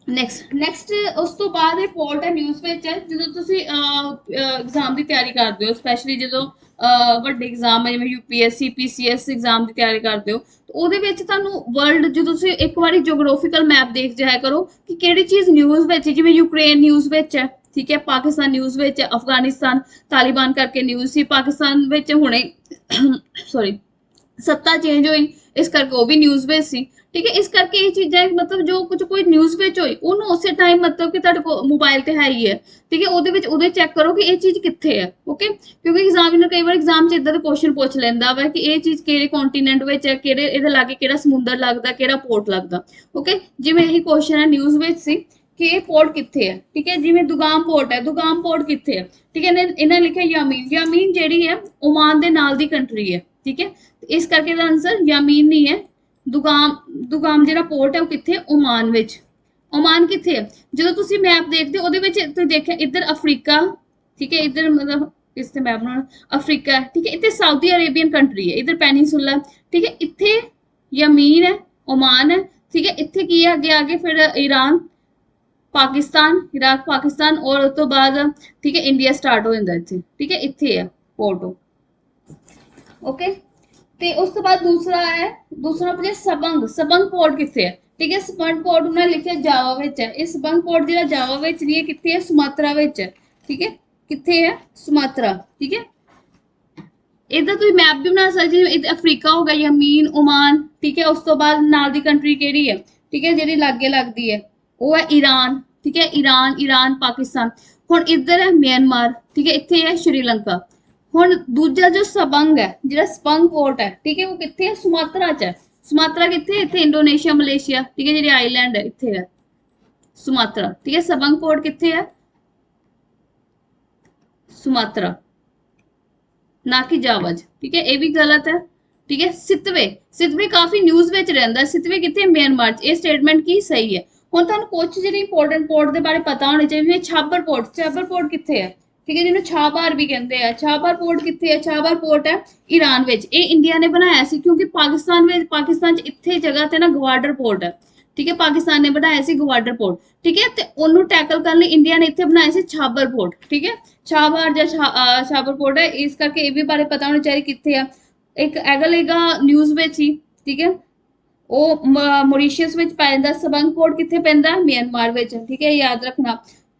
Speaker 1: ਨੈਕਸਟ ਉਸ ਤੋਂ ਬਾਅਦ ਇਹ ਪੋਰਟ ਹੈ ਨਿਊਜ਼ ਵਿੱਚ ਹੈ, ਜਦੋਂ ਤੁਸੀਂ ਐਗਜ਼ਾਮ ਦੀ ਤਿਆਰੀ ਕਰਦੇ ਹੋ, ਸਪੈਸ਼ਲੀ ਜਦੋਂ ਵੱਡੇ ਐਗਜ਼ਾਮ ਹੈ ਜਿਵੇਂ ਯੂਪੀਐਸਸੀ ਪੀਸੀਐਸ ਐਗਜ਼ਾਮ ਦੀ ਤਿਆਰੀ ਕਰਦੇ ਹੋ, ਉਹਦੇ ਵਿੱਚ ਤੁਹਾਨੂੰ ਵਰਲਡ ਜਦੋਂ ਤੁਸੀਂ ਇੱਕ ਵਾਰੀ ਜਿਓਗ੍ਰਾਫੀਕਲ ਮੈਪ ਦੇਖ ਜਾਇਆ ਕਰੋ ਕਿ ਕਿਹੜੀ ਚੀਜ਼ ਨਿਊਜ਼ ਵਿੱਚ, ਜਿਵੇਂ ਯੂਕਰੇਨ ਨਿਊਜ਼ ਵਿੱਚ ਹੈ, ਠੀਕ ਹੈ, ਪਾਕਿਸਤਾਨ ਨਿਊਜ਼ ਵਿੱਚ, ਅਫਗਾਨਿਸਤਾਨ ਤਾਲਿਬਾਨ ਕਰਕੇ ਨਿਊਜ਼ ਸੀ, ਪਾਕਿਸਤਾਨ ਵਿੱਚ ਹੁਣੇ ਸੌਰੀ ਸੱਤਾ ਚੇਂਜ ਹੋਈ ਇਸ ਕਰਕੇ ਉਹ ਵੀ ਨਿਊਜ਼ ਵਿੱਚ ਸੀ, ਠੀਕ ਹੈ, ਇਸ ਕਰਕੇ ਇਹ ਚੀਜ਼ਾਂ ਮਤਲਬ ਜੋ ਕੁਝ ਕੋਈ ਨਿਊਜ਼ ਵਿੱਚ ਹੋਈ ਉਹਨੂੰ ਉਸੇ ਟਾਈਮ ਮਤਲਬ ਕਿ ਤੁਹਾਡੇ ਕੋਲ ਮੋਬਾਈਲ ਤੇ ਹੈ ਹੀ ਹੈ, ਠੀਕ ਹੈ, ਉਹਦੇ ਵਿੱਚ ਉਹਦੇ ਚੈੱਕ ਕਰੋ ਕਿ ਇਹ ਚੀਜ਼ ਕਿੱਥੇ ਹੈ, ਓਕੇ, ਕਿਉਂਕਿ ਐਗਜ਼ਾਮੀਨਰ ਕਈ ਵਾਰ ਐਗਜ਼ਾਮ 'ਚ ਇਦਾਂ ਦੇ ਕੁਐਸਚਨ ਪੁੱਛ ਲੈਂਦਾ ਵਾ ਕਿ ਇਹ ਚੀਜ਼ ਕਿਹੜੇ ਕੰਟੀਨੈਂਟ ਵਿੱਚ ਹੈ, ਕਿਹੜੇ ਇਹਦੇ ਲਾਗੇ ਕਿਹੜਾ ਸਮੁੰਦਰ ਲੱਗਦਾ, ਕਿਹੜਾ ਪੋਰਟ ਲੱਗਦਾ, ਓਕੇ, ਜਿਵੇਂ ਇਹੀ ਕੁਐਸਚਨ ਹੈ ਨਿਊਜ਼ ਵਿੱਚ ਸੀ ਕਿ ਇਹ ਪੋਰਟ ਕਿੱਥੇ ਹੈ, ਠੀਕ ਹੈ, ਜਿਵੇਂ ਦੁਗਾਮ ਪੋਰਟ ਹੈ, ਦੁਗਾਮ ਪੋਰਟ ਕਿੱਥੇ ਹੈ, ਠੀਕ ਹੈ, ਇਹਨਾਂ ਲਿਖਿਆ ਯਾਮੀਨ, ਯਾਮੀਨ ਜਿਹੜੀ ਹੈ ਓਮਾਨ ਦੇ ਨਾਲ ਦੀ ਕੰਟਰੀ ਹੈ, ਠੀਕ ਹੈ, ਇਸ ਕਰਕੇ ਦਾ ਆਨਸਰ ਯਾਮੀਨ ਨਹੀਂ ਹੈ, ਦੁਗਾਮ ਜਿਹੜਾ ਪੋਰਟ ਹੈ ਉਹ ਕਿੱਥੇ, ਓਮਾਨ ਵਿੱਚ। ਓਮਾਨ ਕਿੱਥੇ ਹੈ, ਜਦੋਂ ਤੁਸੀਂ ਮੈਪ ਦੇਖਦੇ ਹੋ ਉਹਦੇ ਵਿੱਚ ਤੁਸੀਂ ਦੇਖਿਆ ਇੱਧਰ ਅਫਰੀਕਾ, ठीक है। इधर मतलब इससे मैप बनाना, अफ्रीका है, ठीक है। इतने सऊदी अरेबियन कंट्री है, इधर पेनिनसुला है, ठीक है। इतने यमीन है, ओमान है, ठीक है। इतने की है आगे आगे फिर ईरान, पाकिस्तान, इराक, पाकिस्तान और उस तो बाद ठीक है इंडिया स्टार्ट हो जाता इतने, ठीक है। इतने है पोर्ट, ओके। ਤੇ ਉਸ ਤੋਂ ਬਾਅਦ ਦੂਸਰਾ ਹੈ, ਦੂਸਰਾ ਆਪਣੇ ਸਬੰਗ, ਸਬੰਗ ਪੋਰਟ ਕਿੱਥੇ ਹੈ, ਠੀਕ ਹੈ। ਸਬੰਗ ਪੋਰਟ ਉਹਨਾਂ ਨੇ ਲਿਖਿਆ ਜਾਵਾ ਵਿੱਚ ਹੈ। ਇਹ ਸਬੰਗ ਪੋਰਟ ਜਿਹੜਾ ਜਾਵਾ ਵਿੱਚ ਨਹੀਂ ਹੈ, ਕਿੱਥੇ ਹੈ, ਸੁਮਾਤਰਾ ਵਿੱਚ ਹੈ, ਠੀਕ ਹੈ। ਕਿੱਥੇ ਹੈ, ਸੁਮਾਤਰਾ, ਠੀਕ ਹੈ। ਇਹਦਾ ਤੁਸੀਂ ਮੈਪ ਵੀ ਬਣਾ ਸਕਦੇ ਜਿਵੇਂ ਅਫਰੀਕਾ ਹੋ ਗਿਆ, ਯਮੀਨ, ਓਮਾਨ, ਠੀਕ ਹੈ। ਉਸ ਤੋਂ ਬਾਅਦ ਨਾਲ ਦੀ ਕੰਟਰੀ ਕਿਹੜੀ ਹੈ, ਠੀਕ ਹੈ, ਜਿਹੜੀ ਲਾਗੇ ਲੱਗਦੀ ਹੈ ਉਹ ਹੈ ਈਰਾਨ, ਠੀਕ ਹੈ। Iran, Iran, Pakistan. ਹੁਣ ਇੱਧਰ ਹੈ ਮਿਆਂਮਾਰ, ਠੀਕ ਹੈ। ਇੱਥੇ ਹੈ ਸ਼੍ਰੀਲੰਕਾ। ਹੁਣ ਦੂਜਾ ਜੋ ਸਬੰਗ ਹੈ, ਜਿਹੜਾ ਸਬੰਗ ਪੋਰਟ ਹੈ, ਠੀਕ ਹੈ, ਉਹ ਕਿੱਥੇ ਹੈ, ਸੁਮਾਤਰਾ ਚ ਹੈ। ਸੁਮਾਤਰਾ ਕਿੱਥੇ, ਇੱਥੇ ਇੰਡੋਨੇਸ਼ੀਆ, ਮਲੇਸ਼ੀਆ, ਠੀਕ ਹੈ, ਜਿਹੜੇ ਆਈਲੈਂਡ ਹੈ ਇੱਥੇ ਹੈ ਸੁਮਾਤਰਾ, ਠੀਕ ਹੈ। ਸਬੰਗ ਪੋਰਟ ਕਿੱਥੇ ਹੈ, ਸੁਮਾਤਰਾ, ना कि जावज, ठीक है। ये भी गलत है, ठीक है। सितवे, सितवे काफी न्यूज़ ਵਿੱਚ ਰਹਿੰਦਾ। ਸਿਤਵੇ ਕਿੱਥੇ, ਮਿਆਂਮਾਰ ਚ। ਇਹ ਸਟੇਟਮੈਂਟ ਕੀ ਸਹੀ ਹੈ। ਹੁਣ ਤੁਹਾਨੂੰ ਕੁਝ ਜਿਹੜੇ ਇੰਪੋਰਟੈਂਟ ਪੋਰਟ ਦੇ ਬਾਰੇ ਪਤਾ ਹੋਣੇ ਚਾਹੀਦੇ। ਛਾਬਰ ਪੋਰਟ, ਛਾਬਰ ਪੋਰਟ ਕਿੱਥੇ ਹੈ, ਠੀਕ ਹੈ, ਜਿਹਨੂੰ ਛਾਬਾਰ ਵੀ ਕਹਿੰਦੇ ਆ। ਛਾਬਾਰ ਪੋਰਟ ਕਿੱਥੇ ਹੈ, ਛਾਬਾਰ ਪੋਰਟ ਹੈ ਈਰਾਨ ਵਿੱਚ। ਇਹ ਇੰਡੀਆ ਨੇ ਬਣਾਇਆ ਸੀ ਕਿਉਂਕਿ ਪਾਕਿਸਤਾਨ ਚ ਇੱਥੇ ਜਗ੍ਹਾ ਤੇ ਨਾ ਗਵਾਡਰ ਪੋਰਟ ਹੈ, ਠੀਕ ਹੈ। ਪਾਕਿਸਤਾਨ ਨੇ ਬਣਾਇਆ ਸੀ ਗਵਾਡਰ ਪੋਰਟ, ਠੀਕ ਹੈ। ਤੇ ਉਹਨੂੰ ਟੈਕਲ ਕਰਨ ਲਈ ਇੰਡੀਆ ਨੇ ਇੱਥੇ ਬਣਾਇਆ ਸੀ ਛਾਬਰ ਪੋਰਟ, ਠੀਕ ਹੈ। ਛਾਬਾਰ ਜਾਂ ਛਾਬਰ ਪੋਰਟ ਹੈ, ਇਸ ਕਰਕੇ ਇਹ ਵੀ ਬਾਰੇ ਪਤਾ ਹੋਣਾ ਚਾਹੀਦਾ ਕਿੱਥੇ ਆ। ਇੱਕ ਐਗਲੇਗਾ ਨਿਊਜ਼ ਵਿੱਚ ਹੀ, ਠੀਕ ਹੈ, ਉਹ ਮੌਰੀਸ਼ੀਅਸ ਵਿੱਚ ਪੈ ਜਾਂਦਾ। ਸਬੰਗ ਪੋਰਟ ਕਿੱਥੇ ਪੈਂਦਾ, ਮਿਆਂਮਾਰ ਵਿੱਚ, ਠੀਕ ਹੈ, ਯਾਦ ਰੱਖਣਾ।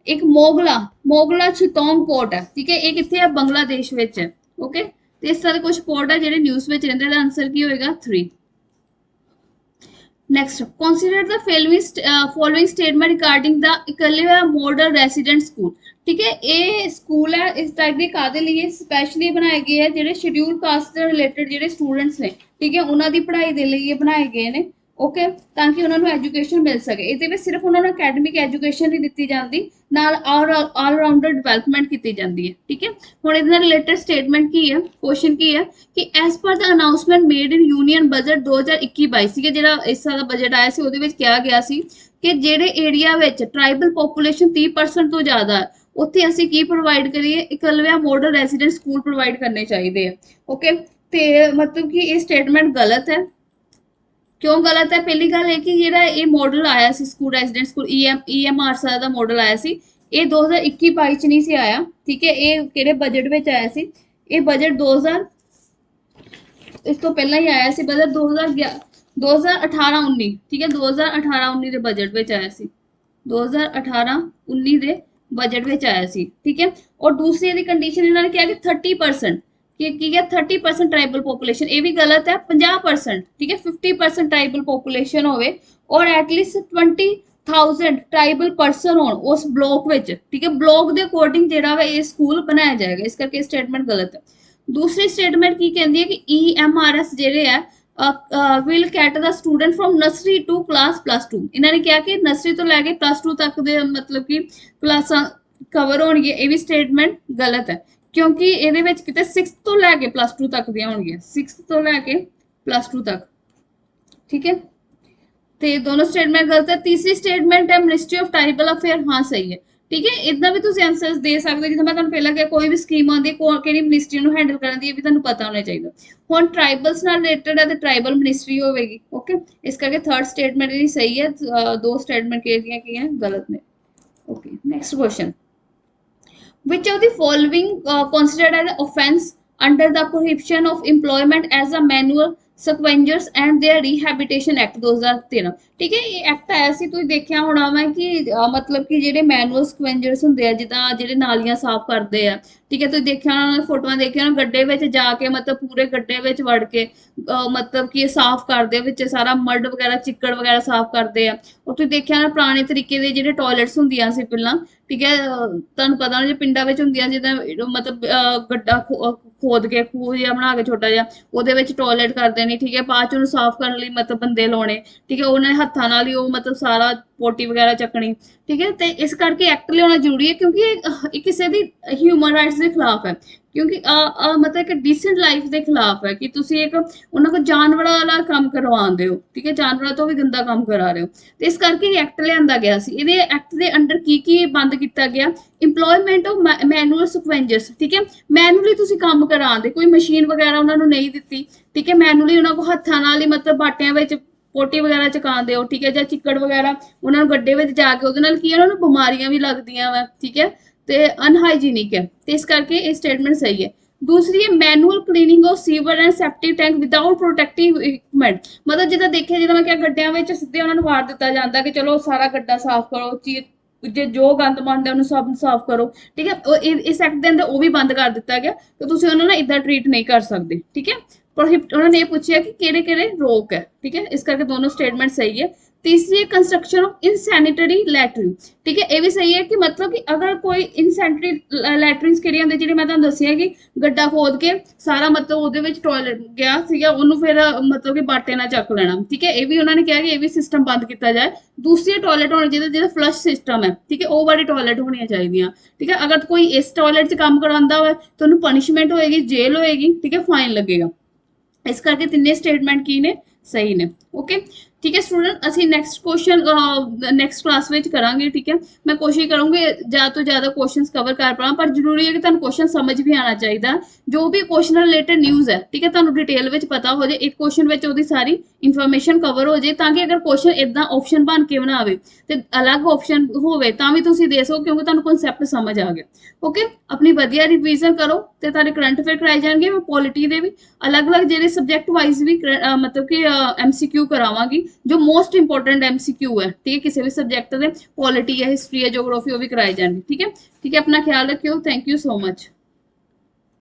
Speaker 1: ਇੱਕ ਮੋਗਲਾ, ਮੋਗਲਾ ਚਿਤੋਂਗ ਪੋਰਟ ਹੈ, ਠੀਕ ਹੈ, ਇਹ ਕਿੱਥੇ ਹੈ, ਬੰਗਲਾਦੇਸ਼ ਵਿੱਚ ਹੈ, ਓਕੇ। ਤੇ ਇਸ ਤਰ੍ਹਾਂ ਦੇ ਕੁਝ ਪੋਰਟ ਹੈ ਜਿਹੜੇ ਨਿਊਜ਼ ਵਿੱਚ ਰਹਿੰਦੇ। ਦਾ ਆਨਸਰ ਕੀ ਹੋਏਗਾ, 3। Next, consider the following statement regarding the Ikalwa Model Resident School, ठीक है। ਇਹ ਸਕੂਲ ਹੈ ਇਸ ਟਾਈਪ ਦੇ ਕਾਦੇ ਲਈ ਸਪੈਸ਼ਲੀ ਬਣਾਏ ਗਏ ਹੈ ਜਿਹੜੇ ਸ਼ਡਿਊਲ ਕਾਸਟ ਦੇ ਰਿਲੇਟਡ ਜਿਹੜੇ ਸਟੂਡੈਂਟਸ ਨੇ, ਠੀਕ ਹੈ, ਉਹਨਾਂ ਦੀ ਪੜ੍ਹਾਈ ਦੇ ਲਈ ਇਹ ਬਣਾਏ ਗਏ ਨੇ, ਓਕੇ, ਤਾਂ ਕਿ ਉਹਨਾਂ ਨੂੰ ਐਜੂਕੇਸ਼ਨ ਮਿਲ ਸਕੇ। ਇਹਦੇ ਵਿੱਚ ਸਿਰਫ ਉਹਨਾਂ ਨੂੰ ਅਕੈਡਮਿਕ ਐਜੂਕੇਸ਼ਨ ਨਹੀਂ ਦਿੱਤੀ ਜਾਂਦੀ, ਨਾਲ ਆਲ ਰਾਊਂਡਰ ਡਿਵੈਲਪਮੈਂਟ ਕੀਤੀ ਜਾਂਦੀ ਹੈ, ਠੀਕ ਹੈ। ਹੁਣ ਇਹਦੇ ਨਾਲ ਰਿਲੇਟਡ ਸਟੇਟਮੈਂਟ ਕੀ ਹੈ, ਕੁਐਸਚਨ ਕੀ ਹੈ ਕਿ as per the announcement made in union budget 2021-22, ਠੀਕ ਹੈ, ਜਿਹੜਾ ਇਸ ਸਾਲ ਦਾ ਬਜਟ ਆਇਆ ਸੀ ਉਹਦੇ ਵਿੱਚ ਕਿਹਾ ਗਿਆ ਸੀ ਕਿ ਜਿਹੜੇ ਏਰੀਆ ਵਿੱਚ ਟ੍ਰਾਈਬਲ ਪੋਪੂਲੇਸ਼ਨ 30% ਤੋਂ ਜ਼ਿਆਦਾ ਹੈ ਉੱਥੇ ਅਸੀਂ ਕੀ ਪ੍ਰੋਵਾਈਡ ਕਰੀਏ, ਇਕਲਵਿਆ ਮਾਡਲ ਰੈਜ਼ੀਡੈਂਟ ਸਕੂਲ ਪ੍ਰੋਵਾਈਡ ਕਰਨੇ ਚਾਹੀਦੇ ਆ, ਓਕੇ। ਤੇ ਮਤਲਬ ਕਿ ਇਹ ਸਟੇਟਮੈਂਟ ਗਲਤ ਹੈ। ਕਿਉਂ ਗਲਤ ਹੈ, ਪਹਿਲੀ ਗੱਲ ਇਹ ਕਿ ਜਿਹੜਾ ਇਹ ਮਾਡਲ ਆਇਆ ਸੀ ਸਕੂਲ ਰੈਜ਼ੀਡੈਂਟ ਸਕੂਲ EMR ਦਾ ਮਾਡਲ ਆਇਆ ਸੀ, ਇਹ 2021-22 ਚ ਨਹੀਂ ਸੀ ਆਇਆ, ਠੀਕ ਹੈ। ਇਹ ਕਿਹੜੇ ਬਜਟ ਵਿੱਚ ਆਇਆ ਸੀ, ਇਹ ਬਜਟ 2000 ਇਸ ਤੋਂ ਪਹਿਲਾਂ ਹੀ ਆਇਆ ਸੀ, ਬਜਟ 2018-19, ਠੀਕ ਹੈ, 2018-19 ਦੇ ਬਜਟ ਵਿੱਚ ਆਇਆ ਸੀ, 2018-19 ਦੇ ਬਜਟ ਵਿੱਚ ਆਇਆ ਸੀ, ਠੀਕ ਹੈ। ਔਰ ਦੂਸਰੀ ਇਹਦੀ ਕੰਡੀਸ਼ਨ ਇਹਨਾਂ ਨੇ ਕਿਹਾ ਕਿ 30% ਕੀ ਹੈ, 30% ਟ੍ਰਾਈਬਲ ਪੋਪੂਲੇਸ਼ਨ, ਇਹ ਵੀ ਗਲਤ ਹੈ। 50%, ਠੀਕ ਹੈ, 50% ਟ੍ਰਾਈਬਲ ਪੋਪੂਲੇਸ਼ਨ ਹੋਵੇ ਔਰ ਐਟਲੀਸਟ 20,000 ਟ੍ਰਾਈਬਲ ਪਰਸਨ ਹੋਣ ਉਸ ਬਲੋਕ ਵਿੱਚ, ਠੀਕ ਹੈ। ਬਲੋਕ ਦੇ ਅਕੋਰਡਿੰਗ ਜਿਹੜਾ ਵਾ ਇਹ ਸਕੂਲ ਬਣਾਇਆ ਜਾਏਗਾ, ਇਸ ਕਰਕੇ ਸਟੇਟਮੈਂਟ ਗਲਤ ਹੈ। ਦੂਸਰੀ ਸਟੇਟਮੈਂਟ ਕੀ ਕਹਿੰਦੀ ਹੈ ਕਿ EMRS ਜਿਹੜੇ ਹੈ will cater the student from nursery to class +2, ਇਹਨਾਂ ਨੇ ਕਿਹਾ ਕਿ ਨਰਸਰੀ ਤੋਂ ਲੈ ਕੇ +2 ਤੱਕ ਦੇ ਮਤਲਬ ਕਿ ਕਲਾਸਾਂ ਕਵਰ ਹੋਣਗੀਆਂ। ਇਹ ਵੀ ਸਟੇਟਮੈਂਟ ਗਲਤ ਹੈ ਕਿਉਂਕਿ ਇਹਦੇ ਵਿੱਚ ਕਿਤੇ 6th ਤੋਂ ਲੈ ਕੇ +2 ਤੱਕ ਦੀਆਂ ਹੋਣਗੀਆਂ, 6th ਤੋਂ ਲੈ ਕੇ +2 ਤੱਕ, ਠੀਕ ਹੈ। ਤੇ ਦੋਨੋਂ ਸਟੇਟਮੈਂਟ ਗਲਤ ਹੈ। ਤੀਸਰੀ ਸਟੇਟਮੈਂਟ ਹੈ ਮਿਨਿਸਟਰੀ ਆਫ ਟ੍ਰਾਈਬਲ ਅਫੇਅਰ, ਹਾਂ ਸਹੀ ਹੈ, ਠੀਕ ਹੈ। ਇਦਾਂ ਵੀ ਤੁਸੀਂ ਆਨਸਰਸ ਦੇ ਸਕਦੇ, ਜਿੱਦਾਂ ਮੈਂ ਤੁਹਾਨੂੰ ਪਹਿਲਾਂ ਕਿਹਾ ਕੋਈ ਵੀ ਸਕੀਮ ਆਉਂਦੀ ਹੈ ਕਿਹੜੀ ਮਿਨਿਸਟਰੀ ਨੂੰ ਹੈਂਡਲ ਕਰਨ ਦੀ ਇਹ ਵੀ ਤੁਹਾਨੂੰ ਪਤਾ ਹੋਣਾ ਚਾਹੀਦਾ। ਹੁਣ ਟ੍ਰਾਈਬਲਸ ਨਾਲ ਰਿਲੇਟਡ ਹੈ ਤੇ ਟ੍ਰਾਈਬਲ ਮਿਨਿਸਟਰੀ ਹੋਵੇਗੀ, ਓਕੇ। ਇਸ ਕਰਕੇ ਥਰਡ ਸਟੇਟਮੈਂਟ ਇਹਦੀ ਸਹੀ ਹੈ, ਦੋ ਸਟੇਟਮੈਂਟ ਕਿਹੜੀਆਂ ਕੀ ਹੈ ਗਲਤ ਨੇ, okay. Next question, which of the following considered as an offense under the prohibition of employment as a manual scavengers and their rehabilitation act 2013, ਠੀਕ ਹੈ। ਇਹ ਐਕਟ ਆਇਆ ਸੀ, ਤੁਸੀਂ ਦੇਖਿਆ ਹੋਣਾ ਵਾ ਕਿ ਮਤਲਬ ਕਿ ਜਿਹੜੇ ਮੈਨੂਅਲ ਸਕਵੈਂਜਰਸ ਹੁੰਦੇ ਆ, ਜਿੱਦਾਂ ਜਿਹੜੇ ਨਾਲੀਆਂ ਸਾਫ਼ ਕਰਦੇ ਆ, ਠੀਕ ਹੈ। ਤੁਸੀਂ ਦੇਖਿਆ ਹੋਣਾ, ਫੋਟੋਆਂ ਦੇਖਿਆ ਹੋਣਾ, ਗੱਡੇ ਵਿੱਚ ਜਾ ਕੇ ਮਤਲਬ ਪੂਰੇ ਗੱਡੇ ਵਿੱਚ ਵੜ ਕੇ ਮਤਲਬ ਕਿ ਸਾਫ਼ ਕਰਦੇ, ਵਿੱਚ ਸਾਰਾ ਮਡ ਵਗੈਰਾ ਚਿੱਕੜ ਵਗੈਰਾ ਸਾਫ਼ ਕਰਦੇ ਆ। ਉਹ ਤੁਸੀਂ ਦੇਖਿਆ ਨਾ ਪੁਰਾਣੇ ਤਰੀਕੇ ਦੇ ਜਿਹੜੇ ਟਾਇਲਟਸ ਹੁੰਦੀਆਂ ਸੀ ਪਹਿਲਾਂ, ਠੀਕ ਹੈ। ਤੁਹਾਨੂੰ ਪਤਾ ਹੋਣਾ ਜੇ ਪਿੰਡਾਂ ਵਿੱਚ ਹੁੰਦੀਆਂ ਜਿੱਦਾਂ ਮਤਲਬ ਗੱਡਾ ਖੋਦ ਕੇ ਖੂਹ ਜਿਹਾ ਬਣਾ ਕੇ ਛੋਟਾ ਜਿਹਾ ਉਹਦੇ ਵਿੱਚ ਟਾਇਲਟ ਕਰਦੇ ਨੇ, ਠੀਕ ਹੈ। ਬਾਅਦ ਚ ਉਹਨੂੰ ਸਾਫ਼ ਕਰਨ ਲਈ ਮਤਲਬ ਬੰਦੇ ਲਾਉਣੇ, ਠੀਕ ਹੈ। ਉਹਨਾਂ ਨੇ ਹੱਥਾਂ ਨਾਲ ਹੀ ਉਹ ਮਤਲਬ ਸਾਰਾ ਪੋਟੀ ਵਗੈਰਾ ਚੱਕਣੀ, ਠੀਕ ਹੈ। ਤੇ ਇਸ ਕਰਕੇ ਐਕਟ ਲਿਆਉਣਾ ਜ਼ਰੂਰੀ ਹੈ, ਕਿਉਂਕਿ ਇਹ ਕਿਸੇ ਦੀ ਹਿਊਮਨ ਰਾਈਟਸ ਦੇ ਖਿਲਾਫ ਹੈ, ਕਿਉਂਕਿ ਮਤਲਬ ਕਿ ਡੀਸੈਂਟ ਲਾਈਫ ਦੇ ਖਿਲਾਫ ਹੈ ਕਿ ਤੁਸੀਂ ਇੱਕ ਉਹਨਾਂ ਕੋਲ ਜਾਨਵਰਾਂ ਵਾਲਾ ਕੰਮ ਕਰਵਾਉਂਦੇ ਹੋ, ਠੀਕ ਹੈ, ਜਾਨਵਰਾਂ ਤੋਂ ਵੀ ਗੰਦਾ ਕੰਮ ਕਰਾ ਰਹੇ ਹੋ। ਤੇ ਇਸ ਕਰਕੇ ਇਹ ਐਕਟ ਲਿਆਂਦਾ ਗਿਆ ਸੀ। ਇਹਦੇ ਐਕਟ ਦੇ ਅੰਡਰ ਕੀ ਕੀ ਬੰਦ ਕੀਤਾ ਗਿਆ? ਇੰਪਲੋਇਮੈਂਟ ਆਫ ਮੈਨੂਅਲ ਸਕਵੈਂਜਰਸ, ਠੀਕ ਹੈ, ਮੈਨੂਅਲੀ ਤੁਸੀਂ ਕੰਮ ਕਰਾਉਂਦੇ, ਕੋਈ ਮਸ਼ੀਨ ਵਗੈਰਾ ਉਹਨਾਂ ਨੂੰ ਨਹੀਂ ਦਿੱਤੀ, ਠੀਕ ਹੈ, ਮੈਨੂਅਲੀ ਉਹਨਾਂ ਕੋਲ ਹੱਥਾਂ ਨਾਲ ਹੀ ਮਤਲਬ ਬਾਟਿਆਂ ਵਿੱਚ ਪੋਟੀ ਵਗੈਰਾ ਚਕਾਉਂਦੇ ਹੋ, ਠੀਕ ਹੈ, ਜਾਂ ਚਿੱਕੜ ਵਗੈਰਾ ਉਹਨਾਂ ਨੂੰ ਗੱਡੇ ਵਿੱਚ ਜਾ ਕੇ ਉਹਦੇ ਨਾਲ ਕੀ ਹੈ, ਉਹਨਾਂ ਨੂੰ ਬਿਮਾਰੀਆਂ ਵੀ ਲੱਗਦੀਆਂ ਵਾ, ਠੀਕ ਹੈ, ਤੇ ਅਨਹਾਈਜੀਨਿਕ ਹੈ। ਤੇ ਇਸ ਕਰਕੇ ਇਹ ਸਟੇਟਮੈਂਟ ਸਹੀ ਹੈ। ਦੂਸਰੀ ਹੈ manual cleaning of sewer and septic tank without protective equipment, ਮਤਲਬ ਜਿੱਦਾਂ ਦੇਖਿਆ, ਜਿੱਦਾਂ ਮੈਂ ਕਿਹਾ ਗੱਡਿਆਂ ਵਿੱਚ ਸਿੱਧੇ ਉਹਨਾਂ ਨੂੰ ਵਾਰ ਦਿੱਤਾ ਜਾਂਦਾ ਕਿ ਚਲੋ ਸਾਰਾ ਗੱਡਾ ਸਾਫ਼ ਕਰੋ, ਜੇ ਜੋ ਗੰਦ ਮੰਦ ਹੈ ਉਹਨੂੰ ਸਭ ਸਾਫ਼ ਕਰੋ, ਠੀਕ ਹੈ। ਇਸ ਐਕਟ ਦੇ ਅੰਦਰ ਉਹ ਵੀ ਬੰਦ ਕਰ ਦਿੱਤਾ ਗਿਆ ਕਿ ਤੁਸੀਂ ਉਹਨਾਂ ਨੂੰ ਇਦਾਂ ਟਰੀਟ ਨਹੀਂ ਕਰ ਸਕਦੇ, ਠੀਕ ਹੈ। ਉਹਨਾਂ ਨੇ ਇਹ ਪੁੱਛਿਆ ਕਿ ਕਿਹੜੇ ਕਿਹੜੇ ਰੋਕ ਹੈ, ਠੀਕ ਹੈ, ਇਸ ਕਰਕੇ ਦੋਨੋਂ ਸਟੇਟਮੈਂਟ ਸਹੀ ਹੈ। तीसरी है कंस्ट्रक्शन ऑफ इनसैनिटरी लैटरिन, ठीक है, ये भी सही है कि मतलब कि अगर कोई इनसैनिटरी लैटरिन्स ਕਿਹੜੀਆਂ ਹੁੰਦੀਆਂ, ਜਿਹੜੇ ਮੈਂ ਤੁਹਾਨੂੰ ਦੱਸਿਆ ਕਿ ਗੱਡਾ ਖੋਦ ਕੇ ਸਾਰਾ ਮਤਲਬ ਉਹਦੇ ਵਿੱਚ ਟਾਇਲਟ ਗਿਆ ਸੀਗਾ, ਉਹਨੂੰ ਫਿਰ ਮਤਲਬ ਕਿ ਬਾਟੇ ਨਾਲ ਚੱਕ ਲੈਣਾ, ਠੀਕ ਹੈ। ਇਹ ਵੀ ਉਹਨਾਂ ਨੇ ਕਿਹਾ ਕਿ ਇਹ ਵੀ ਸਿਸਟਮ ਬੰਦ ਕੀਤਾ ਜਾਏ। ਦੂਸਰੀ ਟਾਇਲਟ ਹੋਣੀ ਚਾਹੀਦੀ ਜਿਹਦਾ ਫਲਸ਼ ਸਿਸਟਮ ਹੈ, ਠੀਕ ਹੈ, ਉਹ ਵਾਲੀ ਟਾਇਲਟ ਹੋਣੀਆਂ ਚਾਹੀਦੀਆਂ, ਠੀਕ ਹੈ। ਅਗਰ ਕੋਈ ਇਸ ਟਾਇਲਟ 'ਚ ਕੰਮ ਕਰਾਉਂਦਾ ਹੋਵੇ ਤਾਂ ਉਹਨੂੰ ਪਨਿਸ਼ਮੈਂਟ ਹੋਏਗੀ, ਜੇਲ੍ਹ ਹੋਏਗੀ, ਠੀਕ ਹੈ, ਫਾਈਨ ਲੱਗੇਗਾ। ਇਸ ਕਰਕੇ ਤਿੰਨੇ ਸਟੇਟਮੈਂਟ ਕੀ ਨੇ? ਸਹੀ ਨੇ। ਓਕੇ, ਠੀਕ ਹੈ ਸਟੂਡੈਂਟ, ਅਸੀਂ ਨੈਕਸਟ ਕੁਐਸਚਨ ਨੈਕਸਟ ਕਲਾਸ ਵਿੱਚ ਕਰਾਂਗੇ, ਠੀਕ ਹੈ। ਮੈਂ ਕੋਸ਼ਿਸ਼ ਕਰੂੰਗੀ ਜ਼ਿਆਦਾ ਤੋਂ ਜ਼ਿਆਦਾ ਕੁਐਸਚਨਸ ਕਵਰ ਕਰ ਪਾਵਾਂ, ਪਰ ਜ਼ਰੂਰੀ ਹੈ ਕਿ ਤੁਹਾਨੂੰ ਕੁਐਸਚਨ ਸਮਝ ਵੀ ਆਉਣਾ ਚਾਹੀਦਾ। ਜੋ ਵੀ ਕੁਐਸਚਨ ਨਾਲ ਰਿਲੇਟਡ ਨਿਊਜ਼ ਹੈ, ਠੀਕ ਹੈ, ਤੁਹਾਨੂੰ ਡਿਟੇਲ ਵਿੱਚ ਪਤਾ ਹੋ ਜਾਏ, ਇੱਕ ਕੁਐਸਚਨ ਵਿੱਚ ਉਹਦੀ ਸਾਰੀ ਇਨਫੋਰਮੇਸ਼ਨ ਕਵਰ ਹੋ ਜਾਏ, ਤਾਂ ਕਿ ਅਗਰ ਕੁਐਸਚਨ ਇਦਾਂ ਆਪਸ਼ਨ ਬਣ ਕੇ ਬਣਾਵੇ ਤੇ ਅਲੱਗ ਆਪਸ਼ਨ ਹੋਵੇ ਤਾਂ ਵੀ ਤੁਸੀਂ ਦੇ ਸਕੋ, ਕਿਉਂਕਿ ਤੁਹਾਨੂੰ ਕਨਸੈਪਟ ਸਮਝ ਆ ਗਿਆ। ਓਕੇ, ਆਪਣੀ ਵਧੀਆ ਰਿਵੀਜ਼ਨ ਕਰੋ ਤੇ ਤੁਹਾਡੇ ਕਰੰਟ ਅਫੇਅਰ ਕਰਾਏ ਜਾਣਗੇ। ਮੈਂ ਪੋਲਿਟੀ ਦੇ ਵੀ ਅਲੱਗ-ਅਲੱਗ ਜਿਹੜੇ ਸਬਜੈਕਟ ਵਾਈਜ਼ ਵੀ ਮਤਲਬ ਕਿ ਐਮਸੀਕਿਊ ਕਰਾਵਾਂਗੀ, ਜੋ ਮੋਸਟ ਇੰਪੋਰਟੈਂਟ ਐਮਸੀਕਿਊ ਹੈ, ਠੀਕ ਹੈ, ਕਿਸੇ ਵੀ ਸਬਜੈਕਟ ਦੇ। ਪੋਲਿਟੀ ਹੈ, ਹਿਸਟਰੀ ਹੈ, ਜਿਓਗ੍ਰਾਫੀ, ਉਹ ਵੀ ਕਰਾਏ ਜਾਣਗੇ, ਠੀਕ ਹੈ। ਠੀਕ ਹੈ, ਆਪਣਾ ਖਿਆਲ ਰੱਖਿਓ। Thank you so much.